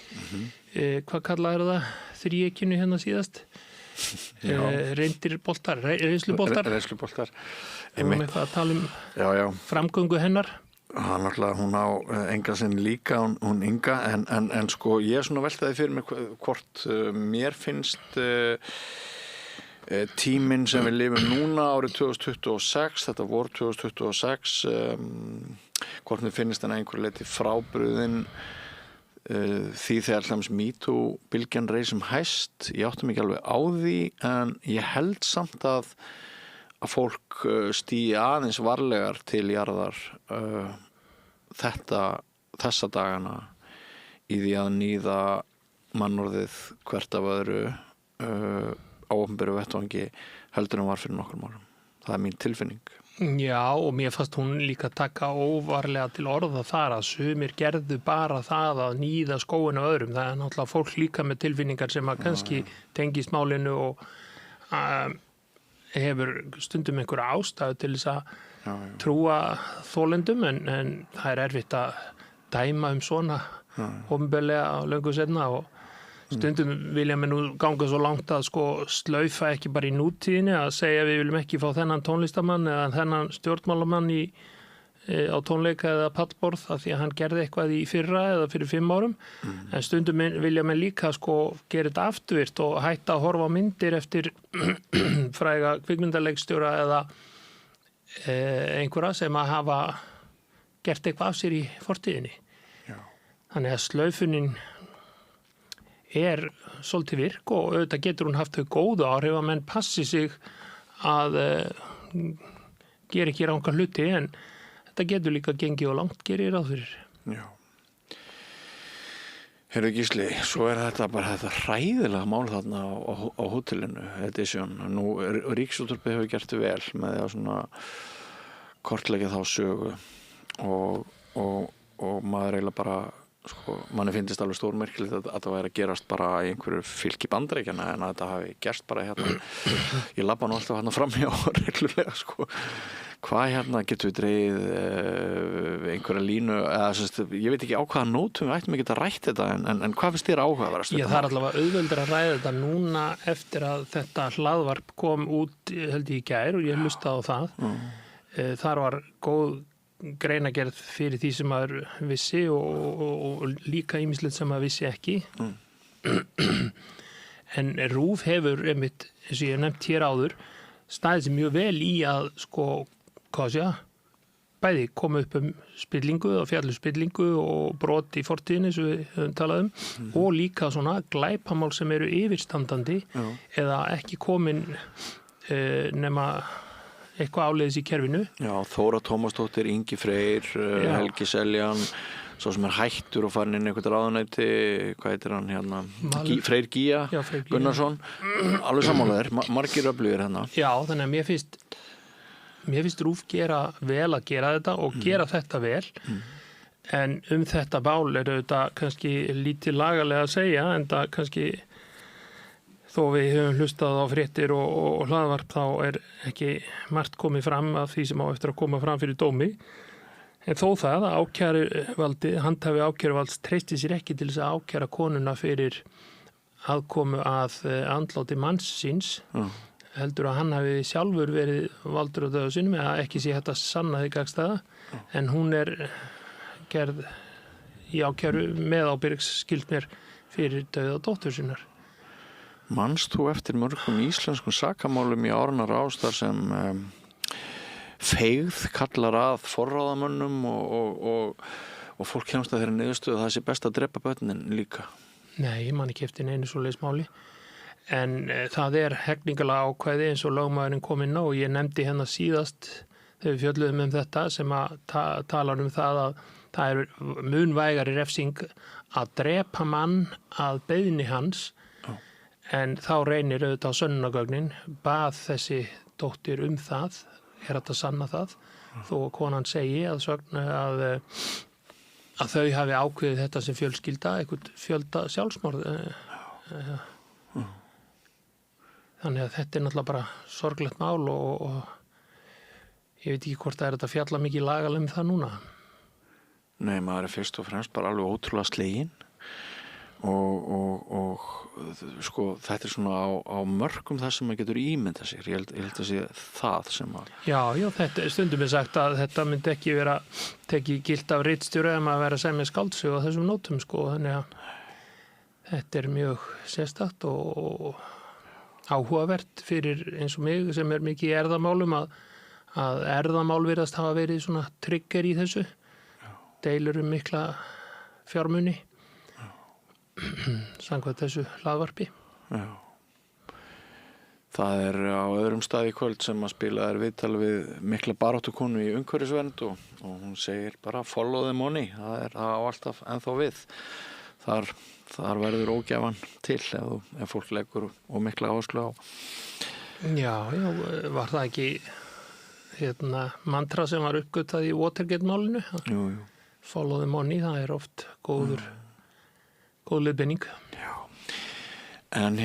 [SPEAKER 16] hvað kallaði það þríekinu hérna síðast reyndir boltar, reynsluboltar og með það að tala framgöngu hennar
[SPEAKER 1] hún á enga sinn líka hún Inga en ég svona veltaði fyrir mig hvort mér finnst tíminn sem við lifum núna árið 2026, þetta vor 2026 hvort mér finnst hann einhverju leyti frábrugðin því þegar hljóms MeToo-bylgjan reisum hæst, ég átti mig ekki alveg á því en ég held samt að fólk stígi aðeins varlegar til jarðar þessa dagana í því að níða mannorðið hvert af öðru á opinberu vettvangi heldur var fyrir nokkrum árum. Það mín tilfinning.
[SPEAKER 16] Já, og mér fannst hún líka taka óvarlega til orða þar að sumir gerðu bara það að níða skóinu öðrum. Það náttúrulega fólk líka með tilfinningar sem að kannski tengist málinu og hefur stundum einhverja ástæðu til þess að trúa þolendum en það erfitt að dæma svona opinberlega á löngu seinna og Stundum vilja menn nú ganga svo langt að sko slaufa ekki bara í nútíðinni að segja við viljum ekki fá þennan tónlistamann eða þennan stjórnmálamann á tónleika eða pallborð af því að hann gerði eitthvað í fyrra eða fyrir 5 árum. En stundum vilja menn líka sko gera þetta afturvirkt og hætta að horfa á myndir eftir fræga kvikmyndaleikstjóra eða einhverja sem að hafa gert eitthvað af sér í fortíðinni. Þannig að slaufunin svolítið virk og auðvitað getur hún haft þau góðu áhrif að menn passi sig að gera ekki ranga hluti en þetta getur líka gengið og langt gerir ráð fyrir.
[SPEAKER 1] Já. Heyrðu Gísli, svo þetta bara þetta hræðilega mál þarna á hótelinu, Edition. Nú Ríkisútvarpið hefur gert vel með því að svona kortleggja þá sögu og maður eiginlega bara sko, manni finnst alveg stórmerkilegt að það væri að gerast bara í einhverju fylki Bandaríkjanna en að þetta hafi gerst bara hérna ég labba nú alltaf hérna framhjá reglulega sko hvað getur við dreigð einhverja línu eða ég veit ekki á hvaða nótum við ættum ekki að rætt þetta en hvað finnst þér áhugaverðast?
[SPEAKER 16] Það er allavega auðveldur að ræða þetta núna eftir að þetta hlaðvarp kom út held ég í gær og ég hlustaði á það þar var góð greinagerð fyrir því sem maður vissi og líka ýmislegt sem maður vissi ekki en RÚV hefur einmitt, eins og ég hef nefnt hér áður staðið sér mjög vel í að sko, bæði koma upp spillingu og fjallu spillingu og brot í fortíðinni sem við höfum talað og líka svona glæpamál sem eru yfirstandandi eða ekki komin nema eitthvað áleiðis í kerfinu. Já,
[SPEAKER 1] Þóra Tómasdóttir, Ingi Freyr, Helgi Seljan, svo sem hættur og farin inn einhvern ráðunæti, hvað heitir hann hérna? Freyr Gía, Gunnarsson, alveg sammálaðir, margir öflugir hérna.
[SPEAKER 16] Já, þannig að mér finnst RÚV gera vel að gera þetta og gera þetta vel, en þetta mál þetta kannski lítið lagalega að segja, en það kannski þó við höfum hlustað á fréttir og hlaðvarp þá ekki margt komið fram af því sem á eftir að koma fram fyrir dómi. En þó það að handhafi ákæruvalds treysti sér ekki til þess að ákæra konuna fyrir aðkomu að andláti manns síns. Heldur að hann hafi sjálfur verið valdur á dauða sínum eða ekki sé hægt að sanna því gagnstæða. En hún gerð í ákæru með ábyrgs skilt mér fyrir dauða dóttur sinnar.
[SPEAKER 1] Manst þú eftir mörgum íslenskum sakamálum í áranar ástar sem feigð kallar að forráðamönnum og fólk kemst að þeirra niðurstöðu að það sé best að drepa börnin líka?
[SPEAKER 16] Nei, ég man ekki eftir neinu svoleiðis máli. En það hegningalega ákvæði eins og lögmaðurinn kom inn á og ég nefndi hérna síðast þegar við fjölluðum þetta sem að talar það að það mun vægari refsing að drepa mann að beiðni hans en þá reynir auðvitað á sönnunargögnin bað þessi dóttir það hægt að sanna það þó að konan segi að þau hafi ákveðið þetta sem fjölskylda eitthvað fjölda sjálfsmorð þannig að þetta náttúrulega bara sorglegt mál og ég veit ekki hvort það þetta fjalla mikið lagalega það núna.
[SPEAKER 1] Nei, maður fyrst og fremst bara alveg ótrúlega sleginn og sko þetta svona á mörgum það sem maður getur ímyndað sér ég held að sé það sem að
[SPEAKER 16] Já, þetta stundum sagt að þetta myndi ekki vera tekið gilt af ritstjóra ef maður vera að semja skáldsögu á þessum nótum sko, þannig að þetta mjög sérstakt og áhugavert fyrir eins og mig sem mikið í erðamálum að erðamál virðast hafa verið svona trigger í þessu deilur mikla fjármuni samkvæmt þessu hlaðvarpi.
[SPEAKER 1] Já. Það á öðrum stað í kvöld sem að spila viðtal við mikla baráttukonu í umhverfisvernd og hún segir bara follow the money, það á alltaf ennþá við. Þar verður ógjafan til ef fólk leggur og mikla áherslu á.
[SPEAKER 16] Já, var það ekki mantra sem var uppgötað í Watergate-málinu?
[SPEAKER 1] Jú.
[SPEAKER 16] Follow the money, það oft góð leiðbeining.
[SPEAKER 1] Já. En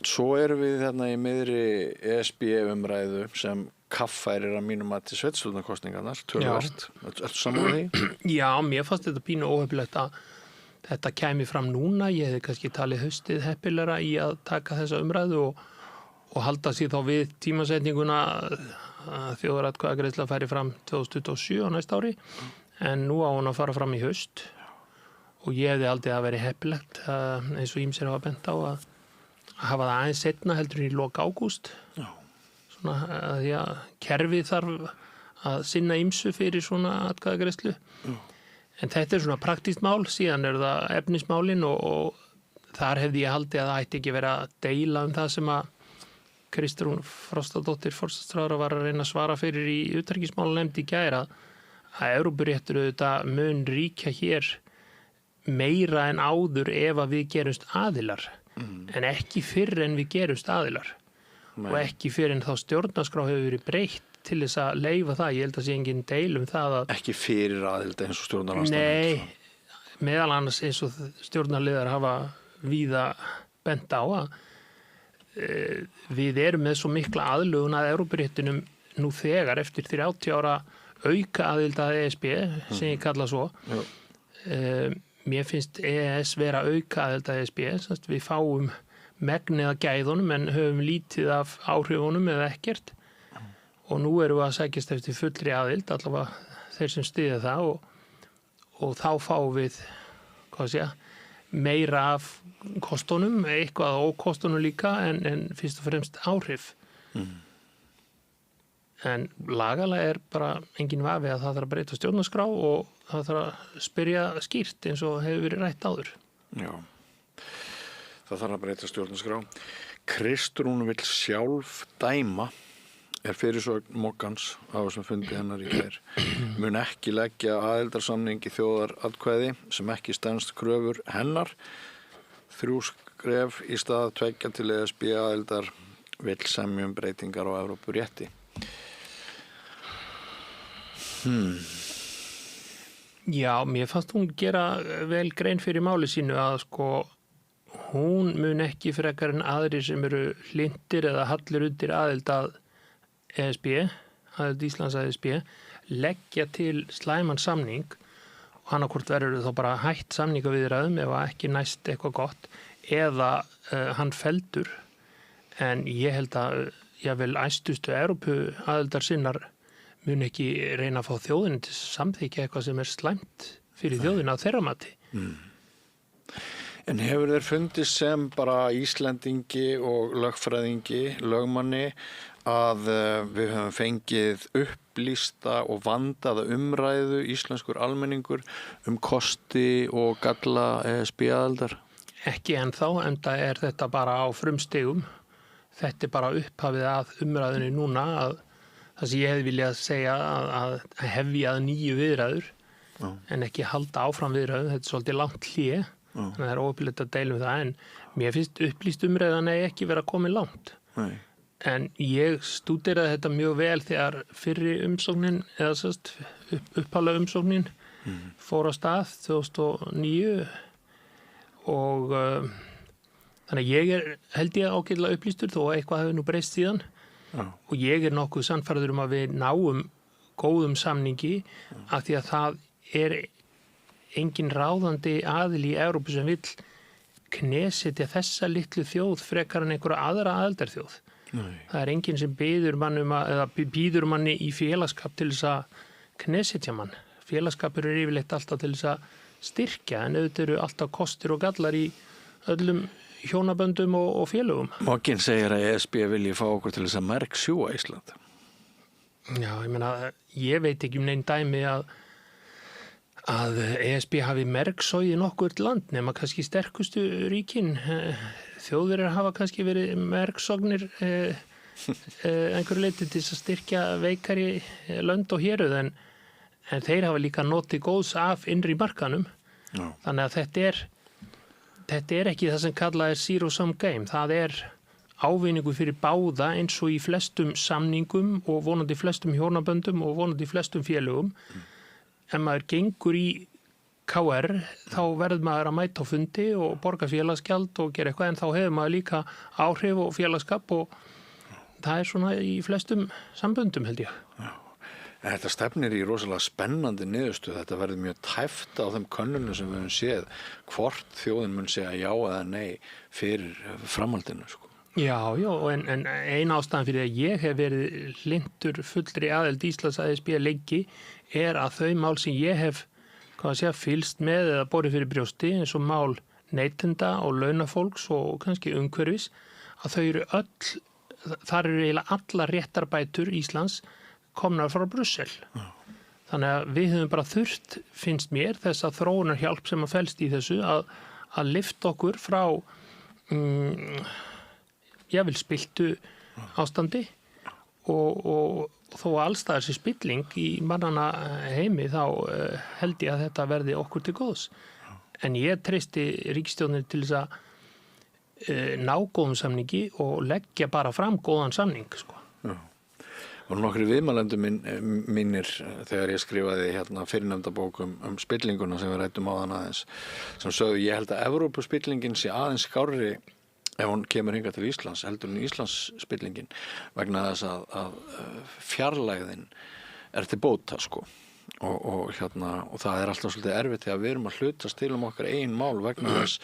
[SPEAKER 1] svo erum við í miðri ESB umræðu sem kaffærir að mínum að til sveitarstjórnarkosningarnar, töluvert. Ertu sammála því?
[SPEAKER 16] Já, mér fannst þetta pínu óhefnilegt að þetta kæmi fram núna. Ég hefði kannski talið haustið heppilegra í að taka þessa umræðu og halda sér þá við tímasetninguna að þjóðaratkvæðagreiðsla færi fram 2027 á næsta ári, en nú á hún að fara fram í haust og ég hefði aldrei að veri heppilegt eins og ýmsir hafa bent á að hafa það aðeins seinna heldur í lok ágúst. Svona að því að kerfið þarf að sinna ýmsu fyrir svona atkvæðagreiðslu. En þetta svona praktískt mál, síðan það efnismálin og þar hefði ég haldið að það ætti ekki verið að deila það sem að Kristrún Frostadóttir forsætisráðherra var að reyna að svara fyrir í utanríkismálanefnd í gær að Evrópuréttur auðvitað mun ríkja hér meira en áður ef að við gerumst aðilar, en ekki fyrr en við gerumst aðilar. Og ekki fyrr en þá stjórnarskrá hefur verið breytt til þess að leyfa það. Ég held að sé engin deil það að... Ekki fyrir aðild eins og stjórnarandstaðan? Nei, meðal annars eins og stjórnarliðar hafa víða bent á að við erum með svo mikla aðlögun að Evrópuréttinum nú þegar eftir 30 ára auka aðild að ESB, sem ég kalla svo. Mér finnst EES vera auka aðild að ESB, við fáum megnið að gæðunum en höfum lítið af áhrifunum eða ekkert. Og nú erum við að sækjast eftir fullri aðild, allavega þeir sem styðja það og þá fáum við meira af kostunum, eitthvað á ókostunum líka en fyrst og fremst áhrif. En lagalega bara engin vafi að það þarf að breyta stjórnarskrá og það þarf að spyrja skýrt eins og hefur verið rætt áður. Já, það þarf að breyta stjórnarskrá. Kristrún vill sjálf dæma fyrirsögn Moggans á þessum fundi hennar í gær. Mun ekki leggja aðildarsamning í þjóðaratkvæði sem ekki stenst kröfur hennar. 3 skref í stað 2 til ESB aðildar vill semja breytingar á Evrópurétti. Já, mér fannst hún gera vel grein fyrir máli sínu að hún mun ekki frekar en aðrir sem eru hlindir eða hallir undir aðild að ESB, aðild Íslands að ESB, leggja til slæman samning og annarkvort verður þá bara hætt samningaviðræðum ef ekki næst eitthvað gott eða hann felldur. En ég held að jável æstustu Evrópu aðildar sinnar mun ekki reyna að fá þjóðin til samþykja eitthvað sem slæmt fyrir þjóðina á þeirra mati. En hefur þeir fundist sem bara Íslendingi og lögfræðingi, lögmanni, að við höfum fengið upplýsta og vandaða umræðu íslenskur almenningur kosti og galla ESB-aðildar? Ekki ennþá, enda þetta bara á frumstigum. Þetta bara upphafið að umræðunni núna að það sem ég hefði viljað segja að hefja að nýju viðræður en ekki halda áfram viðræður. Þetta svolítið langt hlé, þannig að það óupplýtt að deilum það en mér finnst upplýst umræðan ekki vera komið langt. Nei. En ég stúderaði þetta mjög vel þegar fyrri umsóknin eða upphaflega umsóknin fór á stað 2009 og þannig að ég held ég ágætlega upplýstur þó að eitthvað hefur nú breyst síðan og ég nokkuð sannfærður að við náum góðum samningi af því að það engin ráðandi aðili í Evrópu sem vill knesetja þessa litlu þjóð frekar en einhverja aðra aðildarþjóð. Nei. Það enginn sem býður manni í félagskap til þess að knesetja mann. Félagskapur yfirleitt alltaf til þess að styrkja en auðvitað eru alltaf kostir og gallar í öllum hjónaböndum og félögum. Moggin segir að ESB vilji fá okkur til þess að merksjúa Ísland. Já, ég veit ekki neinn dæmi að ESB hafi merksóið nokkuð land nema kannski sterkustu ríkin. Þjóðverjar hafa kannski verið merksognir einhverju leyti til að styrkja veikari lönd og héruð en þeir hafa líka notið góðs af innri markanum. Já. Þannig að þetta ekki það sem kallað zero sum game. Það ávinningu fyrir báða eins og í flestum samningum og vonandi flestum hjónaböndum og vonandi flestum félögum. Ef maður gengur í KR þá verður maður að mæta á fundi og borga félagsgjald og gera eitthvað en þá hefur maður líka áhrif og félagskap og það svona í flestum samböndum held ég. Já.
[SPEAKER 1] En þetta stefnir í rosalega spennandi niðurstu. Þetta verður mjög tæft á þeim könnunum sem við höfum séð hvort þjóðin mun segja já eða nei fyrir framhaldinu, sko.
[SPEAKER 16] Já, en ein ástæðan fyrir að ég hef verið hlynntur fullri aðild Íslands að ESB lengi er að þau mál sem ég hef fylgst með eða borið fyrir brjósti eins og mál neytenda og launafólks og kannski umhverfis, að þau eru þar eru eiginlega allar réttarbætur Íslands komnar frá Brussel. Þannig að við höfum bara þurft, finnst mér, þessa þróunarhjálp sem að felst í þessu að lyfta okkur frá jafnvel spiltu ástandi og þó allstaðar sé spilling í mannana heimi þá held ég að þetta verði okkur til góðs. En ég treysti ríkisstjórninni til þess að ná góðum samningi og leggja bara fram góðan samning, sko.
[SPEAKER 1] Og nokkri viðmælendur mínir þegar ég skrifaði fyrirnefnda bók spillinguna sem við ræddum á þann aðeins, sem sögðu ég held að Evrópuspillingin sé aðeins skárri ef hún kemur hingað til Íslands heldur en Íslandsspillingin vegna þess að fjarlægðin er til bóta, sko. Og það er alltaf svolítið erfitt þegar við erum að hlutast til okkar eigin mál vegna þess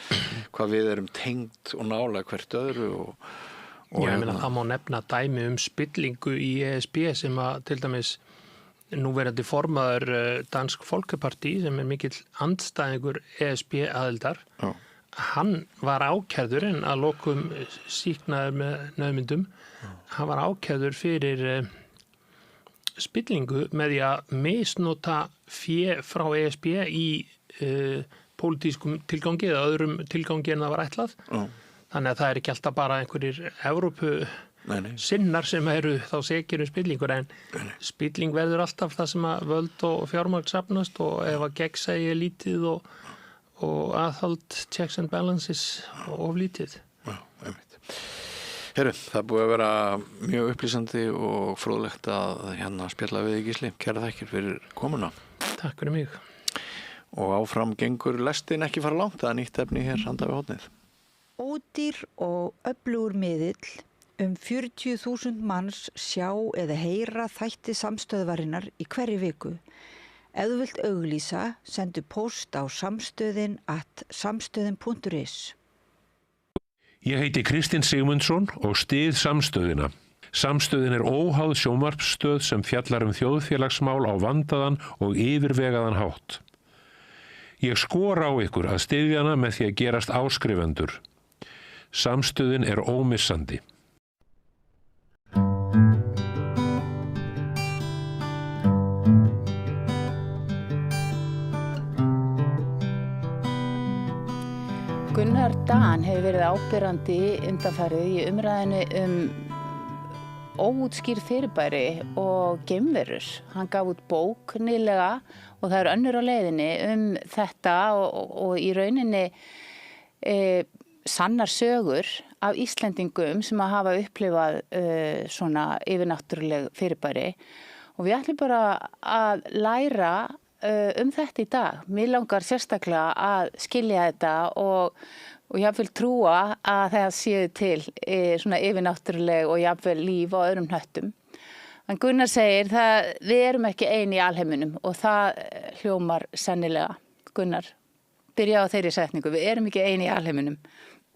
[SPEAKER 1] hvað við erum tengd og nálega hvert öðru
[SPEAKER 16] Já, ég meina það má nefna dæmi spillingu í ESB sem að til dæmis núverandi formaður Dansk Folkeparti sem er mikill andstæðingur ESB aðildar. Hann var ákærður en að lokum sýknaður með nauðmyndum. Hann var ákærður fyrir spillingu með því að misnota fé frá ESB í pólitískum tilgangi eða öðrum tilgangi en það var ætlað. Þannig að það er ekki alltaf bara einhverjir Evrópu sinnar sem eru þá sekir spillingur en spilling verður alltaf það sem að völd og fjármagn safnast og ef að gegnsæi er lítið og aðhald checks and balances of lítið.
[SPEAKER 1] Já, einmitt. Heru, það búið að vera mjög upplýsandi og fróðlegt að spjalla við Gísli. Kæra þakkir fyrir komuna.
[SPEAKER 16] Takk fyrir mig.
[SPEAKER 1] Og áfram gengur lestin ekki fara langt, það er nýtt efni hér handa við hornið.
[SPEAKER 11] Ódýr og öflugur miðill 40.000 manns sjá eða heyra þætti samstöðvarinnar í hverri viku. Ef þú vilt auglýsa, sendu póst á samstöðin@samstöðin.is.
[SPEAKER 17] Ég heiti Kristinn Sigmundsson og styð Samstöðina. Samstöðin er óháð sjónvarpsstöð sem fjallar þjóðfélagsmál á vandaðan og yfirvegaðan hátt. Ég skora á ykkur að styðja hana með því að gerast áskrifendur. Samstöðin er ómissandi.
[SPEAKER 18] Gunnar Dan hefur verið ábyrrandi undanfarið í umræðinu óútskýrð fyrirbæri og geimverur. Hann gaf út bók nýlega og það er önnur á leiðinni þetta og í rauninni sannar sögur af Íslendingum sem að hafa upplifað svona yfirnáttúruleg fyrirbæri og við ætlum bara að læra þetta í dag. Mér langar sérstaklega að skilja þetta og jafnvel trúa að það séu til svona yfirnáttúruleg og jafnvel líf á öðrum hnöttum. En Gunnar segir við erum ekki ein í alheiminum og það hljómar sennilega. Gunnar, byrja á þeirri setningu, við erum ekki ein í alheiminum.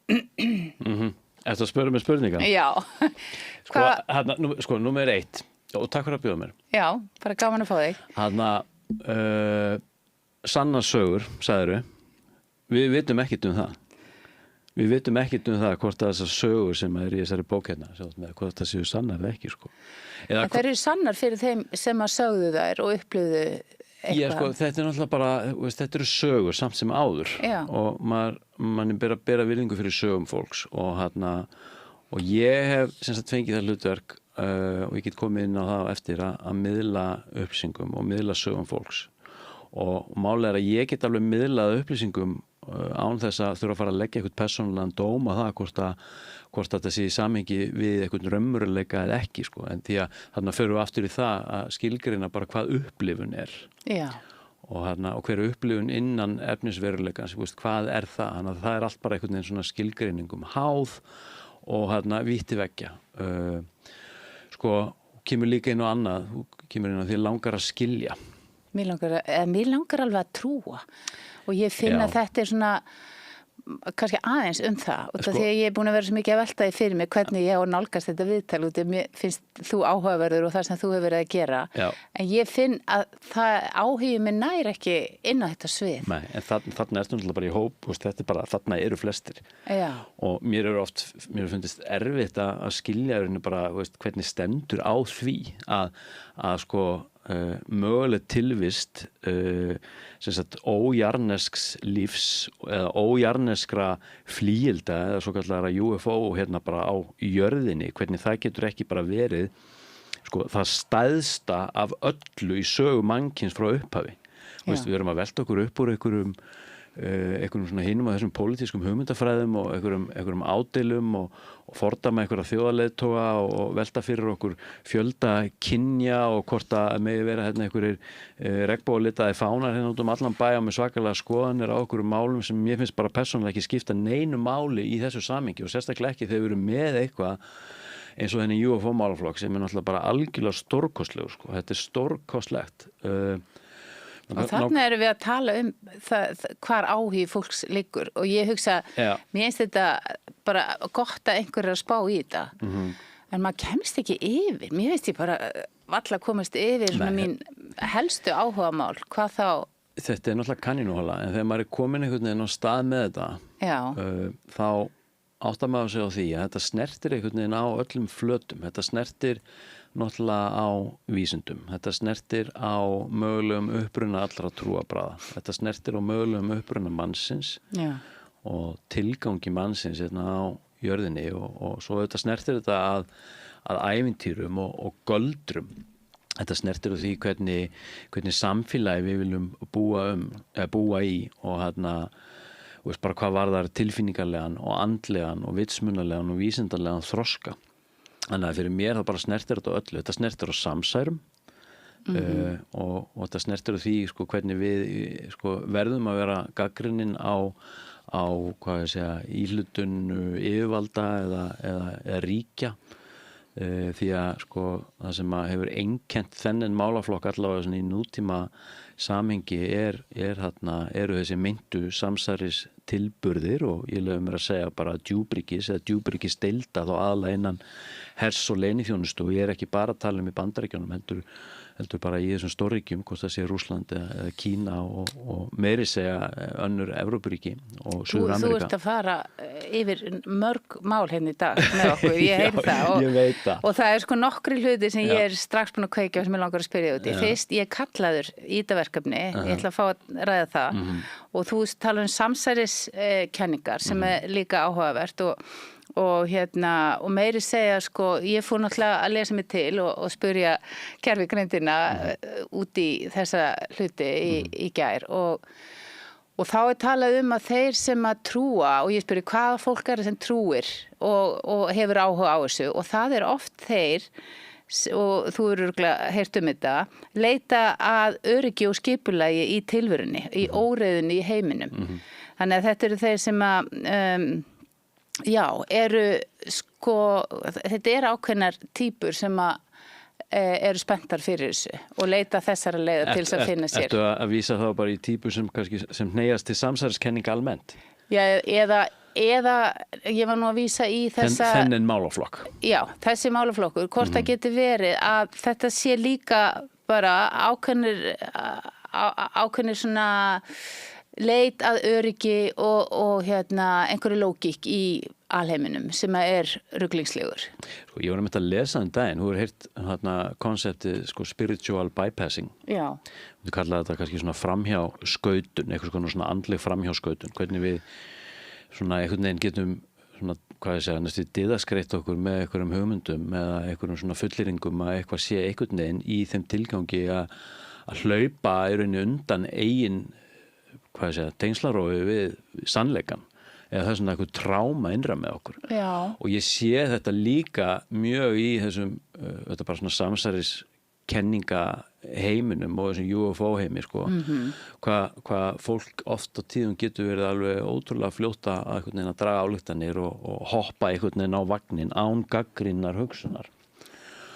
[SPEAKER 19] Ertu að spyrja mig spurningar?
[SPEAKER 18] Já.
[SPEAKER 19] Númer 1 og takk fyrir að bjóða mér.
[SPEAKER 18] Já, bara gaman að fá þig.
[SPEAKER 19] Sannar sögur, sagðirðu, við vitum ekkert það. Við vitum ekkert það hvort þessar sögur sem er í þessari bók hérna, hvort það séu sannar eða ekki, sko.
[SPEAKER 18] Það eru sannar fyrir þeim sem að sögðu þær og upplifðu eitthvað.
[SPEAKER 19] Já, sko, þetta er náttúrulega bara, þetta eru sögur samt sem áður. Já. Og mann er að bera virðingu fyrir sögum fólks og ég hef sem sagt fengið það hlutverk og ég get komið inn á það eftir að miðla upplýsingum og miðla sögum fólks og málega er að ég get alveg miðlað upplýsingum án þess að þurfa að fara að leggja eitthvað persónulegan dóm á það hvort þetta sé í samhengi við eitthvað raunveruleika eða ekki, sko, en því að þarna förum við aftur í það að skilgreina bara hvað upplifun er. Já. Og hver upplifun innan efnisveruleikans, hvað er það? Þannig að það er allt bara einhvern veginn svona skilgreiningum háð og vítti veggja. Sko, kemur líka inn á annað, þú kemur inn á því langar að skilja.
[SPEAKER 18] Mér langar alveg að trúa og ég finn að þetta svona kannski aðeins það og því að ég er búin að vera svo mikið að velta því fyrir mig hvernig ég á að nálgast þetta viðtal út af mér finnst þú áhugaverður og það sem þú hefur verið að gera en ég finn að það áhugi mig nær ekki inn á þetta svið.
[SPEAKER 19] Nei, en þarna ertu náttúrulega bara í hóp og þetta bara, þarna eru flestir og mér fundist erfitt að skilja bara, hvernig stendur á því að sko möguleg tilvist sem sagt ójarnesks lífs eða ójarneskra flíilda eða svo kallara UFO hérna bara á jörðinni, hvernig það getur ekki bara verið sko það stæðsta af öllu í sögu mannkins frá upphafi. Við erum að velta okkur upp úr einhverjum svona hinum af þessum pólitískum hugmyndafræðum og einhverjum ádeilum og fordama einhverja þjóðarleiðtoga og velta fyrir okkur fjölda kynja og hvort að megi vera hérna einhverjir regnbógalitaði fánar hérna út allan bæ með svakalega skoðanir á okkur málum sem mér finnst bara persónulega ekki skipta neinu máli í þessu samhengi og sérstaklega ekki þegar við erum með eitthvað eins og þenni UFO-málaflokk sem náttúrulega bara algjörlega stórkostlegur sko. Þetta stórkostlegt
[SPEAKER 18] og þarna erum við að tala hvar áhugi fólks liggur og ég hugsa, mér finnst þetta bara gott að einhver að spá í þetta en maður kemst ekki yfir mér finnst ég bara valla komast yfir svona mín helstu áhugamál hvað þá?
[SPEAKER 19] Þetta náttúrulega kanínóhola en þegar maður komin einhvern veginn á stað með þetta þá áttar maður sig á því að þetta snertir einhvern veginn á öllum flötum þetta snertir náttúrulega á vísindum. Þetta snertir á mögulegum uppruna allra trúarbragða. Þetta snertir á mögulegum uppruna mannsins og tilgangi mannsins hérna á jörðinni og svo þetta snertir þetta að ævintýrum og göldrum. Þetta snertir á því hvernig samfélagi við viljum búa í og hérna bara hvað varðar tilfinningarlegan og andlegan og vitsmunarlegan og vísindarlegan þroska. Þannig að fyrir mér það bara snertir þetta öllu. Þetta snertir á samsærum og þetta snertir á því sko, hvernig við sko, verðum að vera gagnrýnin á hvað ég segja, íhlutun yfirvalda eða ríkja því að sko, það sem að hefur einkennt þennan málaflokk allavega í nútíma samhengi eru þessi meintu samsæris tilburðir og ég lögum mér að segja bara djúbryggis eða djúbryggisdeilda þá aðalega innan hers og leyniþjónustu og ég er ekki bara að tala í Bandaríkjunum heldur bara í þessum stórríkjum hvort það sé Rússland eða Kína og meiri segja önnur Evrópuríki og Suður-Ameríka.
[SPEAKER 18] Þú ert að fara yfir mörg mál hérna í dag með okkur, ég heyri það
[SPEAKER 19] ég veit það.
[SPEAKER 18] Og það er sko nokkri hluti sem ég er strax búin að kveikja sem ég langar að spyrja út í. Fyrst, ég er kallaður í þetta verkefni, ég ætla að fá að ræða það og þú tala samsæriskenningar sem er líka áhugavert og meiri segja sko, ég fór náttúrulega að lesa mig til og spyrja gervigreindina út í þessa hluti í gær og þá er talað að þeir sem að trúa og ég spyrir hvaða fólk er sem trúir og hefur áhuga á þessu og það er oft þeir og þú eru heyrt þetta leita að öryggi og skipulagi í tilverunni, í óreiðunni í heiminum. Þannig að þetta eru þeir sem að eru sko, þetta eru ákveðnar týpur sem að eru spenntar fyrir þessu og leita þessara leiða til þess að finna sér.
[SPEAKER 19] Ertu að vísa þá bara í týpur sem hneigjast til samsæriskenning almennt?
[SPEAKER 18] Já, eða ég var nú að vísa í þessa
[SPEAKER 19] þennan málaflokk.
[SPEAKER 18] Já, þessi málaflokkur, hvort það geti verið að þetta sé líka bara ákveðnir svona leit að öryggi og einhverju lógík í alheiminum sem er ruglingslegur.
[SPEAKER 19] Sko, ég var að lesa daginn, þú hefur heyrt konseptið sko, spiritual bypassing.
[SPEAKER 18] Já.
[SPEAKER 19] Þú kallaði þetta kannski svona framhjáskautun, eitthvað svona andleg framhjáskautun, hvernig við svona einhvern veginn getum svona, hvað ég segja, næstu diðaskreitt okkur með einhverjum hugmyndum eða einhverjum svona fullýringum að eitthvað sé einhvern veginn í þeim tilgangi að hlaupa í rauninni undan eigin hvað ég segja, tengslarófi við sannleikan eða það er svona eitthvað tráma innra með okkur.
[SPEAKER 18] Já.
[SPEAKER 19] Og ég sé þetta líka mjög í þessum þetta bara svona samsæris kenninga heiminum og þessum UFO heimi sko. Hvað fólk oft á tíðum getur verið alveg ótrúlega fljóta að einhvern veginn að draga ályktanir og hoppa einhvern veginn á vagnin án gagnrýninnar hugsunar.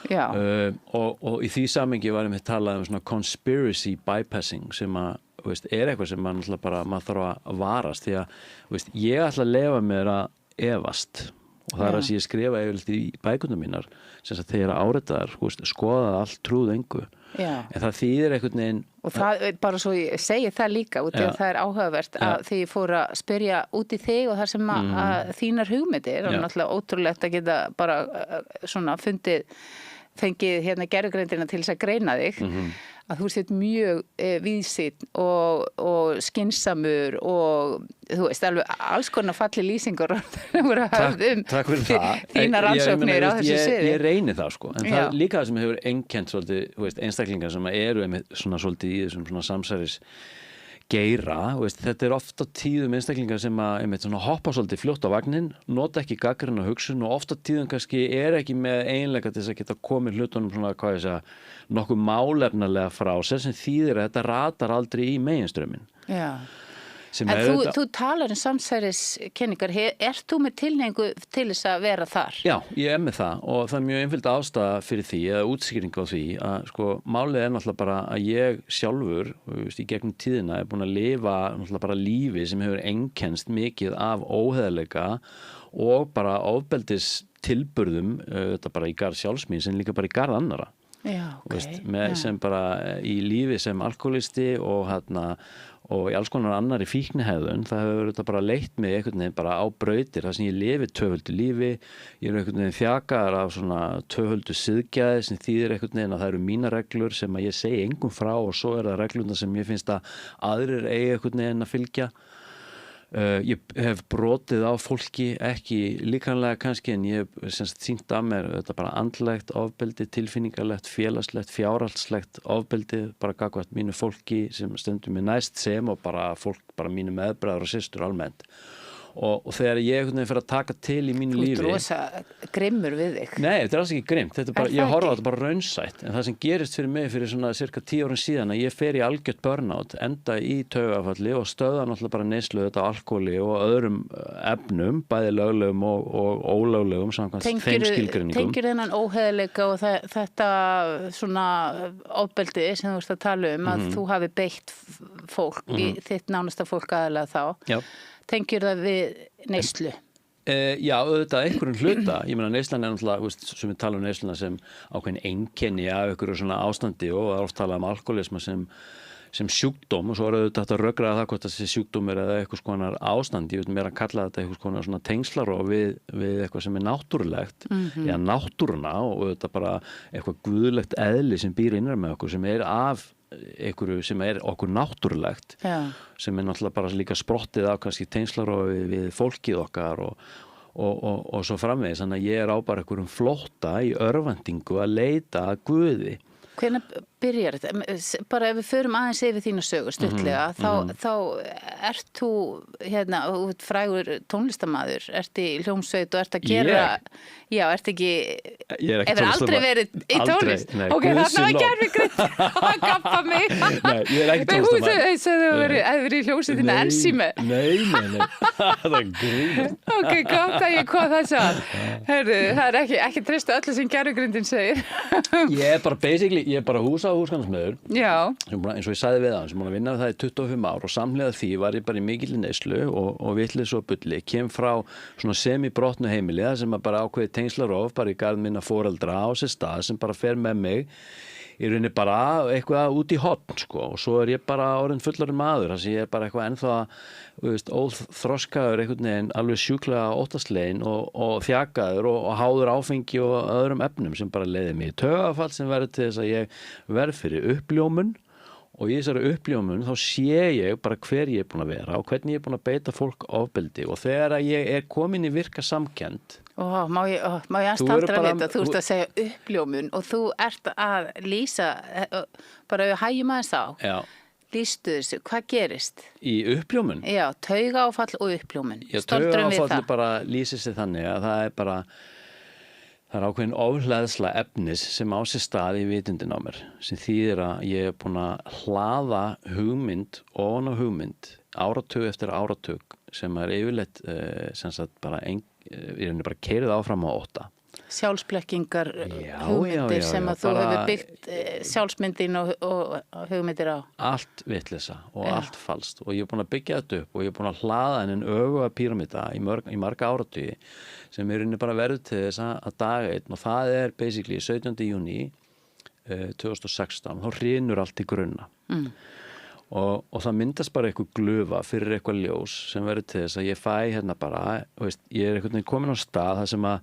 [SPEAKER 19] og í því samhengi var ég talað svona conspiracy bypassing sem eitthvað sem maður þarf að varast því að ég ætla að leyfa mér að efast og það að ég skrifa yfirleitt í bækurnar mínar sem að þeir eru áritaðar skoða allt trúð engu en það þýðir einhvern veginn
[SPEAKER 18] og það, bara svo ég segi það líka út í að það áhugavert að því ég fór að spyrja út í þig og þar sem að þínar hugmyndir og náttúrulega ótrúlegt að geta bara svona fengið gervigreindina til þess að greina þig að þú ert mjög víðsýnn og skynsamur og þú veist alveg alls konar falli lýsingar voru að hafa þínar rannsóknir á þessu sviði.
[SPEAKER 19] Ég reyni það en það er líka það sem hefur einkennt svolítið einstaklingar sem eru svona svolítið í þessum svona samsæris geira, þetta er ofta tíðum einstaklingar sem að hoppa svolítið fljótt á vagnin, nota ekki gagnrýna hugsun og ofta tíðum kannski ekki með eiginleika til þess að geta komið hlutunum svona, nokkuð málefnalega frá sér sem þýðir að þetta ratar aldrei í meginströmmin.
[SPEAKER 18] Já. En þú talar samsæriskenningar, ert þú með tilhneigingu til þess að vera þar?
[SPEAKER 19] Já, ég með það og það er mjög einföld ástæða fyrir því eða útskýring á því að málið er náttúrulega bara að ég sjálfur í gegnum tíðina er búin að lifa náttúrulega bara lífi sem hefur einkennst mikið af óheðarleika og bara ofbeldis tilburðum þetta bara í garð sjálfsmín sem líka bara í garð annara.
[SPEAKER 18] Já,
[SPEAKER 19] sem bara í lífi sem alkoholisti og í alls konar annari fíknihegðun, það hefur þetta bara leitt mig einhvern veginn bara á brautir þar sem ég lifi tvöföldu lífi, ég er einhvern veginn þjakaður af svona tvöföldu siðgæði sem þýðir einhvern veginn að það eru mínar reglur sem að ég segi engum frá og svo er það reglurna sem ég finnst að aðrir eigi einhvern veginn að fylgja. Ég hef brotið á fólki ekki líkanlega kannski en ég hef sýnt af mér þetta bara andlegt ofbeldi, tilfinningarlegt, félagslegt, fjárhaldslegt ofbeldi bara gagnvart mínu fólki sem stendur mér næst sem og bara fólk, bara mínu meðbræður og systur almennt og þegar ég einhvern veginn fyrir að taka til í mínu lífi.
[SPEAKER 18] Þú ert rosa grimmur við þig.
[SPEAKER 19] Nei, þetta er alls ekki grimmt, ég horfa á þetta bara raunsætt en það sem gerist fyrir mig fyrir svona cirka 10 árum síðan að ég fer í algjört burnout, enda í taugafalli og stöða náttúrulega bara neyslu þetta alkóhóli og öðrum efnum, bæði löglegum og ólöglegum samkvæmt þeim skilgreiningum.
[SPEAKER 18] Tengir þennan óheðarleika og þetta svona ofbeldi sem þú ert að tala að þú hafi beitt fólk, þitt nánasta fólk aðalega þá.
[SPEAKER 19] Já.
[SPEAKER 18] Tengjur það við neyslu?
[SPEAKER 19] Já, auðvitað einhverjum hluta. Ég meina neyslan er náttúrulega, sem við tala neysluna sem ákveðin einkenni af einhverju svona ástandi og það er oft talað alkoholisma sem sjúkdóm og svo er auðvitað þetta rökkraða það hvort það sé sjúkdómur eða eitthvað konar ástand. Ég vil meira kalla þetta eitthvað konar svona tengslaró við eitthvað sem er náttúrulegt eða náttúruna og auðvitað bara eitthvað guðlegt eðli sem býr innra með okkur sem er af einhverju sem er okkur náttúrulegt sem er náttúrulega bara líka sprottið af kannski tengslarofi við fólkið okkar og svo framvegis þannig að ég er á bara einhverjum flótta í örvæntingu að leita að Guði.
[SPEAKER 18] Hvenær byrjar þetta? Bara ef við förum aðeins yfir þína sögu stuttlega, þá ert þú frægur tónlistamaður, ert í hljómsveit og ert að gera ert ekki hefur aldrei verið í tónlist? Ok, þarna var gervigreind að gappa mig.
[SPEAKER 19] Nei, ég er ekki tónlistamaður.
[SPEAKER 18] Þú hefur verið í hljómsveitina Ensími.
[SPEAKER 19] Nei, það er grín.
[SPEAKER 18] Ok, gott að ég kom þess að. Hörðu, það er ekki treystu öllu sem gervigreindin segir.
[SPEAKER 19] Ég er bara húsgangsmiður eins og ég sagði við hann sem búin að vinna við það í 25 ár og samhliða því var ég bara í mikilli neyslu og vitleys og bulli kem frá svona semi-brotnu heimili það sem bara ákveði tengslarof bara í garð minna foreldra á sér stað sem bara fer með mig í rauninni bara eitthvað út í horn og svo er ég bara orðinn fullorðinn maður þess að ég er bara eitthvað ennþá óþroskaður einhvern veginn alveg sjúklega óttaslegin og þjakaður og háður áfengi og öðrum efnum sem bara leiði mig í taugafall sem verður til þess að ég verð fyrir uppljómun og í þessari uppljómun þá sé ég bara hver ég er búin að vera og hvernig ég er búin að beita fólk ofbeldi og þegar að ég er komin í virka samkennd
[SPEAKER 18] Má ég aðeins taldra við þetta, þú ert að segja uppljómun og þú ert að lýsa, bara hægjum aðeins á, lýstu þessu, hvað gerist?
[SPEAKER 19] Í uppljómun?
[SPEAKER 18] Já, taugaáfall og uppljómun.
[SPEAKER 19] Já, taugaáfall bara lýsir sig þannig að það er ákveðin ofhleðsla efnis sem á sér stað í vitundin á mér, sem þýðir að ég er búin að hlaða hugmynd ofan á hugmynd, áratug eftir áratug, sem er yfirleitt sem sagt bara ég er bara keyrið áfram á 8
[SPEAKER 18] sjálfsblekkingar hugmyndir sem að þú hefur byggt sjálfsmyndin og hugmyndir á?
[SPEAKER 19] Allt vitleysa og allt falskt og ég er búin að byggja þetta upp og ég er búin að hlaða en öfuga píramída í marga áratugi sem er inni bara verið til þess að dag einn og það er basically 17. júní 2016, þá hrynur allt í grunna. Og það myndast bara eitthvað glufa fyrir eitthvað ljós sem verður til þess að ég fæ hérna bara, ég er einhvern veginn komin á stað þar sem að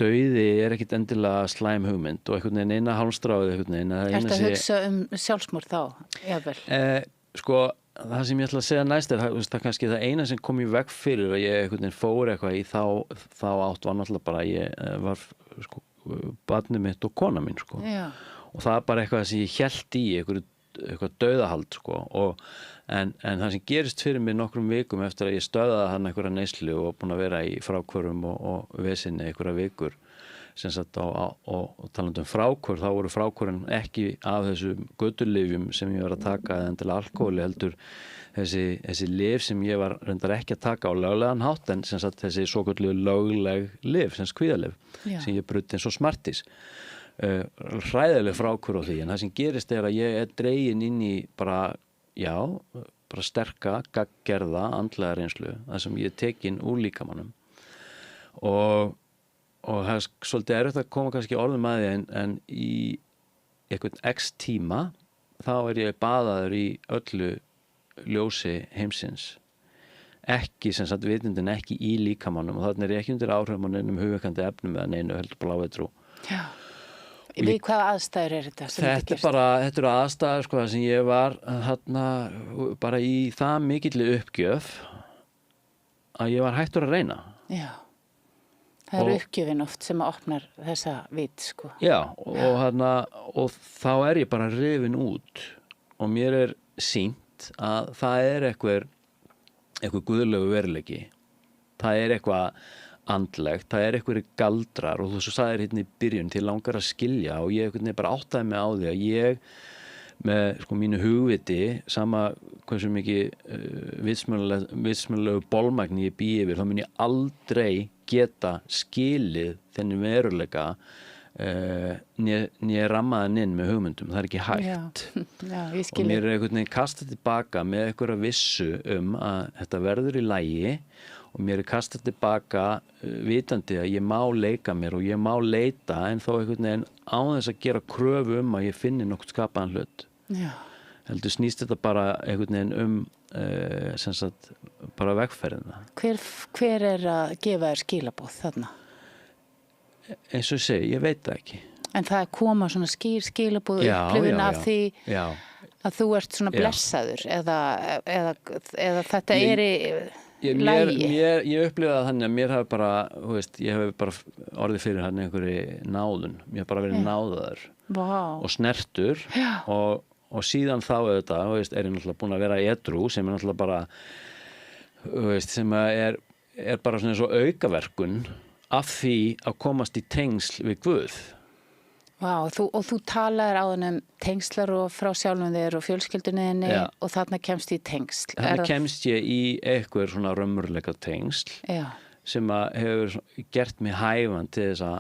[SPEAKER 19] dauði er ekkit endilega slæm hugmynd og einhvern veginn eina hálmstráið einhvern veginn.
[SPEAKER 18] Ertu að hugsa sjálfsmorð þá, jafnvel?
[SPEAKER 19] Sko, það sem ég ætla að segja næst er það kannski það eina sem kom í veg fyrir og ég einhvern veginn fór eitthvað í þá átt var náttúrulega bara ég var barnið mitt og kona mín sko. Og það er bara eitthvað sem ég hélt í eitthvað dauðahald sko. En það sem gerist fyrir mig nokkrum vikum eftir að ég stöðaði hann einhverja neyslu og búin að vera í frákvörum og vesinni einhverja vikur sem sagt og talandi frákvör, þá voru frákvörin ekki af þessum götulyfjum sem ég var að taka eða endilega alkóhóli heldur þessi lyf sem ég var reyndar ekki að taka á löglegan hátt en sem sagt þessi svokölluðu lögleg lyf, sem kvíðalyf sem ég bruti eins og Smarties. Hræðileg frákvör á því en það sem gerist er að ég er dregin inn í bara sterka, gagngerða andlega reynslu, það sem ég tekin úr líkamannum og það er svolítið erfitt að koma kannski orðum að því en í einhvern x tíma þá er ég baðaður í öllu ljósi heimsins ekki sem sagt vitundin ekki í líkamannum og þannig er ég ekki undir áhrifum á neinum hugveikandi efnum eða neinu heldur bara vetrú.
[SPEAKER 18] Já. Við hvaða aðstæður er þetta?
[SPEAKER 19] Þetta eru aðstæður sko sem ég var þarna bara í það mikilli uppgjöf að ég var hættur að reyna.
[SPEAKER 18] Já, það er uppgjöfin oft sem opnar þessa vit sko.
[SPEAKER 19] Já, og þá er ég bara rifin út og mér er sýnt að það er eitthvað guðlegu veruleiki. Það er eitthvað andlegt, það er eitthvað galdrar og þú svo sagðir hérna í byrjun til langar að skilja og ég bara áttaði mig á því að ég með sko mínu hugviti sama hversu mikið vitsmjölulegu bolmagni ég bý yfir þá mun ég aldrei geta skilið þenni veruleika né rammaðan inn með hugmyndum, það er ekki hægt.
[SPEAKER 18] Já, ég skilji.
[SPEAKER 19] Og mér er einhvern veginn kastað tilbaka með einhverja vissu að þetta verður í lagi og mér er kastað tilbaka vitandi að ég má leika mér og ég má leita en þó einhvern veginn á þess að gera kröfu að ég finni nokkuð skapaðan hlut.
[SPEAKER 18] Já.
[SPEAKER 19] Heldur snýst þetta bara einhvern veginn sem sagt bara vegferðina.
[SPEAKER 18] Hver er að gefa þér skilaboð þarna?
[SPEAKER 19] Eins og ég segi, ég veit það ekki. En
[SPEAKER 18] það koma svona skilaboð upplifun af því að þú ert svona blessaður eða þetta er í
[SPEAKER 19] Ég upplifaði þannig að mér hafi bara, ég hef bara orðið fyrir hann einhverju náðun. Mér hef bara verið náðaður og snertur og síðan þá auðvitað, er ég náttúrulega búin að vera edrú sem er náttúrulega bara, sem er bara svona eins og aukaverkun af því að komast í tengsl við Guð.
[SPEAKER 18] Vá, og þú talaðir áðan tengslar og frá sjálfum þér og fjölskyldunniðinni og þarna kemst ég í tengsl.
[SPEAKER 19] Þarna kemst ég í eitthvað svona raunveruleika tengsl sem að hefur gert mig hæfan til þess að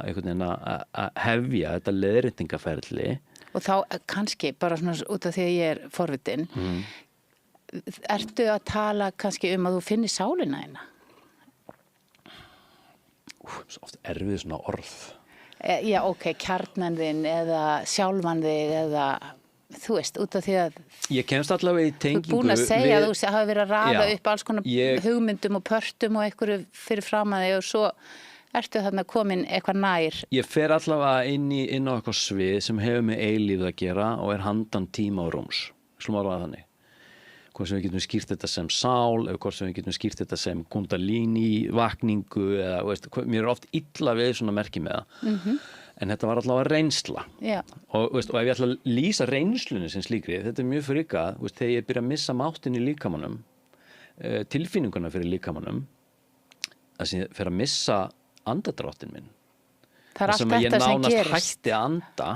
[SPEAKER 19] hefja þetta leiðréttingaferli.
[SPEAKER 18] Og þá kannski, bara svona út af því að ég er forvitin, ertu að tala kannski að þú finnir sálina þína?
[SPEAKER 19] Svo oft erfið svona orð.
[SPEAKER 18] Já, kjarnan þinn eða sjálfan þig eða þú veist, út af því að
[SPEAKER 19] ég kemst allavega í tengingu
[SPEAKER 18] þú búin að segja að þú hafi verið að raða upp alls konar hugmyndum og pörtum og einhverju fyrir fram að þig og svo ertu þarna komin eitthvað nær.
[SPEAKER 19] Ég fer allavega inn á eitthvað svið sem hefur með eilífið að gera og er handan tíma og rúms. Slum orðað þannig. Hvort sem við getum skýrt þetta sem sál eða hvort sem við getum skýrt þetta sem kundalíni vakningu eða mér er oft illa við svona merki með það en þetta var allavega reynsla og ef ég ætla að lýsa reynslunni sem slíkri, þetta er mjög frikað þegar ég byrja að missa máttin í líkamannum tilfinninguna fyrir líkamannum þess að ég fer að missa andadráttin minn
[SPEAKER 18] það er allt þetta sem gerist
[SPEAKER 19] ég nánast hætti að anda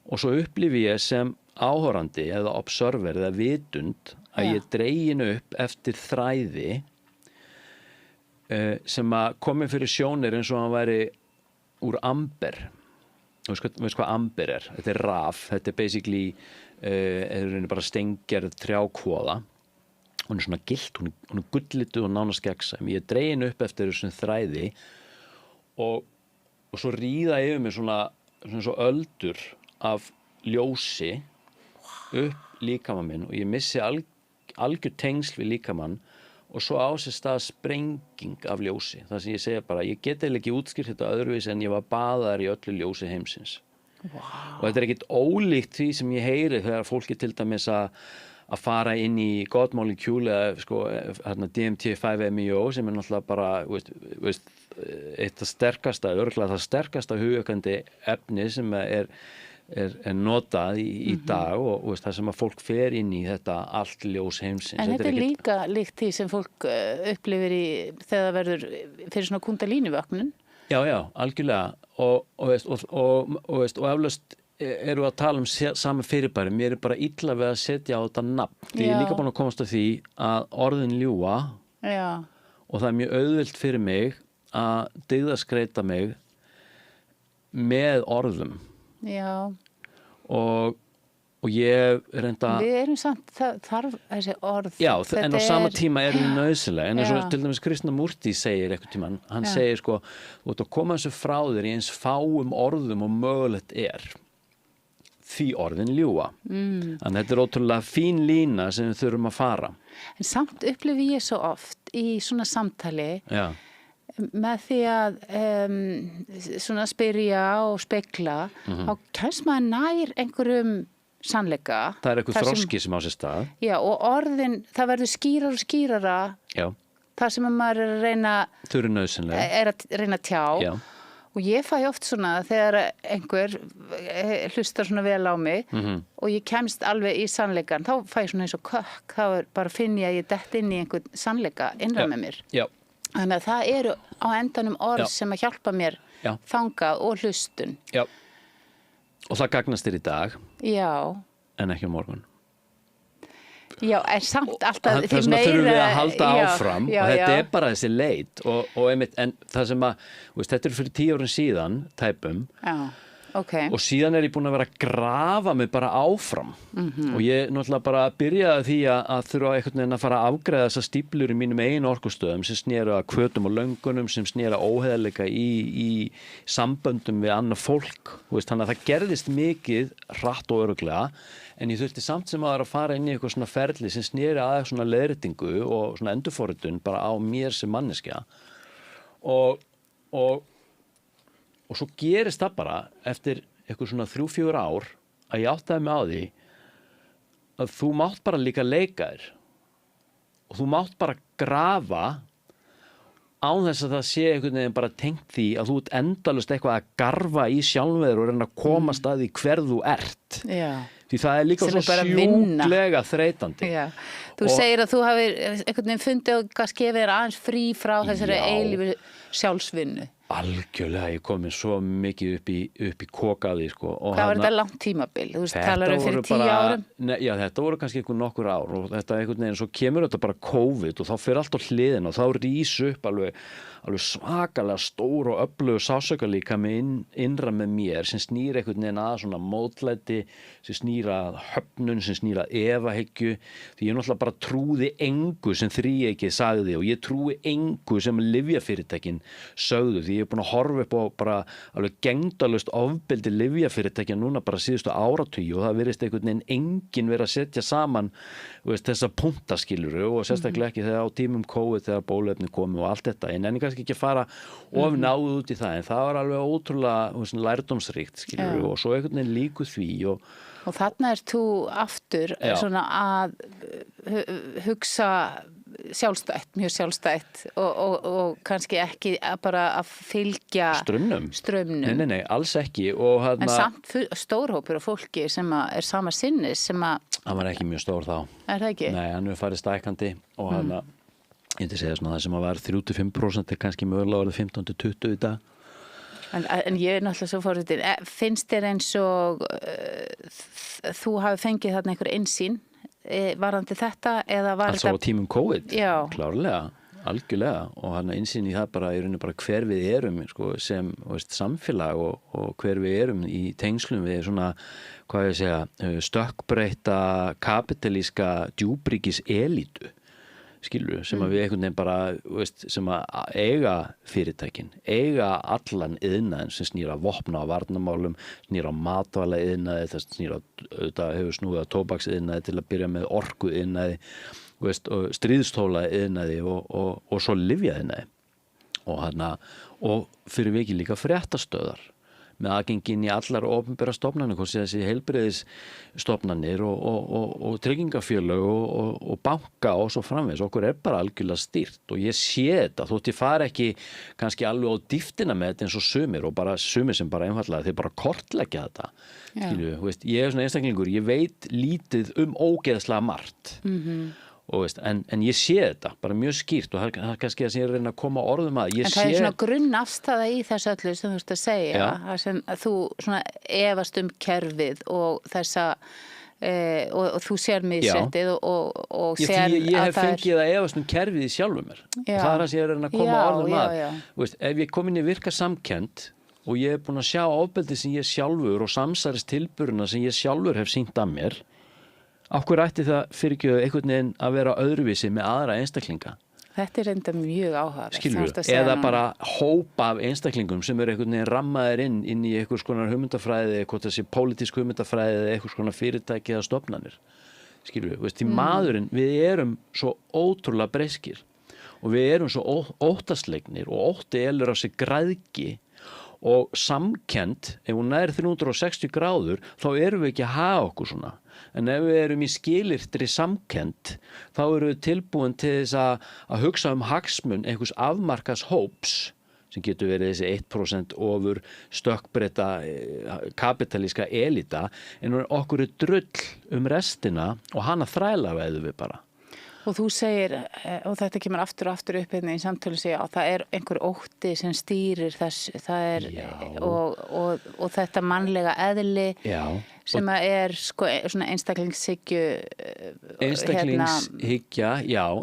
[SPEAKER 19] og svo upplifi ég sem áhorandi eða observer eða vitund að ég dregin upp eftir þræði sem að komi fyrir sjónir eins og hann væri úr amber. Veist hvað amber er? Þetta raf, þetta basically bara steingerð trjákvoða. Hún svona gylt, hún gullituð og nánast gegnsæm. Ég dregin upp eftir þessum þræði og svo ríða yfir mig svona svo öldur af ljósi upp líkamann minn og ég missi algjör tengsl við líkamann og svo á sér stað sprenging af ljósi. Það sem ég segja bara, ég get eiginlega ekki útskýrt þetta öðruvísi en ég var baðaður í öllu ljósi heimsins. Wow. Og þetta ekkert ólíkt því sem ég heyri þegar fólki til dæmis að fara inn í God Molecule eða DMT5-MeO sem náttúrulega bara eitt af sterkasta, örugglega það sterkasta hugaukandi efni sem er notað í dag og það sem að fólk fer inn í þetta allt ljós heimsins.
[SPEAKER 18] En þetta er líka líkt því sem fólk upplifir þegar það verður fyrir svona kundalínivöknun.
[SPEAKER 19] Já, algjörlega og eflaust eru að tala sama fyrirbæri. Mér er bara illa við að setja á þetta nafn. Því ég er líka búin að komast að því að orðin ljúga og það er mjög auðvelt fyrir mig að dygðaskreita mig með orðum.
[SPEAKER 18] Já.
[SPEAKER 19] Og ég reynda...
[SPEAKER 18] Við erum samt, það þarf þessi orð.
[SPEAKER 19] Já, en á sama tíma er það nauðsynlega. En eins og til dæmis Krishnamurti segir eitthvað tímann, hann segir þú ert að koma þessu frá þér í eins fáum orðum og mögulegt er. Því orðin ljúga. Þannig að þetta er ótrúlega fín lína sem við þurfum að fara.
[SPEAKER 18] En samt upplifi ég svo oft í svona samtali með því að svona spyrja og spekla þá kemst maður nær einhverjum sannleika.
[SPEAKER 19] Það er eitthvað þroski sem á sér stað.
[SPEAKER 18] Já, og orðin, það verður skýrar og skýrara. Já. Það sem maður er að reyna
[SPEAKER 19] Þau eru nauðsynlega.
[SPEAKER 18] Er að reyna að tjá. Já. Og ég fæ oft svona þegar einhver hlustar svona vel á mig og ég kemst alveg í sannleikan, þá fæ ég svona eins og kökk, þá bara finn ég að ég dett inn í einhvern sannleika innra með mér. Já. Þannig að það eru á endanum orð sem að hjálpa mér þangað og hlustun.
[SPEAKER 19] Já. Og það gagnast þér í dag.
[SPEAKER 18] Já. En
[SPEAKER 19] ekki á morgun.
[SPEAKER 18] Já, er samt alltaf
[SPEAKER 19] því meira... Þess vegna þurfum við að halda áfram og þetta er bara þessi leit og einmitt, en það sem að, þetta er fyrir 10 árum síðan, tæpum, og síðan er ég búin að vera að grafa mig bara áfram og ég náttúrulega bara byrjaði því að þurfa einhvern veginn að fara að afgreiða þessar stíplur í mínum einu orkustöðum sem snéru að hvötum og löngunum, sem snéru að óheðleika í samböndum við annað fólk, þannig að það gerðist mikið hratt og örugglega. En ég þurfti samt sem að fara inn í eitthvað svona ferli sem snýri að svona leiðréttingu og svona endurforritun bara á mér sem manneskja. Og svo gerist það bara eftir eitthvað svona 3-4 ár að ég áttaði mig á því að þú mátt bara líka leika þér. Og þú mátt bara grafa án þess að það sé einhvern veginn bara tengt því að þú ert endalaust eitthvað að garfa í sjálfveður og reyna að komast að því hver þú ert. Já. Því það er líka svo sjúklega þreytandi.
[SPEAKER 18] Já. Þú segir að þú hafir einhvern veginn fundið og kannski gefið þér aðeins frí frá þessari eilífu sjálfsvinnu.
[SPEAKER 19] Algjörlega, ég kom mér svo mikið upp í kokaði.
[SPEAKER 18] Hvað var þetta langt tímabil? Þú veist, talar fyrir 10 árum?
[SPEAKER 19] Já, þetta voru kannski nokkur ár og þetta einhvern veginn, svo kemur þetta bara COVID og þá fyrir allt á hliðina og þá rís upp alveg svakalega stór og öflugur sársaukalíkami innra með mér sem snýr einhvern veginn að svona mótlæti, sem snýr að höfnun, sem snýr að efahyggju, því ég náttúrulega bara trúði engu sem þríeykið sagði og ég trúi engu sem lyfjafyrirtækin sögðu, því ég er búin að horfa upp á bara alveg gengdalaust ofbeldi lyfjafyrirtækja núna bara síðustu áratugi og það virðist einhvern veginn enginn verið að setja saman þessa punktaskiluru og sérstaklega ekki þegar á tímum COVID þegar bóluefni komi og allt þetta, en enn kannski ekki fara of náðu út í það, en það var alveg ótrúlega lærdómsríkt skiluru og svo einhvern veginn líku því
[SPEAKER 18] og þarna er þú aftur svona að hugsa sjálfstætt, mjög sjálfstætt og kannski ekki bara að fylgja strömmnum.
[SPEAKER 19] Nei, alls ekki. En
[SPEAKER 18] samt stórhópur af fólki sem er sama sinnis sem að...
[SPEAKER 19] Hann var ekki mjög stór þá.
[SPEAKER 18] Er það ekki?
[SPEAKER 19] Nei, hann er farið stækandi og hann ég myndi segja svona það sem að var 3-5% er kannski mögulega orðið 15-20 í dag.
[SPEAKER 18] En ég er náttúrulega svo forvitin. Finnst þér eins og þú hafi fengið þarna einhver innsýn varðandi þetta eða var
[SPEAKER 19] þetta... Alls á tímum COVID?
[SPEAKER 18] Já.
[SPEAKER 19] Klárlega. algjörlega og hann einsýn í það bara í rauninu bara hver við erum sko, sem samfélag og hver við erum í tengslum við svona, hvað ég segja, stökkbreytta kapitalíska djúbríkis elítu skilur sem að við einhvern veginn bara sem að eiga fyrirtækin, eiga allan iðnaðinn sem snýr að vopna á varnarmálum, snýr á matvæla iðnaði, það snýr á þetta hefur snúið á tóbaksiðnaði til að byrja með orku iðnaði, og stríðstóla iðnaði og svo lyfjaiðnaði og fyrir vikið líka fréttastöðar með aðgengin í allar opinbera stofnanir, hvort sé þessi heilbrigðisstofnanir og tryggingafélög og banka og svo framvegis. Okkur bara algjörlega stýrt og ég sé þetta, þótt ég fari ekki kannski alveg á dýftina með þetta eins og sumir og bara sumir sem bara einfallega þeir bara kortleggja þetta. Skilju, ég svona einstaklingur, ég veit lítið ógeðslega margt. En ég sé þetta bara mjög skýrt og það er kannski það sem ég reyna að koma orðum að
[SPEAKER 18] en það er svona grunnafstaða í þessu öllu sem þú ert að segja það sem þú svona efast kerfið og þessa og þú sér missettið og sér
[SPEAKER 19] ég hef fengið að efast kerfið í sjálfum mér og það er það sem ég reyna að koma orðum að ef ég kom inn í virka samkennd og ég búin að sjá ofbeldi sem ég sjálfur og samsæris tilburina sem ég sjálfur hef sýnt að mér af hverju ætti það fyrirgjöðu einhvern veginn að vera öðruvísi með aðra einstaklinga?
[SPEAKER 18] Þetta er reynda mjög áhugavert.
[SPEAKER 19] Skilurðu, eða bara hópa af einstaklingum sem einhvern veginn rammaðir inn í einhvers konar hugmyndafræði, hvort þessi pólitísk hugmyndafræði eða einhvers konar fyrirtæki eða stofnanir. Skilurðu, því maðurinn, við erum svo ótrúlega breyskir og við erum svo óttaslegnir og ótti elur á sig græðgi og samkennd, ef hún nær 360 gráður, þá erum við ekki að hafa okkur svona. En ef við erum í skilyrtri samkennd, þá erum við tilbúin til þess að hugsa hagsmun einhvers afmarkaðs hóps, sem getur verið þessi 1% ofur stökkbreytta kapitalíska elita, en okkur drull restina og hana þrælaveðu við bara.
[SPEAKER 18] Og þú segir, og þetta kemur aftur og aftur upp hérna í samtölu, segja að það er einhver ótti sem stýrir þessu, það og þetta mannlega eðli sem er sko svona einstaklingshyggju
[SPEAKER 19] einstaklingshyggja,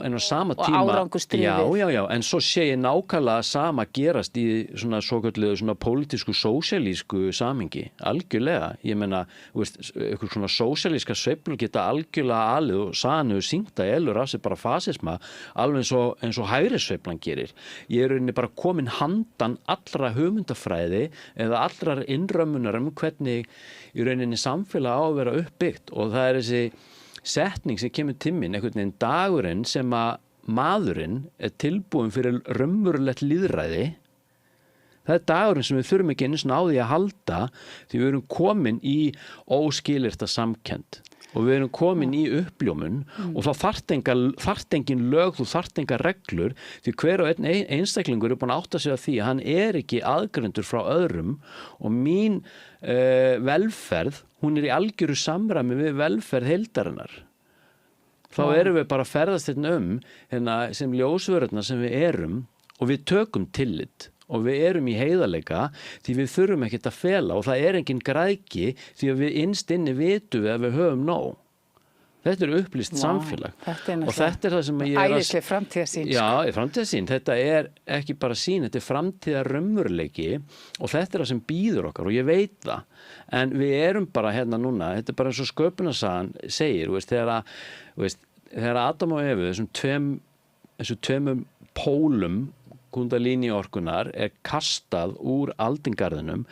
[SPEAKER 19] en á sama tíma
[SPEAKER 18] og árangurstrífið.
[SPEAKER 19] En svo sé ég nákvæmlega sama gerast í svona svokölluðu svona pólitísku sósíalísku samhengi, algjörlega. Ég meina, eitthvað svona sósíalíska sveiflur geta algjörlega alið og sanuðu syngta elur af sig bara fasisma, alveg eins og hægri sveiflan gerir. Ég er rauninni bara komin handan allra hugmyndafræði eða allrar innrömmunar hvernig í rauninni samfélag á að vera uppbyggt og það er þessi setning sem kemur til mín, einhvern veginn dagurinn sem að maðurinn er tilbúin fyrir raunverulegt lýðræði. Það er dagurinn sem við þurfum ekki einu svona á því að halda því við erum komin í óskilyrta samkennd og við erum komin í uppljómun og þá þarft engin lög, þú þarft enga reglur því hver og einn einstaklingur er búin að átta sig á því að hann er ekki aðgreindur frá öðrum og mín velferð, hún er í algjöru samræmi við velferð heildarinnar. Þá erum við bara að ferðast hérna sem ljósvörðna sem við erum og við tökum tillit og við erum í heiðarleika því við þurfum ekkert að fela og það er engin græðgi því að við innst inni vitum við að við höfum nóg. Þetta er upplýst samfélag og þetta er það sem ég er
[SPEAKER 18] æðisleg framtíðarsýn.
[SPEAKER 19] Já, framtíðarsýn. Þetta er ekki bara sýn, þetta er framtíðarraunveruleiki og þetta er það sem býður okkar og ég veit það. En við erum bara hérna núna, þetta er bara eins og sköpunarsagan segir, þegar Adam og Evu, þessum tveimum pólum Kundalini orkunar er kastað úr aldingarðinum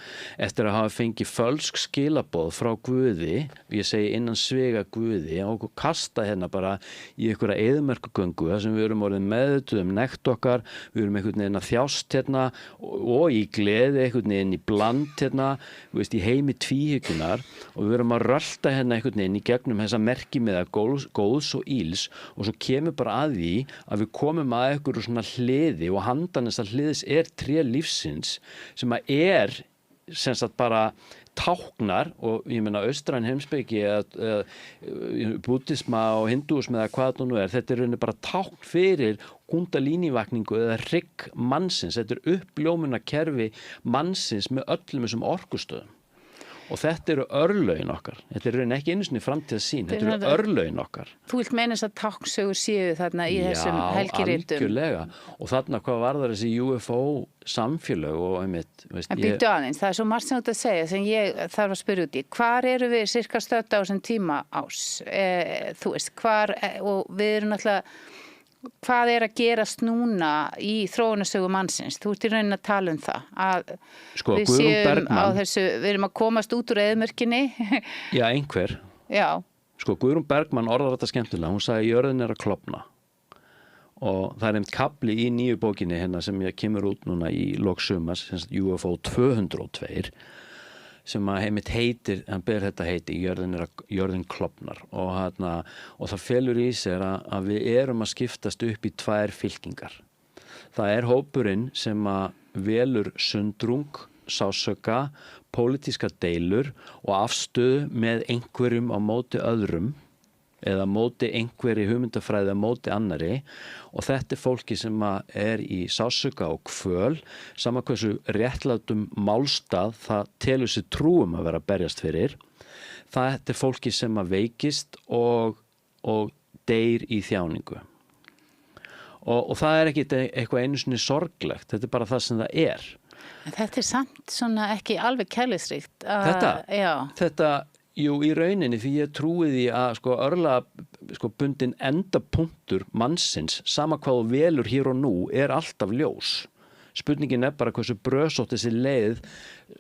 [SPEAKER 19] eftir að hafa fengið fölsk skilaboð frá Guði, ég segi innan svega Guði og kastað hérna bara í einhverja eyðimerkurgöngu þar sem við erum orðin meðvituð nekt okkar, við erum einhvern veginn að þjást hérna og í gleði einhvern veginn í bland hérna, í heimi tvíhyggjunar og við erum að rölda hérna einhvern veginn í gegnum þessa merkimiða góðs og íls og svo kemur bara að því að við komum að einhverju svona hliði og handan þess að hliðis er tré lífsins sem að er sem sagt bara táknar og ég meina austræn heimspeki eða búddisma og hindúisma eða hvað það nú er, þetta er rauninni bara tákn fyrir kundalínivakningu eða hrygg mannsins, þetta er uppljómunarkerfi mannsins með öllum þessum orkustöðum og þetta eru örlögin okkar, þetta eru ekki einu sinni framtíðarsýn, þetta eru örlögin okkar.
[SPEAKER 18] Þú vilt meina þess að táknsögur séu þarna í þessum helgiritum?
[SPEAKER 19] Já, algjörlega, og þarna hvað varðar þessi UFO samfélög og einmitt, veist,
[SPEAKER 18] en býttu aðeins, það svo margt sem þú ert að segja sem ég þarf að spyrja út í, hvar eru við sirka stödd á þessum tíma ás, þú veist, hvar, og við erum náttúrulega, hvað er að gerast núna í þróunarsögu mannsins? Þú ert í rauninni að tala það að
[SPEAKER 19] sko,
[SPEAKER 18] við séum á þessu, við erum að komast út úr eyðimörkinni.
[SPEAKER 19] Já, einhver.
[SPEAKER 18] Já.
[SPEAKER 19] Sko, Guðrún Bergmann orðar þetta skemmtilega, hún sagði jörðin að klofna og það einmitt kafli í nýju bókinni hérna sem ég kemur út núna í lok sumars, UFO 202 sem að heimitt heitir, hann ber þetta heiti jörðin klofnar og það felur í sér að við erum að skiptast upp í tvær fylkingar. Það er hópurinn sem að velur sundrung, sásöka, pólitískar deilur og afstöðu með einhverjum á móti öðrum eða móti einhverju hugmyndafræði að móti annari og þetta fólki sem er í sásöka og kvöl, sama hversu réttlátum málstað það telur sér trúum að vera að berjast fyrir. Þetta fólki sem veikist og deyr í þjáningu. Og það ekki eitthvað einu sinni sorglegt, þetta bara það sem það er.
[SPEAKER 18] En þetta samt svona ekki alveg kærleiksríkt.
[SPEAKER 19] Þetta jú, í rauninni, því ég trúi því að bundin endapunktur mannsins, sama hvað þú velur hér og nú, er alltaf ljós. Spurningin er bara hversu brösótt þessi leið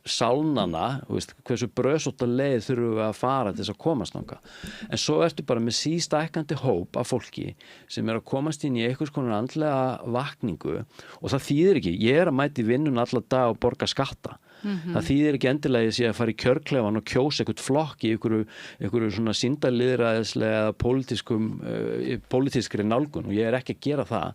[SPEAKER 19] sálnana, hversu brösótta leið þurfum við að fara til þess að komast þangað. En svo ertu bara með sístækkandi hóp af fólki sem að komast inn í einhvers konar andlega vakningu og það þýðir ekki, ég að mæta í vinnun alla dag og borga skatta. Það þýðir ekki endilega að ég að fara í kjörklefan og kjósa eitthvað flokk í einhverju svona sýndalýðræðislega eða pólitískri nálgun og ég ekki að gera það.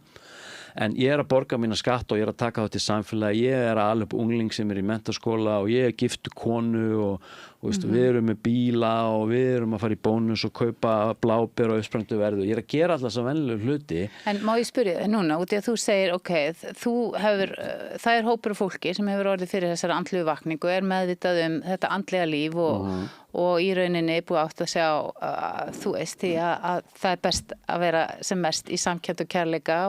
[SPEAKER 19] En ég að borga mína skatt og ég að taka það til samfélagi, ég að ala upp ungling sem í menntaskóla og ég giftu konu og við erum með bíla og við erum að fara í bónus og kaupa bláber og uppsprengtu verðu. Ég að gera alltaf þessa venlulegu hluti. En má ég spyrja þig núna, út í að þú segir, það hópur af fólki sem hefur orðið fyrir þessari andlegu vakningu, er meðvitað þetta andlega líf og í rauninni búið átt að sjá, þú veist, því að það best að vera sem mest í samkennd og kærleika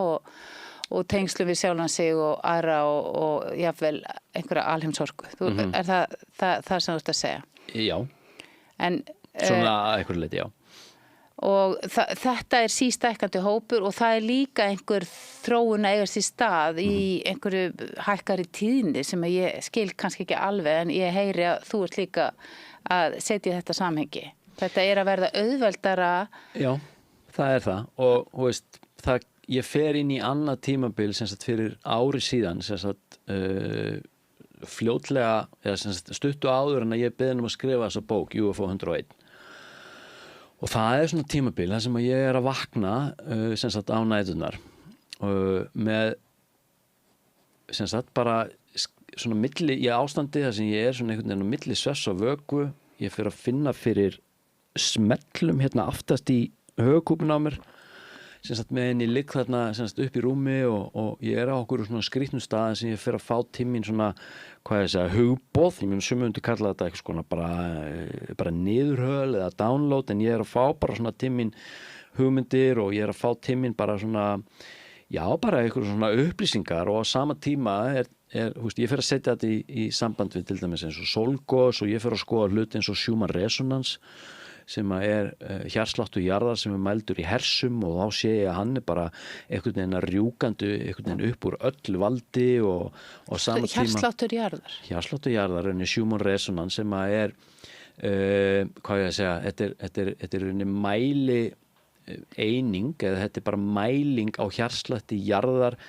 [SPEAKER 19] og tengslum við sjálfan sig og aðra og jafnvel einhverja alheimsorku. Er það sem þú ert að segja? Já. Svona einhverju leiti, já. Og þetta er sístækkandi hópur og það er líka einhver þróun að eigast í stað í einhverju hækkari tíðni sem ég skil kannski ekki alveg en ég heyri að þú ert líka að setja þetta samhengi. Þetta er að verða auðveldara. Já, það er það og veist, ég fer inn í annað tímabil sem sagt fyrir ári síðan sem sagt fljótlega eða sem sagt stuttu áður en að ég beðin að skrifa þessa bók UFO 101 og það er svona tímabil þar sem að ég að vakna sem sagt á næturnar með sem sagt bara svona milli í ástandi þar sem ég svona einhvern veginn á milli svefs og vöku ég fer að finna fyrir smellum hérna aftast í höfukúpun á mér sem sagt með henni ligg þarna sem sagt upp í rúmi og ég á okkur svona skrýtnum stað sem ég fer að fá tíminn svona hvað ég segja hugboð, ég mun sumundi kalla þetta eitthvað svona bara niðurhöl eða download en ég að fá bara svona tíminn hugmyndir og ég að fá tíminn bara svona já bara eitthvað svona upplýsingar og á sama tíma ég fer að setja þetta í samband við til dæmis eins og sólgos og ég fer að skoða hluti eins og Schumann resonans sem er hjartsláttur jarðar sem mældur í hersum og þá sé ég að hann bara einhvern veginn rjúkandi einhvern veginn upp úr öllu valdi og sama tíma hjartsláttur jarðar? Hjartsláttur jarðar er Schumann resonans sem er hvað ég að segja þetta er mæli eining eða þetta er bara mæling á hjartslætti jarðar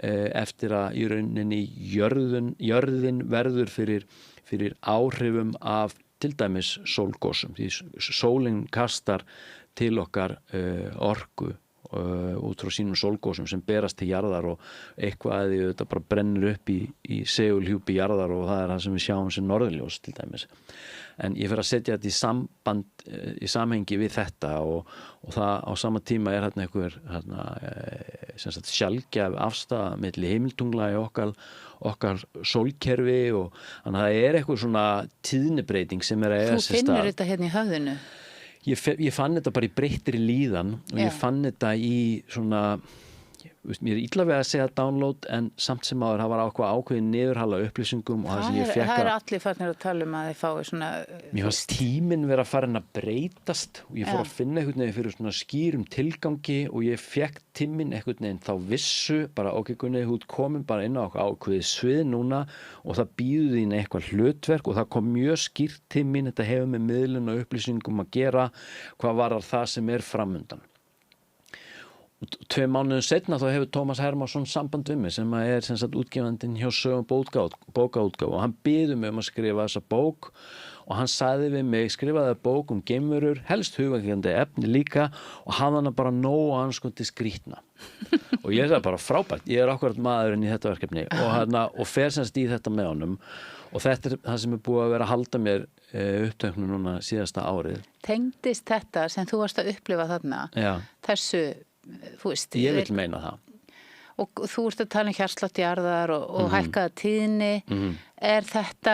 [SPEAKER 19] eftir að í rauninni jörðin verður fyrir áhrifum af til dæmis sólgosum því sólin kastar til okkar orku út frá sínum sólgosum sem berast til jarðar og eitthvað að þetta bara brennur upp í segulhjúpi jarðar og það er það sem við sjáum sem norðurljós til dæmis en ég fer að setja þetta í samhengi við þetta og það á sama tíma er hérna einhver sjaldgæf afstaða milli heimiltungla í okkar sólkerfi og þannig að það eitthvað svona tíðnibreiting sem að eiga sér stað.
[SPEAKER 18] Þú finnur þetta hérna í höfðinu?
[SPEAKER 19] Ég fann þetta bara í breyttri líðan og ég fann þetta í svona, mér illa við að segja download en samt sem áður, það var ákveðin niðurhala upplýsingum og það sem ég fekk
[SPEAKER 18] Það allir farnir að tala að þið fái svona...
[SPEAKER 19] Mér fannst tíminn vera farin að breytast og ég fór að finna einhvern veginn fyrir svona skýrum tilgangi og ég fekk tíminn einhvern veginn þá vissu, bara Gunni, þú ert komin bara inn á ákveðið svið núna og það býður þín eitthvað hlutverk og það kom mjög skýrt tíminn, þetta hefur með miðlun og upplýsingum að gera, hvað var það sem framundan. 2 mánuðum seinna þá hefur Tómas Hermansson samband við mig sem er sem sagt útgefandinn hjá Sögum bókaútgáfu og hann biður mig að skrifa þessa bók og hann sagði við mig, skrifaði bók geimverur, helst hugvakjandi efni líka og hafði hana bara nóg anskoti skrýtna og ég sagði bara frábært, ég akkurat maðurinn í þetta verkefni og fer semst í þetta með honum og þetta það sem búið að vera að halda mér upptöknu núna síðasta árið.
[SPEAKER 18] Tengdist þetta sem þú varst að upplifa þarna, þessu þú veist,
[SPEAKER 19] ég vil meina það
[SPEAKER 18] og þú ert að tala hjartslátt jarðar og hækkaða tíðni þetta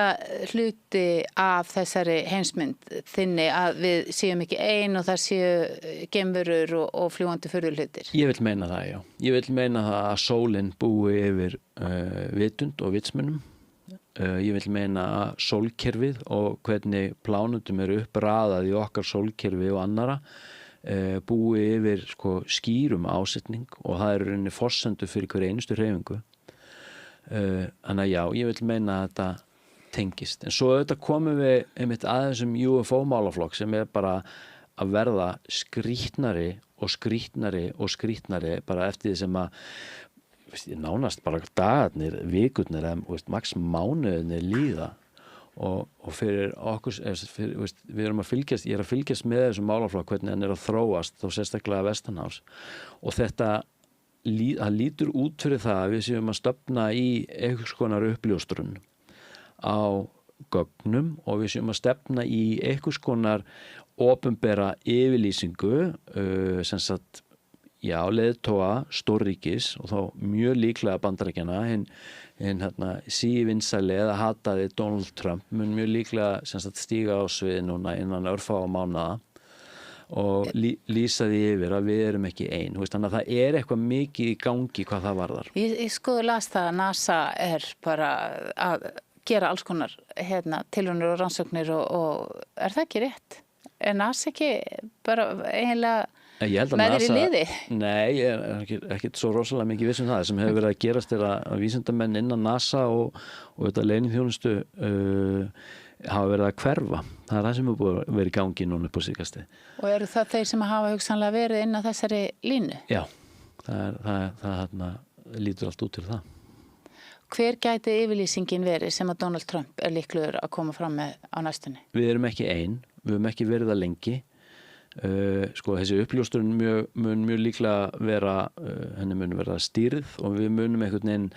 [SPEAKER 18] hluti af þessari heimsmynd þinni að við séum ekki ein og það séu geimverur og fljúgandi furðuhlutir?
[SPEAKER 19] Ég vil meina það, já. Ég vil meina það að sólin búi yfir vitund og vitsmunum. Ég vil meina að sólkerfið og hvernig plánutum uppraðað í okkar sólkerfi og annara búi yfir skýrum ásetning og það rauninni forsendur fyrir hver einustu hreyfingu. Þannig að já, ég vil meina að þetta tengist. En svo auðvitað komum við einmitt að þessum UFO-málaflokk sem bara að verða skrýtnari og skrýtnari og skrýtnari bara eftir því sem að nánast bara dagarnir, vikurnar eða max mánuðinir líða. Og fyrir okkur, við erum að fylgjast, ég að fylgjast með þessum málaflokk hvernig hann að þróast, þá sérstaklega vestanhafs og þetta það lítur út fyrir það að við séum að stefna í einhvers konar uppljóstrun á gögnum og við séum að stefna í einhvers konar opinbera yfirlýsingu sem sagt leiðtoga stórríkis og þá mjög líklega Bandaríkjanna hinn sívinsæli eða hataði Donald Trump mun mjög líklega sem sagt stíga á svið núna innan örfáa mánaða og lýsa því yfir að við erum ekki ein. Þannig að það eitthvað mikið í gangi hvað það varðar.
[SPEAKER 18] Ég las það að NASA bara að gera alls konar tilraunir og rannsóknir og það ekki rétt? NASA ekki bara eiginlega með þér í liði? Nei,
[SPEAKER 19] ég ekki svo rosalega mikið viss það sem hefur verið að gerast að vísindamenn innan NASA og þetta leyniþjónustu hafa verið að hverfa. Það það sem hefur búið að vera í gangi núna upp á síðkasti.
[SPEAKER 18] Og eru það þeir sem hafa hugsanlega verið inn á þessari línu?
[SPEAKER 19] Já, það lítur allt út til það.
[SPEAKER 18] Hver gæti yfirlýsingin verið sem að Donald Trump líklegur að koma fram með á næstunni?
[SPEAKER 19] Við erum ekki ein, við höfum ekki verið það lengi. Þessi uppljóstrun mun mjög líklega vera henni mun verða stýrð og við munum einhvern veginn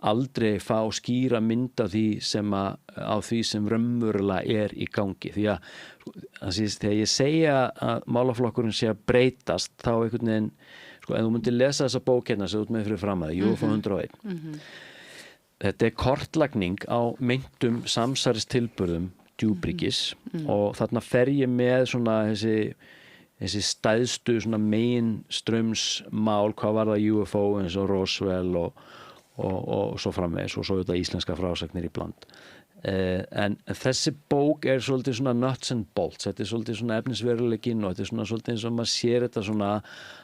[SPEAKER 19] aldrei fá skýra mynd af því sem raunverulega í gangi því að þegar ég segja að málaflokkurinn sé að breytast þá einhvern veginn ef þú myndir lesa þessa bók sem þú ert með fyrir fram að UFO 101 þetta kortlagning á meintum samsæristilburðum djúpríkis og þarna fer ég með svona þessi stæðstu svona meginstraumsmál hvað var það UFO eins og Roswell og svo framvegis og svo þetta íslenska frásagnir í bland en þessi bók svolítið svona nuts and bolts þetta svolítið svona efnisveruleikinn og þetta svona svolítið eins og maður sér þetta svona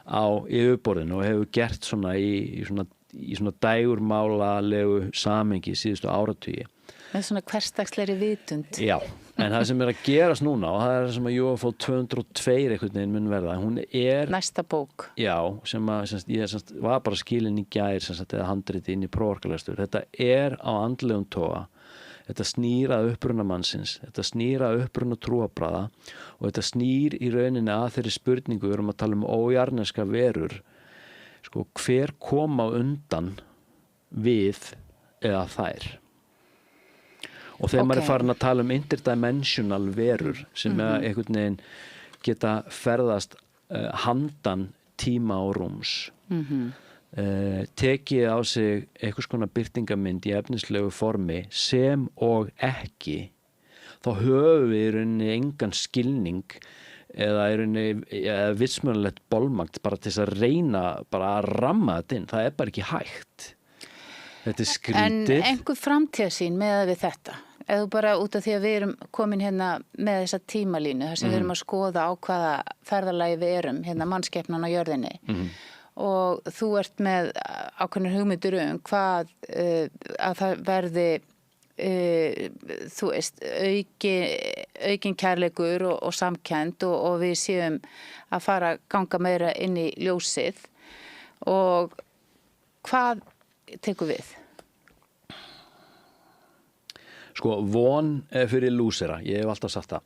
[SPEAKER 19] á yfirborðinu og hefur gert svona í svona dægurmálalegu samhengi síðustu áratugi
[SPEAKER 18] með svona hversdagslegri vitund.
[SPEAKER 19] Já, en það sem að gerast núna og það sem að UFO 202 einhvern veginn mun verða, hún
[SPEAKER 18] næsta bók.
[SPEAKER 19] Já, ég var bara skilin í gær eða handriti inn í prófarkalestur. Þetta á andlegum toga. Þetta snýr að uppruna mannsins, þetta snýr að uppruna trúarbragða og þetta snýr í rauninni að þeirri spurningu, við erum að tala um ójarneska verur, hver kom á undan við eða þær? Og þegar maður farin að tala um interdimensional verur sem einhvern veginn geta ferðast handan tíma og rúms tekið á sig einhvers konar birtingamynd í efnislegu formi sem og ekki, þá höfum við í rauninni engan skilning eða í rauninni vitsmjörnlegt bolmagn bara til þess að reyna bara að ramma þetta inn. Það er bara ekki hægt. Þetta er skrítið.
[SPEAKER 18] En einhver framtíðarsýn með við þetta? Eða bara út af því að við erum komin hérna með þessa tímalínu þar sem við erum að skoða á hvaða ferðalagi við erum, hérna mannskepnan á jörðinni. Og þú ert með ákveðnar hugmyndir hvað að það verði þú veist aukin kærleikur og samkennd og við séum að fara að ganga meira inn í ljósið og hvað tekur við?
[SPEAKER 19] Sko, von er fyrir lúsera, ég hef alltaf sagt það.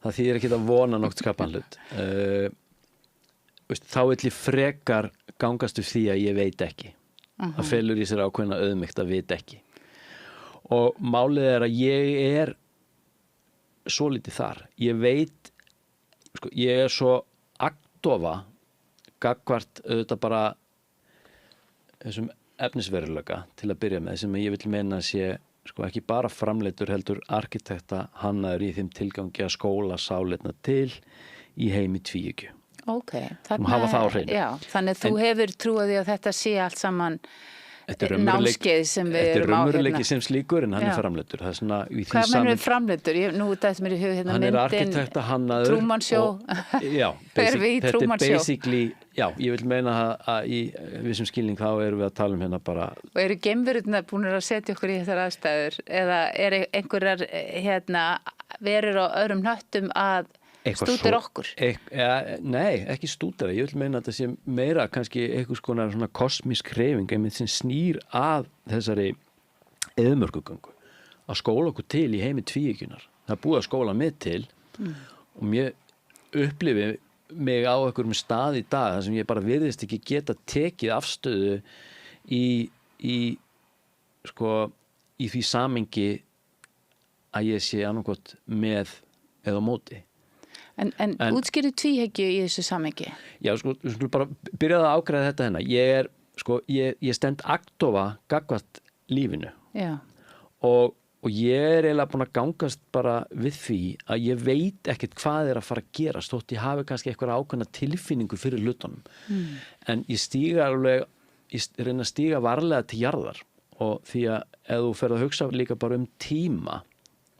[SPEAKER 19] Það þýðir ekki að vona nokt skapan hlut. Þá vill ég frekar gangast við því að ég veit ekki. Það felur í sér ákveðna auðmýkt að vita ekki. Og málið er að ég er svo lítið þar. Ég veit, sko, ég er svo agndofa gagnvart auðvitað bara þessum efnisveruleika til að byrja með, sem ég vil meina að sé sko ekki bara framleiddur heldur arkitekta hannaður í þeim tilgangi að skóla sálirna til í heimi tvíhyggju.
[SPEAKER 18] Þannig að þú hefur trúið því að þetta sé allt saman námskeið sem við erum á hérna. Þetta er raunveruleiki
[SPEAKER 19] sem slíkur en hann er framleiddur.
[SPEAKER 18] Hvað mennur við framleiddur? Nú dætt mér í hug hérna myndin.
[SPEAKER 19] Hann er arkitekta hannaður.
[SPEAKER 18] Truman Show.
[SPEAKER 19] Þetta er basically, ég vil meina að í vissum skilning þá erum við að tala hérna bara.
[SPEAKER 18] Og eru geimverurnar búin að setja okkur í þessar aðstæður? Eða er einhverjar verur á öðrum hnöttum að stúdera okkur?
[SPEAKER 19] Nei, ekki stúdera. Ég vil meina að þetta sé meira kannski einhvers konar svona kosmísk hreyfing einmitt sem snýr að þessari eyðimörkugöngu. Að skóla okkur til í heimi tvíhyggjunar. Það er búið að skóla mig til og mér upplifi mig á einhverjum stað í dag þar sem ég bara virðist ekki geta tekið afstöðu í því samhengi að ég sé annarkot með eða móti.
[SPEAKER 18] En útskýrðu tvíhyggju í þessu samhengi?
[SPEAKER 19] Já, sko, við skulum bara byrjaði að ágræða þetta hérna. Ég stend agndofa gagnvart lífinu.
[SPEAKER 18] Já.
[SPEAKER 19] Og ég er eiginlega búin að gangast bara við því að ég veit ekkert hvað er að fara að gerast þótt ég hafi kannski eitthvað ákveðna tilfinningu fyrir hlutunum. En ég reyna að stíga varlega til jarðar og því að ef þú ferð að hugsa líka bara tíma,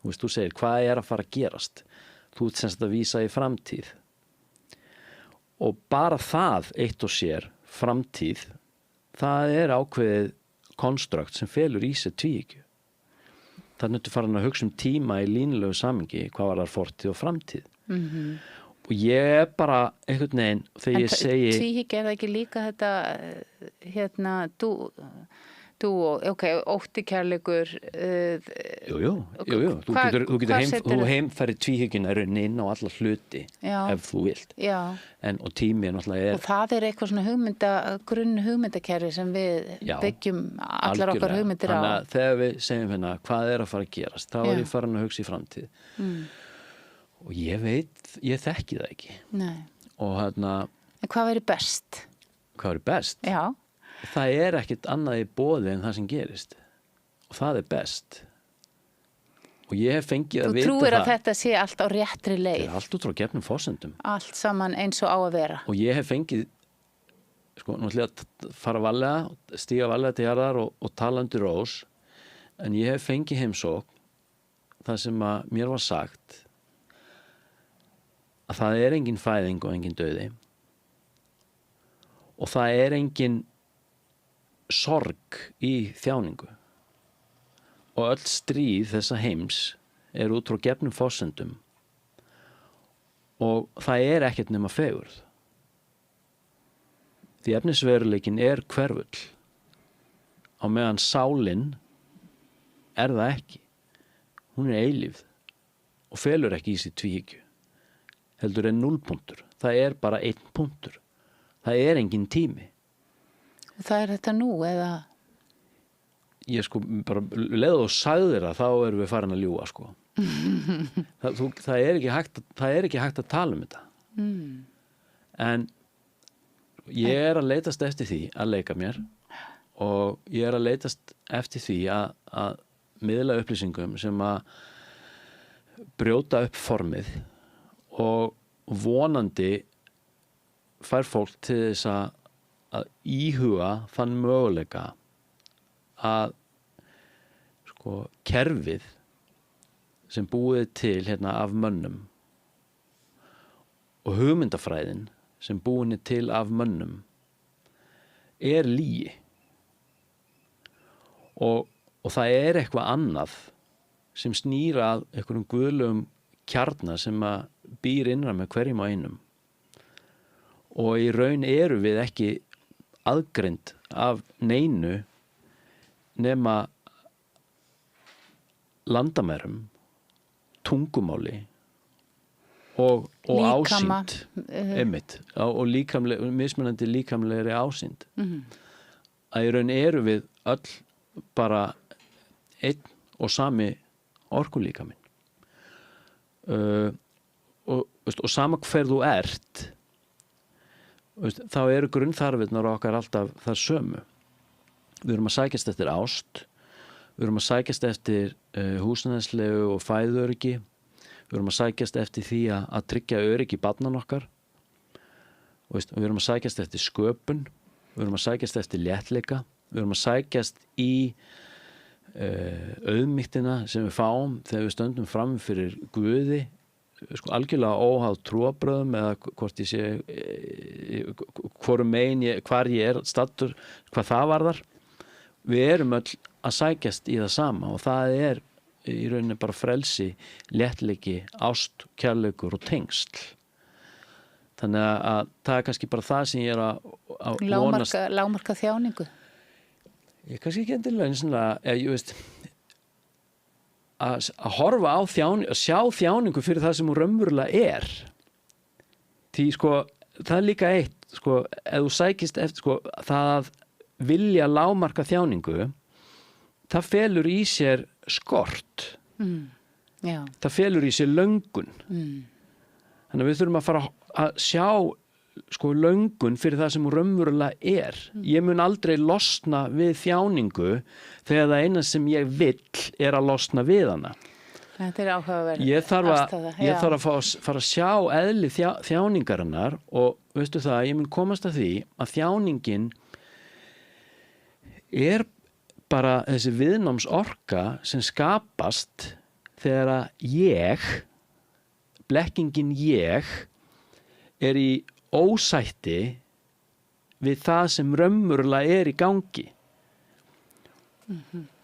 [SPEAKER 19] þú segir hvað er að fara að gerast, þú ert semst að vísa í framtíð og bara það eitt og sér, framtíð, það er ákveðið konstrukt sem felur í sér tvíhyggju. Það nöttu farin að hugsa tíma í línulegu samhengi, hvað var þar fortíð og framtíð. Og ég er bara einhvern veginn þegar ég segi...
[SPEAKER 18] En tvíhyggja er það ekki líka þetta, ótti kærleikur...
[SPEAKER 19] Jú. Þú heimfæri tvíhyggjuna inn á alla hluti ef þú vilt. Og tími er náttúrulega...
[SPEAKER 18] Og það er eitthvað svona grunn hugmyndakerfi sem við byggjum allar okkar hugmyndir á.
[SPEAKER 19] Þannig að þegar við segjum hérna hvað er að fara að gerast, þá er ég farin að hugsa í framtíð. Og ég veit, ég þekki það ekki.
[SPEAKER 18] Nei.
[SPEAKER 19] Og hérna...
[SPEAKER 18] En hvað verður best?
[SPEAKER 19] Hvað verður best?
[SPEAKER 18] Já.
[SPEAKER 19] Það er ekkert annað í boði en það sem gerist og það er best og ég hef fengið að vita það.
[SPEAKER 18] Þú trúir að þetta sé allt á réttri leið?
[SPEAKER 19] Það er allt út frá gefnum forsendum.
[SPEAKER 18] Allt saman eins og á að vera.
[SPEAKER 19] Og ég hef fengið, náttúrulega að fara varlega, stíga varlega til jarðar og tala undir rós, en ég hef fengið heimsókn það sem að mér var sagt að það er engin fæðing og engin dauði og það er engin sorg í þjáningu og öll stríð þessa heims er út frá gefnum forsendum og það er ekkert nema fegurð því efnisveruleikin er hverfull á meðan sálin er það ekki hún er eilífð og felur ekki í sig tvíhyggju heldur en 0 punktur það er bara 1 punktur það er engin tími.
[SPEAKER 18] Það er þetta nú eða?
[SPEAKER 19] Ég bara leið og sagði það þá erum við farin að ljúga það er ekki hægt að tala um þetta en ég að leitast eftir því að leika mér og ég að leitast eftir því að miðla upplýsingum sem að brjóta upp formið og vonandi fær fólk til þess að íhuga þann möguleika að sko kerfið sem búið til hérna af mönnum og hugmyndafræðin sem búin til af mönnum lygi og það eitthvað annað sem snýra að einhverjum guðlegum kjarna sem að býr innra með hverjum og einum og í raun eru við ekki aðgreind af neinu nema landamærum, tungumáli og ásýnd einmitt, og mismunandi líkamlegri ásýnd að í raun eru við öll bara einn og sami orkulíkaminn og sama hver þú ert þá eru grunnþarfirnar okkar alltaf þar sömu. Við erum að sækjast eftir ást, við erum að sækjast eftir húsnæðislegu og fæðuöryggi, við erum að sækjast eftir því að tryggja öryggi barnan okkar og við erum að sækjast eftir sköpun, við erum að sækjast eftir léttleika, við erum að sækjast í auðmýktina sem við fáum þegar við stöndum fram fyrir Guði sko algjörlega óháð trúarbrögðum eða hvort ég sé hvar ég staddur, hvað það varðar við erum öll að sækjast í það sama og það í rauninni bara frelsi, léttleiki, ást, kærleikur og tengsl þannig að það kannski bara það sem ég að vonast
[SPEAKER 18] Lágmarka þjáningu
[SPEAKER 19] Ég kannski ekki endilega að horfa á að sjá þjáningu fyrir það sem hún raunverulega því sko það líka eitt sko, ef þú sækist eftir sko, það að vilja lágmarka þjáningu það felur í sér skort það felur í sér löngun þannig að við þurfum að fara að sjá sko löngun fyrir það sem hún raunverulega ég mun aldrei losna við þjáningu þegar það eina sem ég vill að losna við hana
[SPEAKER 18] Þetta áhugaverð
[SPEAKER 19] ég þarf að fara að sjá eðli þjáningarinnar og veistu það, ég mun komast að því að þjáningin bara þessi viðnámsorka sem skapast þegar að blekkingin í ósætti við það sem raunverulega í gangi.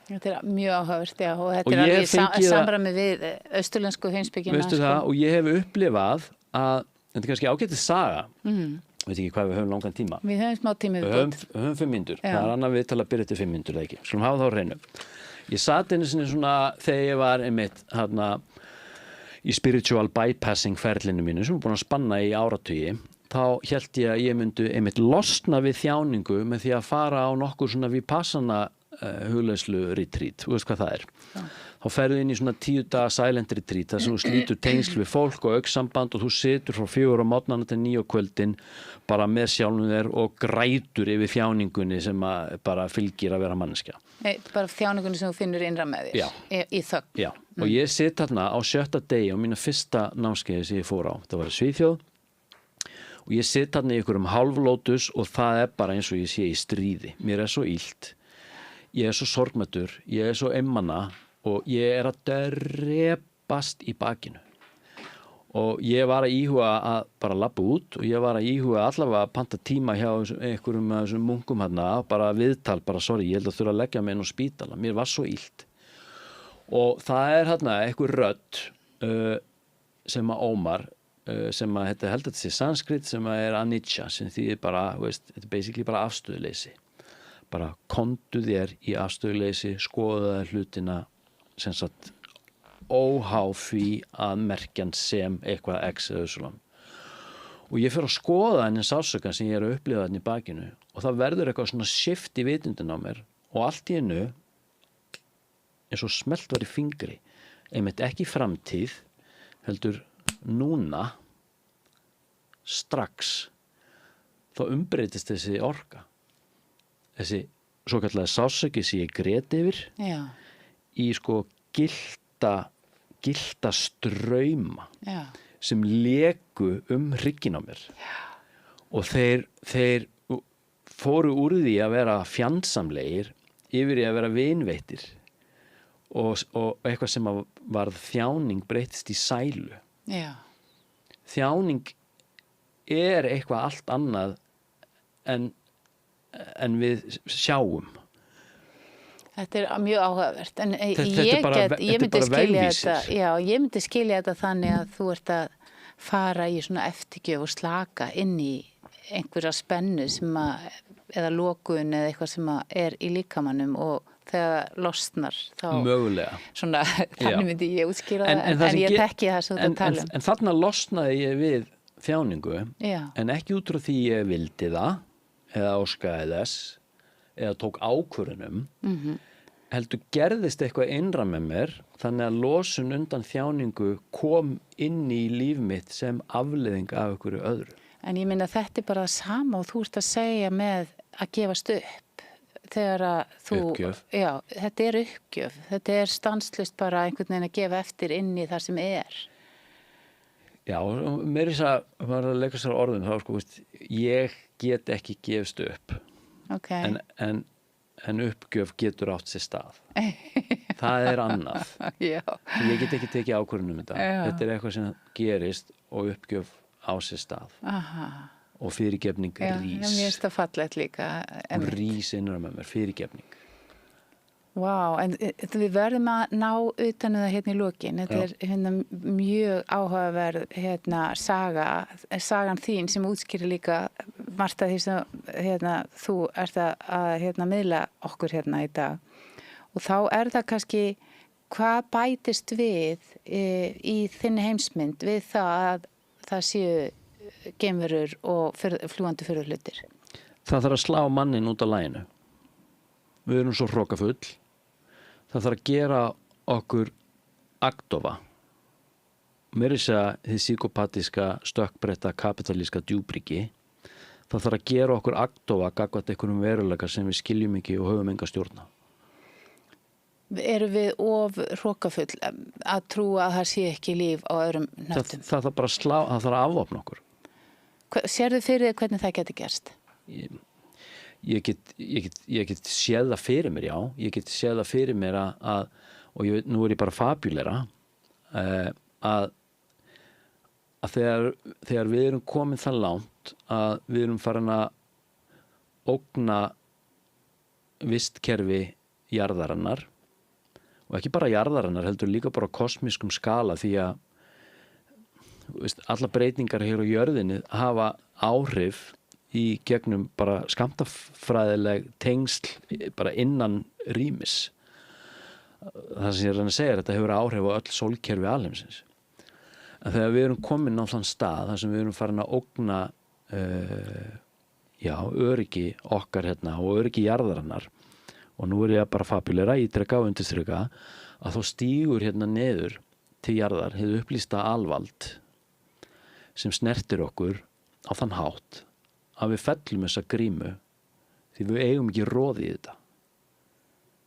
[SPEAKER 18] Þetta mjög áhugavert, já, og þetta alveg samræmi við austurlensku heimspekina.
[SPEAKER 19] Veistu það, og ég hef upplifað að, þetta kannski ágætið saga, veit ekki hvað við höfum langan tíma.
[SPEAKER 18] Við höfum smá tíma
[SPEAKER 19] Við höfum 5 mínútur, það annar við tala að byrja til 5 mínútur eða ekki, skulum hafa þá hreinu. Ég sat einu sinni svona þegar ég var einmitt í spiritual bypassing ferlinu mínu sem er búin að spanna í áratugi þá hélt ég að ég myndi einmitt losna við þjáningu með því að fara á nokkur svona vipassana hugleiðslu retreat, þú veist hvað það er þá ferðu inn í svona 10 daga silent retreat þar sem þú slítur tengsl við fólk og augnsamband og þú situr frá 4 á morgnana til 9 á kvöldin bara með sjálfum þér og grætur yfir þjáningunni sem bara fylgir að vera manneskja
[SPEAKER 18] bara þjáningunni sem þú finnur innra með þér í þögn
[SPEAKER 19] og ég sit þarna á 7. degi á mína fyrsta námskeiði sem ég fór á það var í Svíþjóð og ég sit þarna í einhverjum hálflótus og það bara eins og ég sé í stríði mér svo illt ég svo sorgmættur, ég svo einmana og ég að drepast í bakinu og ég var að íhuga að bara labba út og ég var að íhuga allavega að panta tíma hjá einhverjum af þessum munkum hérna, bara viðtal, bara sorry, ég held að þurfa að leggja mig inn á spítala, mér var svo illt og það hérna einhver rödd sem að Ómar sem að þetta held að þetta sé sanskrit sem að anicca sem þýðir bara, þetta er basically bara afstöðuleysi bara komdu þér í afstöðuleysi skoðaðu hlutina sem sagt óháð því að merkjan sem eitthvað x eða svona og ég fer að skoða henni sásökan sem ég að upplifa þarna í bakinu og það verður eitthvað svona shift í vitundin á mér og allt í einu eins og smelt var í fingri einmitt ekki framtíð heldur núna strax þá umbreytist þessi orka, þessi svo kallega sársauki sem ég grét yfir í sko gilda strauma sem leku hrygginn á mér og þeir fóru úr því að vera fjandsamlegir yfir í að vera vinveittir og eitthvað sem varð þjáning breytist í sælu. Þjáning eitthvað allt annað en við sjáum.
[SPEAKER 18] Þetta mjög áhugavert, en ég myndi skilja þetta þannig að þú ert að fara í svona eftirgjöf og slaka inn í einhverja spennu eða lokun eða eitthvað sem í líkamannum og þegar losnar þá
[SPEAKER 19] mögulega.
[SPEAKER 18] Svona, þannig myndi ég útskýra en ég þekki það sem þú tala
[SPEAKER 19] en þarna losnaði ég við þjáningu en ekki út frá því ég vildi það eða óskaði þess eða tók ákvörðunum heldur gerðist eitthvað innra með mér þannig að losun undan þjáningu kom inn í líf mitt sem afleiðing af einhverju öðru.
[SPEAKER 18] En ég minna þetta bara sama og þú ert að segja með að gefast upp þegar að þú
[SPEAKER 19] uppgjöf.
[SPEAKER 18] Já, þetta uppgjöf, þetta stanslust bara einhvern veginn að gefa eftir inn í það sem
[SPEAKER 19] Já, mér var að leika sér orðum þá sko, ég get ekki gefst upp en uppgjöf getur átt sér stað. Það annað. Ég get ekki tekið ákvörðun þetta. Þetta eitthvað sem gerist og uppgjöf á sér stað. Og fyrirgefning rís.
[SPEAKER 18] Já, mér finnst það fallegt líka.
[SPEAKER 19] Og rís innra með mér, fyrirgefning.
[SPEAKER 18] Vá, en við verðum að ná utan það hérna í lokin. Þetta mjög áhugaverð sagan þín sem útskýrir líka margt af því sem þú ert að miðla okkur hérna í dag. Og þá það kannski hvað bætist við í þinni heimsmynd við það að það séu geimverur og fljúgandi furðuhlutir?
[SPEAKER 19] Það þarf að slá mannin út af laginu. Við erum svo hrokafull. Það þarf að gera okkur aktofa. Mér þið psykopatiska, stökkbretta, kapitalíska djúpriki. Það þarf að gera okkur aktofa gagnvart einhverjum veruleika sem við skiljum ekki og höfum enga stjórna.
[SPEAKER 18] Erum við of hrokafull að trúa að það sé ekki líf á öðrum hnöttum?
[SPEAKER 19] Það þarf bara það þarf að afvopna okkur.
[SPEAKER 18] Sérðu fyrir þig hvernig það getur gerst?
[SPEAKER 19] Ég get séð það fyrir mér, já. Ég get séð það fyrir mér og nú ég bara fabulera, að þegar við erum komin það langt að við erum farin að ógna vistkerfi jarðarinnar og ekki bara jarðarinnar, heldur líka bara kosmískum skala því að alla breytingar hér á jörðinni hafa áhrif í gegnum bara skammtafræðileg tengsl bara innan rýmis. Það sem ég reyna að segja þetta hefur áhrif á öll sólkerfi alheimsins. En þegar við erum komin á þann stað þar sem við erum farin að ógna öryggi okkar og öryggi jarðarinnar og nú ég bara fabulera, ítreka og undirstrika að þá stígur neður til jarðar hið upplýsta alvald sem snertir okkur á þann hátt að við fellum þessa grímu því við eigum ekki roð í þetta.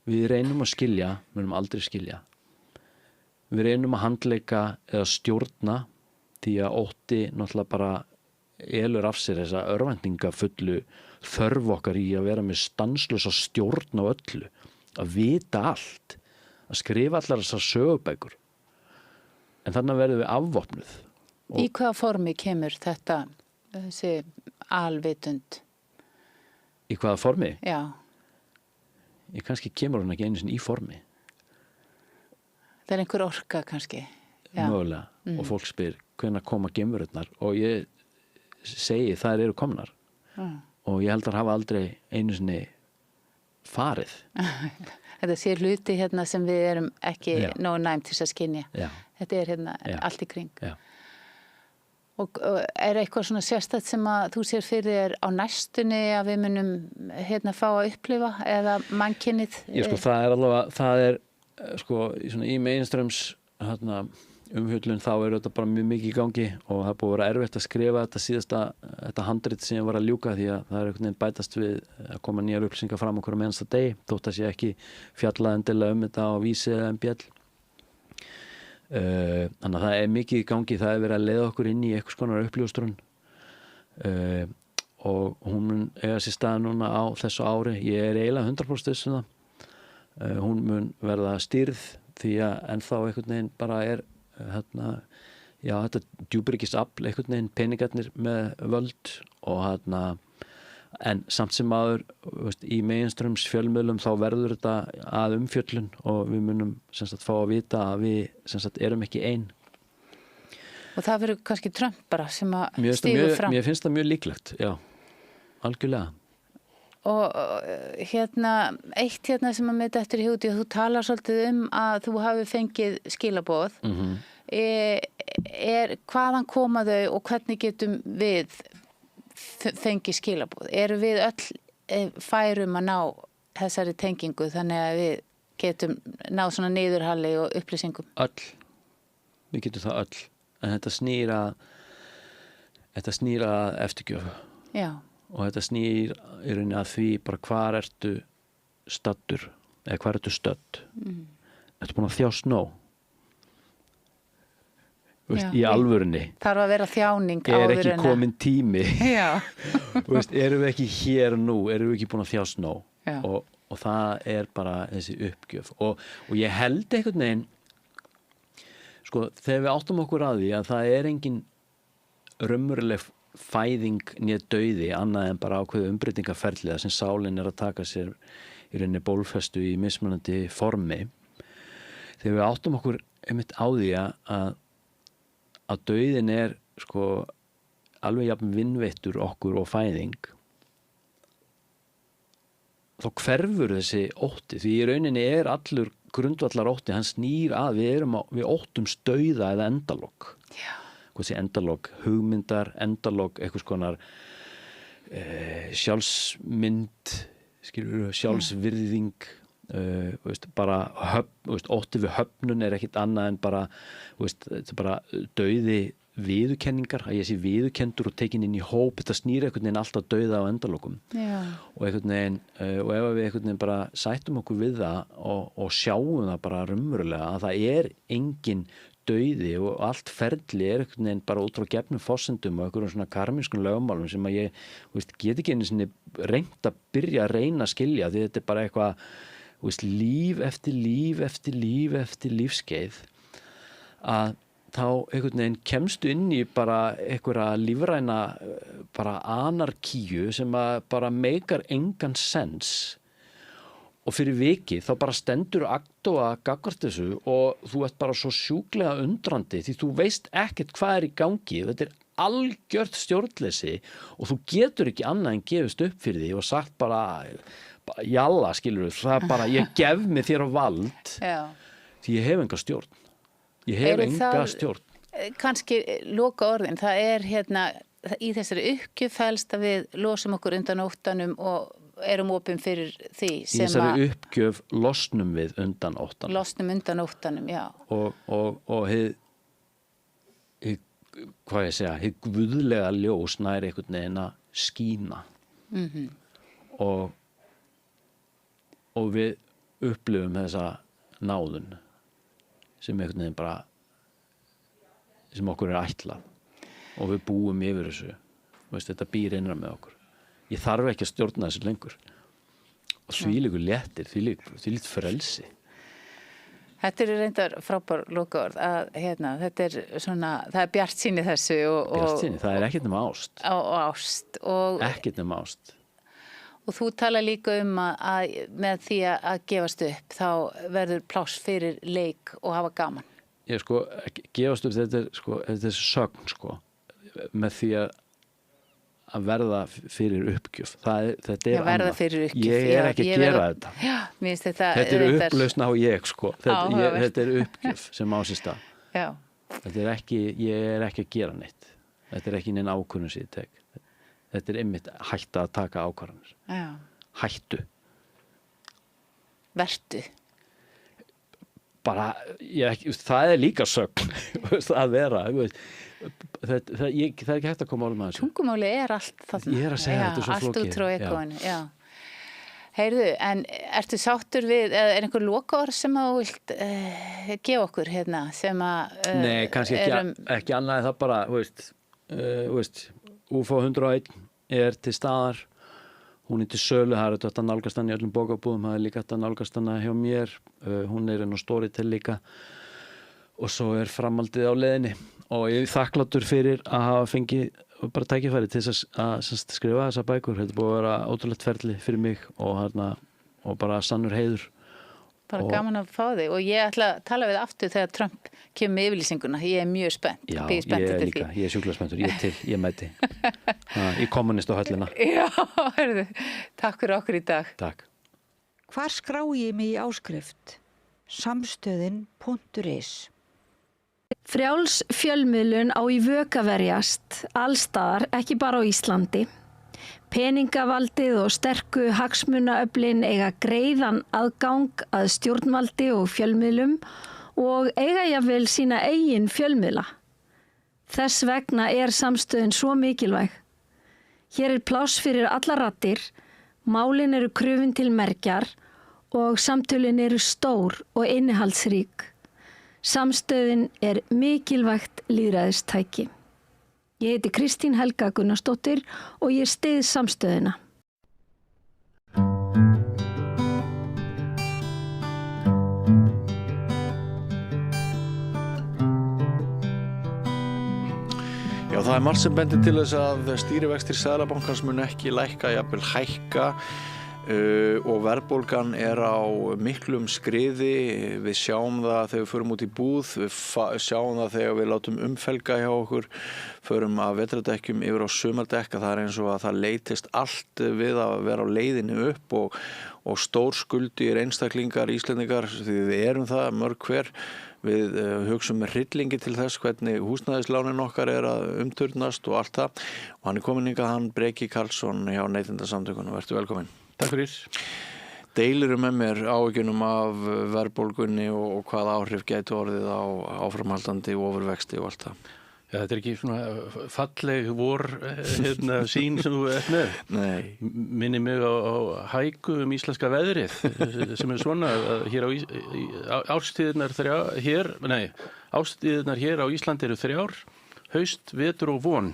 [SPEAKER 19] Við reynum að skilja, við erum aldrei skilja. Við reynum að handleika eða stjórna því að ótti náttúrulega bara elur af sér þessa örvæntingafullu þörf okkar í að vera með stanslösa stjórn á öllu, að vita allt, að skrifa allar þessar sögubækur. En þannig verðum við afvopnuð.
[SPEAKER 18] Í hvaða formi kemur þessi alvitund?
[SPEAKER 19] Í hvaða formi?
[SPEAKER 18] Já.
[SPEAKER 19] Ég kannski kemur hún ekki einu sinni í formi.
[SPEAKER 18] Það einhver orka kannski.
[SPEAKER 19] Mögulega. Og fólk spyr hvenær koma geimverurnar og ég segi þær eru komnar. Og ég held að hafa aldrei einu sinni farið.
[SPEAKER 18] Þetta sé hluti sem við erum ekki nógu næm til að skynja.
[SPEAKER 19] Já.
[SPEAKER 18] Þetta allt í kring.
[SPEAKER 19] Já.
[SPEAKER 18] Og eitthvað svona sérstætt sem að þú sér fyrir þér á næstunni að við munum fá að upplifa eða mannkynnið?
[SPEAKER 19] Það er allavega, það er í mainstreams umfjöllun þá þetta bara mjög mikið í gangi og það búið að vera erfitt að skrifa þetta handrit sem ég var að ljúka því að það einhvern veginn bætast við að koma nýjar upplýsingar fram okkur einasta degi þótt að sé ekki fjallað endilega þetta á Vísi eða MBL. Þannig að það mikið í gangi, það verið að leiða okkur inn í eitthvað skonar uppljóstrun og hún mun eiga sér stað núna á þessu ári. Ég eiginlega 100% viss um það. Hún mun verða stýrð því að ennþá einhvern veginn bara þetta djúpryggis-afl einhvern veginn peningarnir með völd og en samt sem áður í meginströms fjölmiðlum þá verður þetta að umfjöllun og við munum fá að vita að við erum ekki ein.
[SPEAKER 18] Og það verður kannski Trump bara sem að stígur fram.
[SPEAKER 19] Mér finnst það mjög líklegt, já, algjörlega.
[SPEAKER 18] Og eitt sem að með þetta eftir í húti og þú talar svolítið að þú hafi fengið skilaboð hvaðan koma þau og hvernig getum við fengið skilaboð? Erum við öll færum að ná þessari tengingu þannig að við getum náð svona niðurhalli og upplýsingum?
[SPEAKER 19] Öll, við getum það öll en þetta snýr að eftirgjöf.
[SPEAKER 18] Já.
[SPEAKER 19] Og þetta snýr í rauninni að því bara hvar ertu staddur eða hvar ertu stödd. Ertu búin að þjást nóg? Í alvörunni.
[SPEAKER 18] Þarf að vera þjáning áður
[SPEAKER 19] ekki komin tími.
[SPEAKER 18] Já.
[SPEAKER 19] Erum við ekki hér nú, erum við ekki búin að þjást nóg. Og það bara þessi uppgjöf. Og ég held einhvern veginn, þegar við áttum okkur að því að það engin raunveruleg fæðing né dauði annað en bara ákveðu umbreytingarferðlega sem sálin að taka sér í rauninni bólfestu í mismunandi formi. Þegar við áttum okkur einmitt á því að dauðin alveg jafn vinnveittur okkur og fæðing þá hverfur þessi ótti því í rauninni allur grundvallar ótti, hann snýr að við óttumst dauða eða endalok. Já. Þessi endalok, hugmyndar, endalok, eitthvað skonar sjálfsmynd, sjálfsvirðing, bara ótti við höfnun ekkit annað en bara, bara dauði viðurkenningar, að ég sé viðurkendur og tekin inn í hóp, þetta snýr einhvern veginn alltaf dauða á endalokum. Já. Og einhvern veginn, og ef við einhvern veginn bara sættum okkur við það og sjáum það bara raunverulega að það engin dauði og allt ferli einhvern veginn bara út frá gefnum forsendum og einhverjum svona karmískum lögmálum sem að ég get ekki einu sinni reynt að byrja að reyna að skilja því þetta bara eitthvað líf eftir líf eftir líf eftir lífskeið að þá einhvern veginn kemstu inn í bara einhverja lífræna bara anarkíu sem að bara meikar engan sens og fyrir vikið þá bara stendur agndofa gagnvart þessu og þú ert bara svo sjúklega undrandi því þú veist ekkert hvað í gangi, þetta algjört stjórnleysi og þú getur ekki annað en gefist upp fyrir því og sagt bara jalla skilur það bara ég gef mig þér á vald. Já. Því ég hef enga stjórn. Ég hef enga stjórn.
[SPEAKER 18] Kannski loka orðin, það í þessari uppgjöf felst að við losum okkur undan óttanum og erum opin fyrir því sem að... Í þessari
[SPEAKER 19] uppgjöf losnum við undan óttanum.
[SPEAKER 18] Losnum undan óttanum, já.
[SPEAKER 19] Og hvað ég segja, hið guðlega ljós nær einhvern veginn að skína. Og við upplifum þessa náðun sem einhvern veginn bara sem okkur ætlað og við búum yfir þessu. Þetta býr innra með okkur. Ég þarf ekki að stjórna þessu lengur og þvílíkur léttir, þvílíkt frelsi.
[SPEAKER 18] Þetta reyndar frábær lokaorð að þetta svona, það bjartsýni þessu
[SPEAKER 19] bjartsýni, það ekkert nema ást.
[SPEAKER 18] Ást.
[SPEAKER 19] Ekkert nema ást.
[SPEAKER 18] Og þú tala líka að með því að gefast upp þá verður pláss fyrir leik og hafa gaman.
[SPEAKER 19] Ég gefast upp, þetta sögn með því að verða fyrir uppgjöf. Þetta
[SPEAKER 18] verða fyrir uppgjöf.
[SPEAKER 19] Ég ekki að gera þetta.
[SPEAKER 18] Já, mér finnst þetta...
[SPEAKER 19] Þetta upplausn á ég, Þetta uppgjöf sem á sér stað.
[SPEAKER 18] Já.
[SPEAKER 19] Ég ekki að gera neitt. Þetta ekki neina ákvörðun sem ég tek. Þetta einmitt hætta að taka ákvarðanir.
[SPEAKER 18] Já.
[SPEAKER 19] Hættu.
[SPEAKER 18] Vertu.
[SPEAKER 19] bara, það líka sögn að vera, það er ekki hægt að koma álum að þessu.
[SPEAKER 18] Tungumáli allt þarna.
[SPEAKER 19] Ég að segja þetta svo flókið.
[SPEAKER 18] Allt út frá ekóinu, já. Heyrðu, en ertu sáttur við, eða einhver lokaorð sem þú vilt gefa okkur hérna, sem að
[SPEAKER 19] Nei, kannski ekki annað en það bara, UFO 101 til staðar, hún til sölu, það er þetta nálgast hann í öllum bókabúðum, það líka þetta nálgast hann hjá mér, hún inn á Storytel líka og svo framhaldið á leiðinni og ég þakklátur fyrir að hafa fengið bara tækifæri til að skrifa þessa bækur. Þetta búið að vera ótrúlegt ferli fyrir mig og bara sannur heiður.
[SPEAKER 18] Bara gaman að fá þig og ég ætla að tala við aftur þegar Trump kemur með yfirlýsinguna. Ég mjög spennt.
[SPEAKER 19] Já, ég líka. Ég sjúklega spenntur. Ég mæti. Í kommunistu höllina.
[SPEAKER 18] Já, heyrðu. Takk fyrir okkur í dag.
[SPEAKER 19] Takk.
[SPEAKER 11] Hvar skrái ég mig í áskrift? Samstöðin.is
[SPEAKER 20] Frjáls fjölmiðlun á í vök að verjast allstaðar, ekki bara á Íslandi. Peningavaldið og sterku hagsmunaöflin eiga greiðan aðgang að stjórnvaldi og fjölmiðlum og eiga jafnvel sína eigin fjölmiðla. Þess vegna samstöðin svo mikilvæg. Hér pláss fyrir allar raddir, málin eru krufin til mergjar og samtölin eru stór og innihaldsrík. Samstöðin mikilvægt lýðræðistæki. Ég heiti Kristín Helga Gunnarsdóttir og ég styð samstöðina.
[SPEAKER 1] Já, það margt sem bendir til þess að stýrivextir Seðlabankans mun ekki lækka, jafnvel hækka. Og verðbólgan á miklum skriði, við sjáum það þegar við förum út í búð, við sjáum það þegar við látum umfelga hjá okkur, förum af vetrardekkjum yfir á sumardekka, það eins og að það leitist allt við að vera á leiðinni upp og stórskuldir einstaklingar, Íslendingar, því við erum það mörg hver, við hugsum með hryllingi til þess hvernig húsnæðislánin okkar að umturnast og allt það og hann komin hingað, hann Breki Karlsson hjá Neytendasamtökunum, vertu velkominn.
[SPEAKER 21] Takk fyrir.
[SPEAKER 1] Deilirðu með mér áhyggjunum af verðbólgunni og hvað áhrif gæti orðið á áframhaldandi ofurvexti og allt það?
[SPEAKER 21] Já, þetta ekki svona falleg sýn sem þú með.
[SPEAKER 1] Nei.
[SPEAKER 21] Minni mig á hæku íslenska veðrið sem svona hér á árstíðirnar hér á Íslandi eru 3, haust, vetur og von.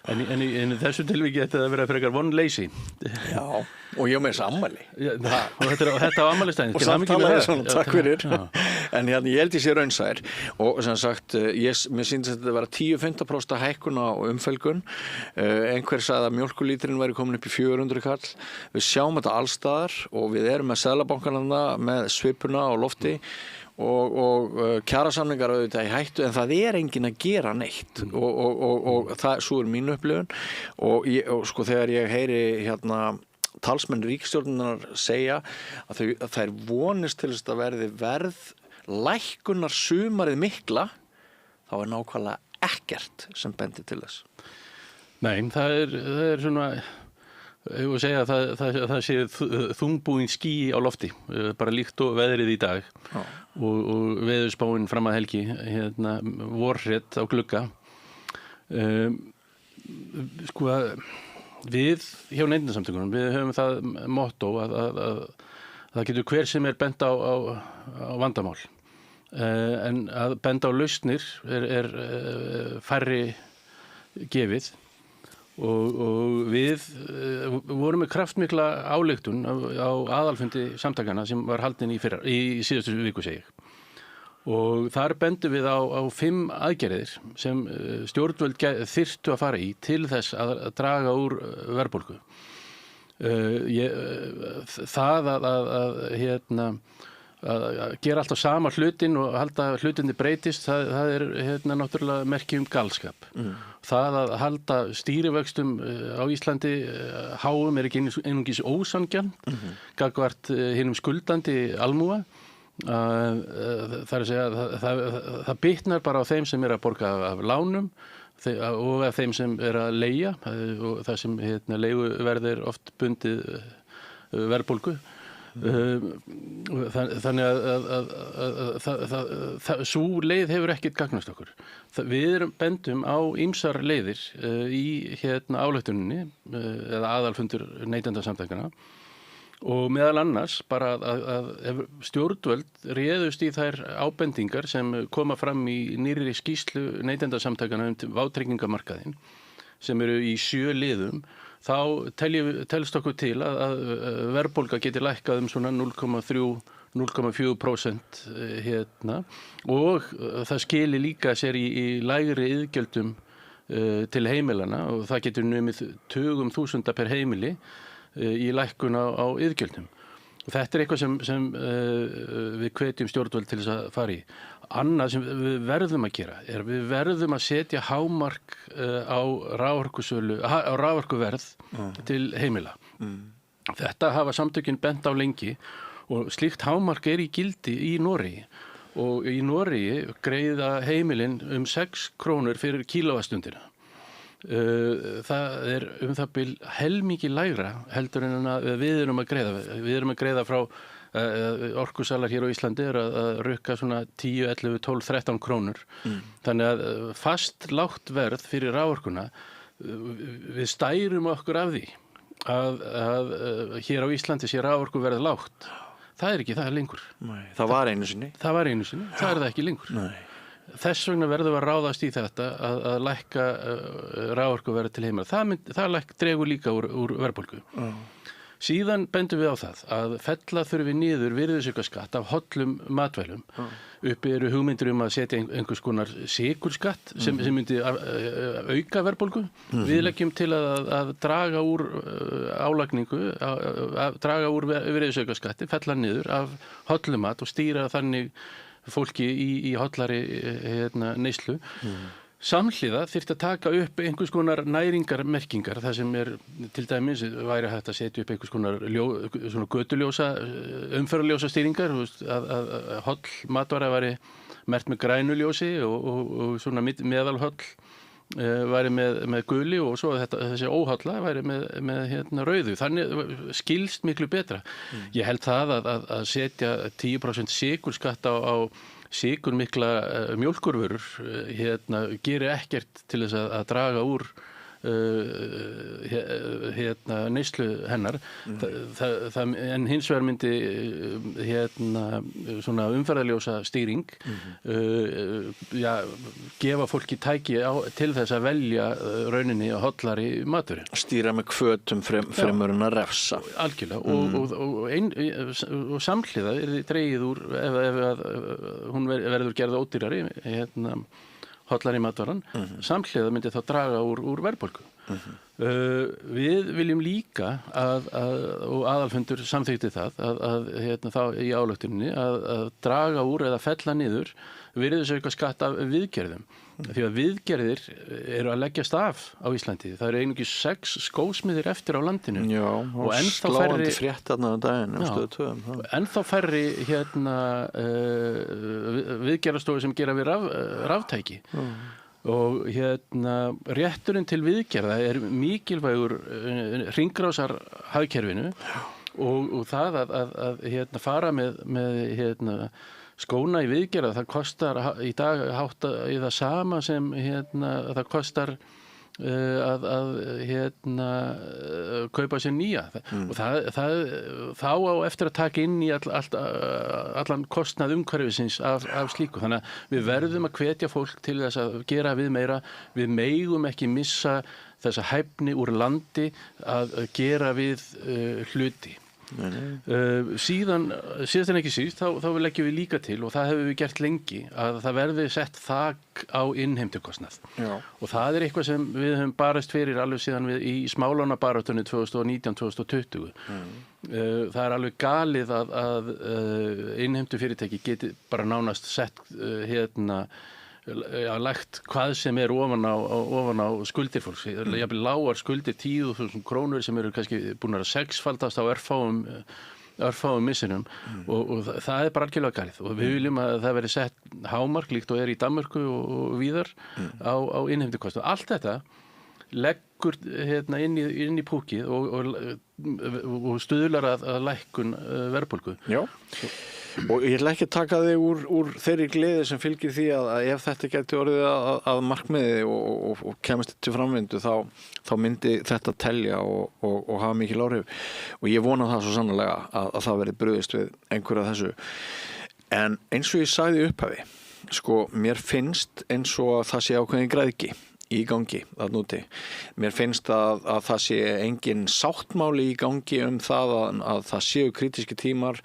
[SPEAKER 21] En í þessu tilviki þetta vera frekar vonleysi.
[SPEAKER 1] Já, og ég með þess ammæli.
[SPEAKER 21] Og þetta á ammælistæðin.
[SPEAKER 1] Og samt talaði svona, takk fyrir. En ég held ég sé raunsær. Og sem sagt, mér sýndist þetta að vera 10-15% hækkun á umfelgun. Einhver sagði að mjólkulítrin væri komin upp í 400 kall. Við sjáum þetta allstaðar og við erum með Seðlabankanna með svipuna á lofti. Og kjarasamningar auðvitað í hættu en það enginn að gera neitt og það svo mín upplifun og sko þegar ég heyri talsmenn ríkisstjórnarinnar segja að þær vonist til þess að verði lækkunar sumarið mikla þá nákvæmlega ekkert sem bendir til þess.
[SPEAKER 21] Nei, það er svona ég vil segja að það sé þungbúin ský á lofti, bara líkt og veðrið í dag og veðurspáin fram að helgi, vorhrett á glugga. Sko að við hjá Neytendasamtökunum, við höfum það motto að það getur hver sem bent á vandamál, en að benda á lausnir færri gefið. Og við vorum með kraftmikla ályktun á aðalfundi samtakana sem var haldin í síðustu viku segi ég. Og þar bendum við á 5 aðgerðir sem stjórnvöld þyrftu að fara í til þess að draga úr verðbólgu. Það að gera alltaf sama hlutin og halda hlutinni breytist, það náttúrulega merki galskap. Það að halda stýrivöxtum á Íslandi háum ekki einungis ósanngjarnt gagnvart hinum skuldandi almúga. Það að segja, það bitnar bara á þeim sem að borga af lánum og af þeim sem að leigja og það sem leiguverð oft bundið verðbólgu. Þannig að svo leið hefur ekkert gagnast okkur. Við bendum á ýmsar leiðir í ályktuninni eða aðalfundur neytendasamtakana og meðal annars bara að stjórnvöld réðust í þær ábendingar sem koma fram í nýrri skýrslu neytendasamtakana vátryggingamarkaðinn sem eru í 7 liðum, þá telst okkur til að verðbólga geti lækkað svona 0,3–0,4% og það skili líka sér í lægri iðgjöldum til heimilana og það getur numið tugum þúsunda per heimili í lækkun á iðgjöldum. Og þetta eitthvað sem við hvetjum stjórnvöld til þess að fara í. Annað sem við verðum að gera við verðum að setja hámark á raforkuverð til heimila. Þetta hafa samtökin bent á lengi og slíkt hámark í gildi í Noregi. Og í Noregi greiða heimilin 6 krónur fyrir kílóvattstundina. Það það bil helmingi lægra heldur en að við erum að greiða. Við erum að greiða frá orkusalar hér á Íslandi að rukka svona 10, 11, 12, 13 krónur. Þannig að fast lágt verð fyrir raforkuna, við stærum okkur af því að hér á Íslandi sé raforkuverð lágt. Það ekki það lengur.
[SPEAKER 1] Nei, það var einu sinni.
[SPEAKER 21] Það var einu sinni, það það ekki lengur.
[SPEAKER 1] Nei.
[SPEAKER 21] Þess vegna verðum að ráðast í þetta að lækka raforkuverð til heimila. Það dregur líka úr verðbólgu. Síðan bendum við á það að fella þurfi niður virðisaukaskatt af hollum matvælum. Uppi eru hugmyndir að setja einhvers konar sykurskatt sem myndi auka verðbólgu. Við leggjum til að draga úr álagningu, draga úr virðisaukaskatti, fella niður af hollum mat og stýra þannig fólki í hollari neyslu. Samhliða þyrfti að taka upp einhvers konar næringarmerkingar, það sem til dæmis væri hægt að setja upp einhvers konar svona götuljósa, umferðarljósa stýringar, að holl matvara væri merkt með grænuljósi og svona meðalholl væri með guli og svo þessi óholla væri með rauðu. Þannig skilst miklu betra. Ég held það að setja 10% sykurskatt á sykurmikla mjólkurvörur gerir ekkert til þess að draga úr neyslu hennar. En hins vegar myndi svona umferðarljósa stýring gefa fólki tæki til þess að velja rauninni hollari maturinn.
[SPEAKER 1] Stýra með hvötum fremur en að refsa.
[SPEAKER 21] Algjörlega. Og samhliða dregið úr ef hún verður gerð ódýrari hollari matvaran, samhliða myndi þá draga úr verðbólgu. Við viljum líka og aðalfundur samþykkti það í ályktuninni að draga úr eða fella niður virðisaukaskatt af viðgerðum. Því að viðgerðir eru að leggjast af á Íslandi. Það eru einungis 6 skósmiðir eftir á landinu.
[SPEAKER 1] Já, og sláandi frétt þarna á daginn Stöð 2.
[SPEAKER 21] Ennþá færri viðgerðarstofur sem gera við raftæki. Og rétturinn til viðgerða mikilvægur hringrásar hagkerfinu og það að fara með skóna í viðgerða, það kostar í dag hátt í það sama sem það kostar að kaupa sér nýja og þá á eftir að taka inn í allan kostnað umhverfisins af slíku. Þannig að við verðum að hvetja fólk til þess að gera við meira. Við megum ekki missa þessa hæfni úr landi að gera við hluti. Síðast en ekki síst þá leggjum við líka til og það hefur við gert lengi að það verði sett þak á innheimtukostnað. Og það eitthvað sem við höfum barast fyrir alveg síðan við í smálánabaráttunni 2019-2020. Það alveg galið að innheimtufyrirtæki geti bara nánast sett lagt hvað sem ofan á skuldir fólks. Jafnvel lágar skuldir 10.000 krónur sem eru kannski búin að sexfaldast á örfáum missinum og það bara algjörlega galið og við viljum að það veri sett hámark líkt og í Danmörku og víðar á innheimtukostnað. Allt þetta leggur inn í púkið og stuðlar að lækkun verðbólgu.
[SPEAKER 1] Já. Og ég ætla ekki að taka þig úr þeirri gleði sem fylgir því að ef þetta geti orðið að markmiði og kemist til framvindu þá myndi þetta telja og hafa mikil áhrif. Og ég vona það svo sannarlega að það verði brugðist við einhverja þessu. En eins og ég sagði í upphafi, sko, mér finnst eins og að það sé ákveðin græðgi í gangi þarna úti. Mér finnst að það sé engin sáttmáli í gangi það að það séu krítíski tímar.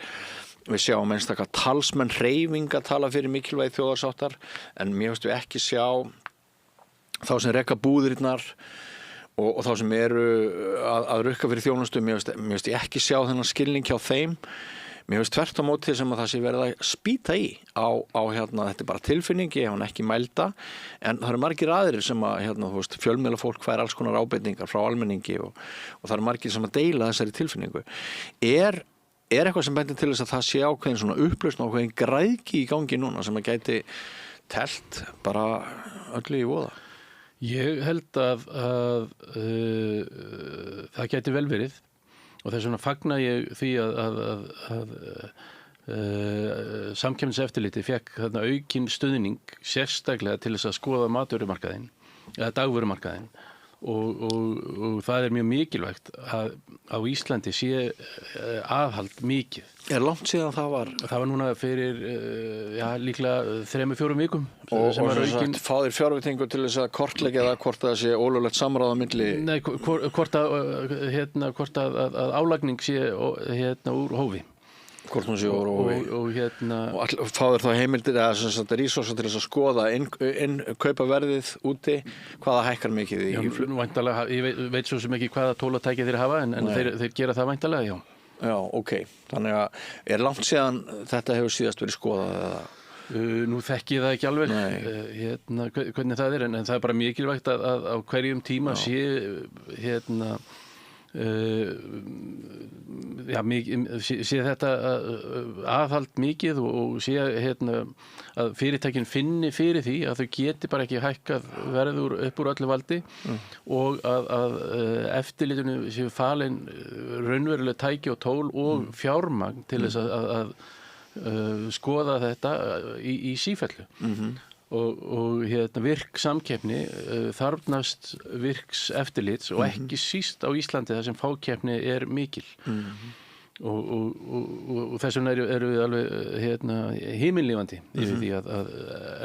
[SPEAKER 1] Við sjáum einstaka talsmenn hreyfinga tala fyrir mikilvægi þjóðarsáttar, en mér finnst við ekki sjá þá sem reka búðirnar og þá sem eru að rukka fyrir þjónustu. Mér finnst ég ekki sjá þennan skilning hjá þeim. Mér finnst tvert á móti sem að það sé verið að spýta í á þetta er bara tilfinning, ég hef hann ekki mælda, en það eru margir aðrir sem að fjölmiðlafólk fær alls konar ábendingar frá almenningi og það eru margir sem að deila þessari tilfinningu. Er eitthvað sem bendir til þess að það sé ákveðin svona upplausn og ákveðin græðgi í gangi núna sem að gæti telt bara öllu í voða?
[SPEAKER 21] Ég held að það gæti vel verið og þess vegna fagna ég því að Samkeppniseftirlitið fékk þarna aukinn stuðning sérstaklega til þess að skoða matvörumarkaðinn eða dagvörumarkaðinn. Og það er mjög mikilvægt að á Íslandi sé aðhald mikið.
[SPEAKER 1] Er langt síðan það var?
[SPEAKER 21] Það var núna fyrir líklega 3-4 vikum.
[SPEAKER 1] Og fá þér fjárveitingu til þess að kortleggja það hvort það sé ólöglegt samráð á milli?
[SPEAKER 21] Nei, hvort að álagning sé úr hófi.
[SPEAKER 1] Hvort hún sé úr hófi. Og fá þér þá heimildir eða rísorsa til þess að skoða kaupa verðið úti, hvaða hækkar mikið í
[SPEAKER 21] væntanlega, ég veit svo sem ekki hvaða tólatæki þeir hafa en þeir gera það væntanlega, já.
[SPEAKER 1] Já, ok. Þannig að er langt síðan þetta hefur síðast verið skoðað eða?
[SPEAKER 21] Nú þekki ég það ekki alveg hvernig það er, en það er bara mikilvægt að á hverjum tíma sé sé þetta aðhald mikið og sé að fyrirtækin finni fyrir því að þau geti bara ekki hækkað verður upp úr öllu valdi og að eftirlitinu séu falin raunveruleg tæki og tól og fjármagn til þess að skoða þetta í sífellu. Og virk samkeppni þarfnast virks eftirlits og ekki síst á Íslandi þar sem fákeppni er mikil. Og þess vegna eru við alveg himinlífandi yfir því að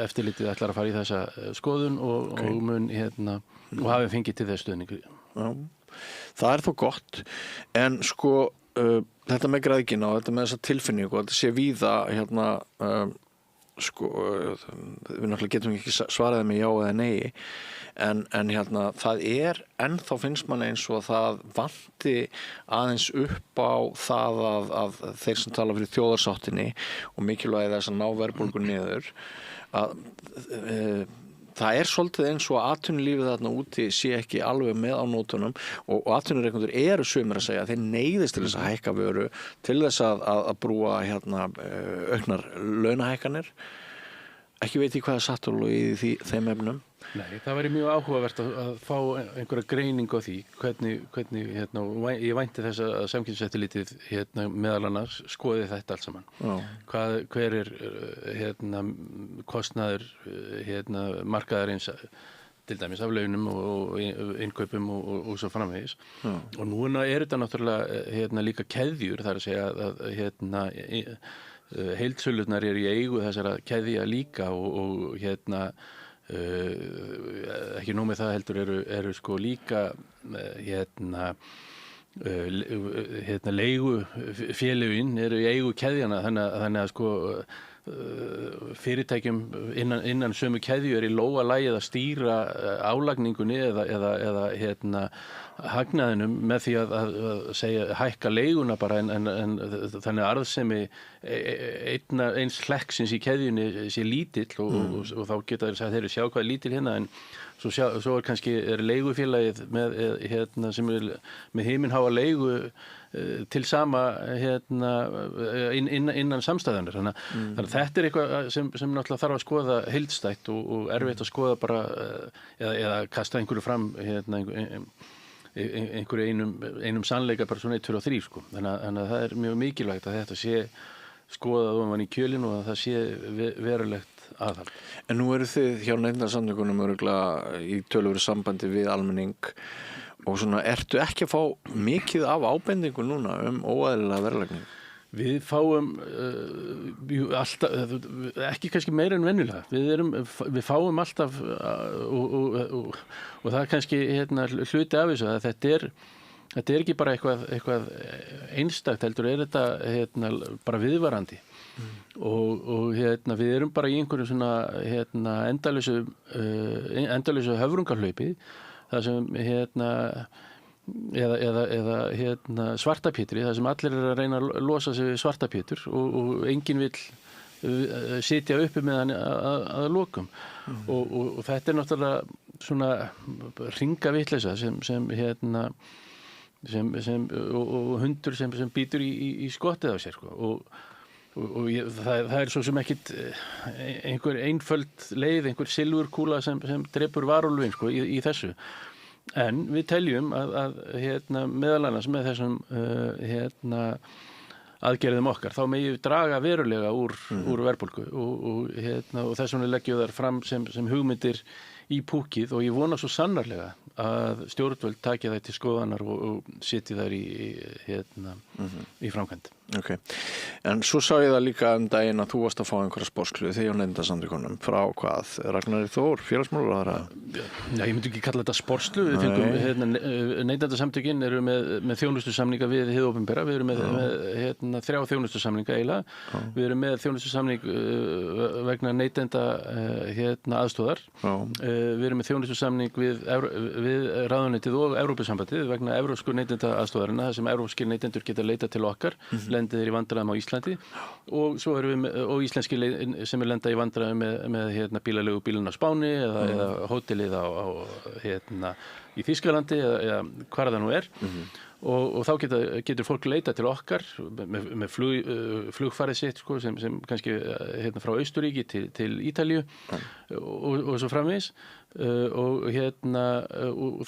[SPEAKER 21] eftirlitið ætlar að fara í þessa skoðun og mun og hafi fengið til þess stuðningu.
[SPEAKER 1] Já, það er þó gott, en sko þetta með græðgina og þetta með þessa tilfinningu, þetta sé víða sko, við náttúrulega getum ekki svaraði með já eða nei, en það er ennþá finnst mann eins og það vanti aðeins upp á það að þeir sem tala fyrir þjóðarsáttinni og mikilvægi þess að ná verðbólgu niður að það er svolítið eins og að atvinnulífið þarna úti sé ekki alveg með á nótunum og atvinnureikendur eru sumir að segja að þeir neyðist til þess að hækka vöru til þess að brúa auknar launahækkanir. Ekki veit ég hvað er satt og í þeim efnum.
[SPEAKER 21] Nei, það væri mjög áhugavert að fá einhverja greiningu á því hvernig ég vænti þess að Samkeppniseftirlitið meðal annars skoði þetta allt saman. Hver er kostnaður markaðarins til dæmis af launum og innkaupum og svo framvegis. Og núna er þetta náttúrulega líka keðjur, það er að segja að heildsölurnar eru í eigu þessara keðja líka og ekki nóg með það heldur eru sko líka leigufélögin eru í eigu keðjana þannig að sko fyrirtækjum innan sömu keðju er í lóga lagið að stýra álagningunni eða hagnaðinum með því að segja hækka leiguna bara en þannig að arðsemi eins hlekksins í keðjunni sé lítill og þá geta þeir sagt þeir sjá hvað er lítill hérna en svo er kannski leigufélagið með sem er með himinháa leigu til sama innan samstæðanir. Þannig að þetta eitthvað sem náttúrulega þarf að skoða heildstætt og erfitt að skoða bara eða kasta einhverju fram einhverju einum sannleika bara svona 1, 2 og 3 sko. Þannig að það er mjög mikilvægt að þetta sé skoðað ofan í kjölinn og að það sé verulegt aðhald.
[SPEAKER 1] En nú eru þið hjá Neytendasamtökunum örugglega í töluverðu sambandi við almenning og svona, ertu ekki að fá mikið af ábendingu núna óeðlilega verðlagningu?
[SPEAKER 21] Við fáum alltaf, ekki kannski meira en venjulega. Við fáum alltaf og það er kannski hluti af þessu að þetta er ekki bara eitthvað einstakt, heldur þetta bara viðvarandi. Og við erum bara í einhverju svona endalausu höfrungarhlaupi það sem eða svartapétri, það sem allir að reyna að losa sig við svartapétur og enginn vill sitja uppi með hann að lokum. Og þetta er náttúrulega svona hringavitleysa sem og hundur sem býtur í skottið á sér sko. Og það er svo sem ekkit einhver einföld leið, einhver silfurkúla sem drepur varúlfin sko, í þessu. En við teljum að meðal annars með þessum aðgerðum okkar, þá megi draga verulega úr verðbólgu og þess vegna leggjum þær fram sem hugmyndir í púkið og ég vona svo sannarlega að stjórnvöld taki það til skoðanar og setji þær í framkvæmd.
[SPEAKER 1] Ok, en svo sá ég það líka daginn að þú varst að fá einhverja sporskluði þegar Neytendasamtökunum frá hvað? Ragnari Þór, félagsmálaráðherra?
[SPEAKER 21] Já, ég myndi ekki kalla þetta sporsklu. Við fengum Neytendasamtökin eru með þjónustusamninga við hið opinbera. Við erum með 3 þjónustusamninga eiginlega. Við erum með þjónustusamning vegna neytenda aðstoðar. Við erum með þjónustusamning við ráðuneytið og Evrópusambandið vegna evrópsku neytenda aðstoðarina, þar sem evrópskir neytendur geta leita til okkar. Lendið er í vandræðum á Íslandi og svo erum við og íslenski sem lenda í vandræðum með bílalegu bílun á Spáni eða hótelið í Þýskalandi eða hvar það nú er. Og þá getur fólk leita til okkar með flugfarið sitt sko, sem kannski frá Austurríki til Ítalíu og svo framvegis og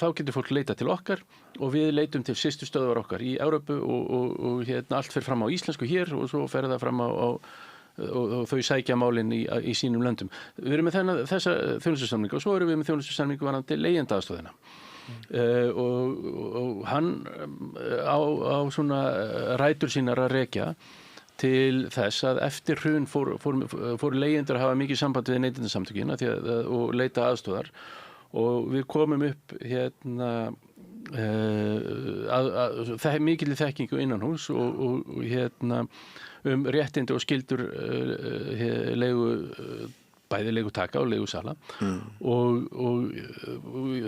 [SPEAKER 21] þá getur fólk leita til okkar og við leitum til systustöðvar okkar í Evrópu og allt fer fram á íslensku hér og svo fer það fram á og þau sækja málin í sínum löndum. Við erum með þessa þjónustusamninga og svo erum við með þjónustusamningu varðandi leigjendaaðstoðina. Og hann á svona rætur sínar að rekja til þess að eftir hrun fór leigjendur að hafa mikið samband við Neytendasamtökin og leita aðstoðar og við komum upp mikilli þekkingu innanhús og réttindi og skyldur bæði leigutaka og leigusala og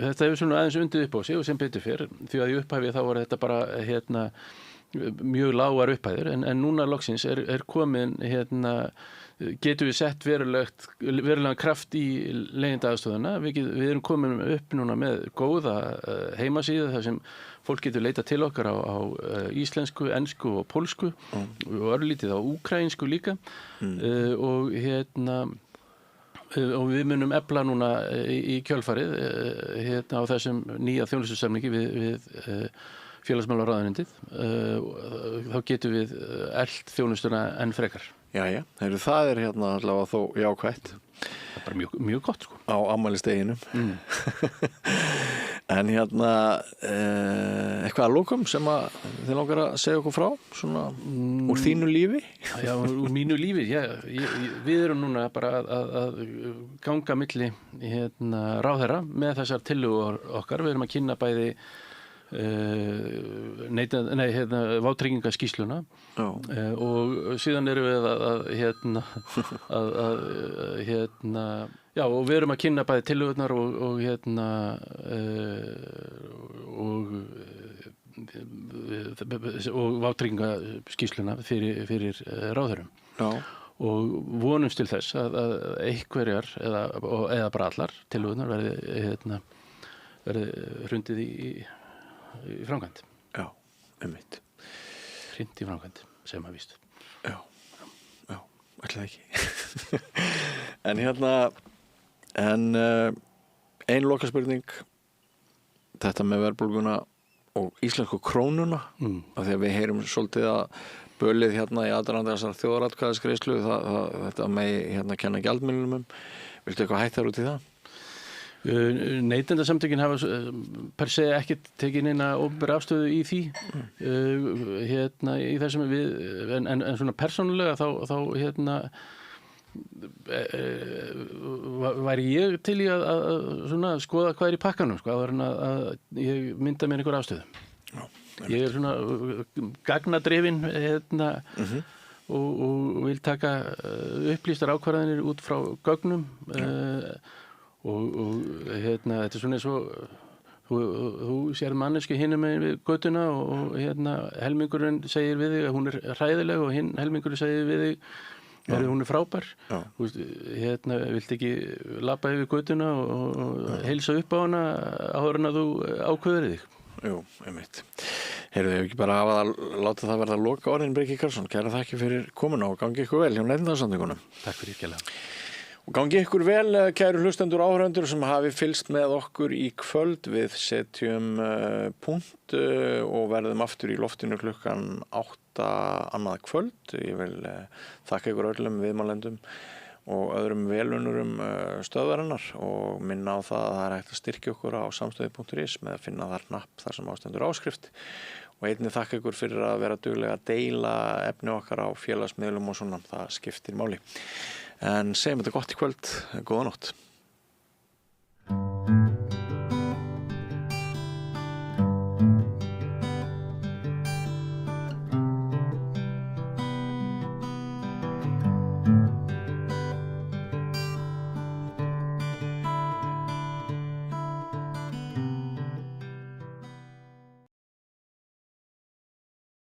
[SPEAKER 21] þetta hefur svona aðeins undið upp á sig og sem betur fyrr því að í upphæfi þá var þetta bara mjög lágar upphæðir en núna loksins er komin getum við sett verulegan kraft í leigjendaaðstoðina. Við erum komin upp núna með góða heimasíðu þar sem fólk getur leita til okkar á íslensku, ensku og pólsku og örlítið á úkraínsku líka og við munum efla núna í kjölfarið á þessum nýja þjónustusamningi við félagsmálaráðuneytið þá getum við elt þjónustuna enn frekar.
[SPEAKER 1] Jæja, það er allavega þó jákvætt.
[SPEAKER 21] Það er bara mjög gott sko.
[SPEAKER 1] Á afmælisdeginum. En eitthvað að lokum sem að þið langar að segja okkur frá svona úr þínu lífi?
[SPEAKER 21] Já, úr mínu lífi, við erum núna bara að ganga milli ráðherra með þessar tillögur okkar. Við erum að kynna bæði vátryggingaskýrsluna og síðan erum við og við erum að kynna bæði tillögurnar og vátryggingaskýrsluna fyrir ráðherrum og vonumst til þess að einhverjar eða bara allar tillögurnar verði hrundið í framkvæmd.
[SPEAKER 1] Já, einmitt.
[SPEAKER 21] hreint í framkvæmd sem að víst.
[SPEAKER 1] Já, ætlaði ekki. En ein lokaspurning, þetta með verðbólguna og íslensku krónuna, af því að við heyrum svolítið að bölið í aðdraganda þessar þjóðaratkvæðisgreiðslu, þetta með kenna gjaldmiðlunum. Viltu eitthvað hægt þar út í það?
[SPEAKER 21] Neytendasamtökin hafa per se ekki tekið neina opinbera afstöðu í því í þessum en svona persónulega þá væri ég til í að skoða hvað í pakkanum áður en að ég mynda mér einhver afstöðu. Ég svona gagnadrifin og vil taka upplýstar ákvarðanir út frá gögnum og þetta svona eins og þú sér manneski hinum við götuna og helmingurinn segir við þig að hún hræðileg og hinn helmingurinn segir við þig hún frábær. Vilt ekki labba yfir götuna og heilsa upp á hana áður en að þú ákveður þig.
[SPEAKER 1] Jú, einmitt. Heyrðu, ég ekki bara að láta það verða loka orðin, Breki Karlsson. Kæra þakki fyrir komuna og gangi ykkur vel hjá Neytendasamtökunum.
[SPEAKER 21] Takk fyrir kærlega.
[SPEAKER 1] Og gangi ykkur vel, kæru hlustendur áhörundur sem hafi fylgst með okkur í kvöld. Við setjum punkt og verðum aftur í loftinu klukkan 8 annað kvöld. Ég vil þakka ykkur öllum viðmælendum og öðrum velunurum stöðvarinnar og minna á það að það hægt að styrkja okkur á samstöði.is með að finna þar napp þar sem ástendur áskrift. Og einnig þakka ykkur fyrir að vera duglega að deila efni okkar á félagsmiðlum og svona, það skiptir máli. En segjum þetta gott í kvöld, góða nótt.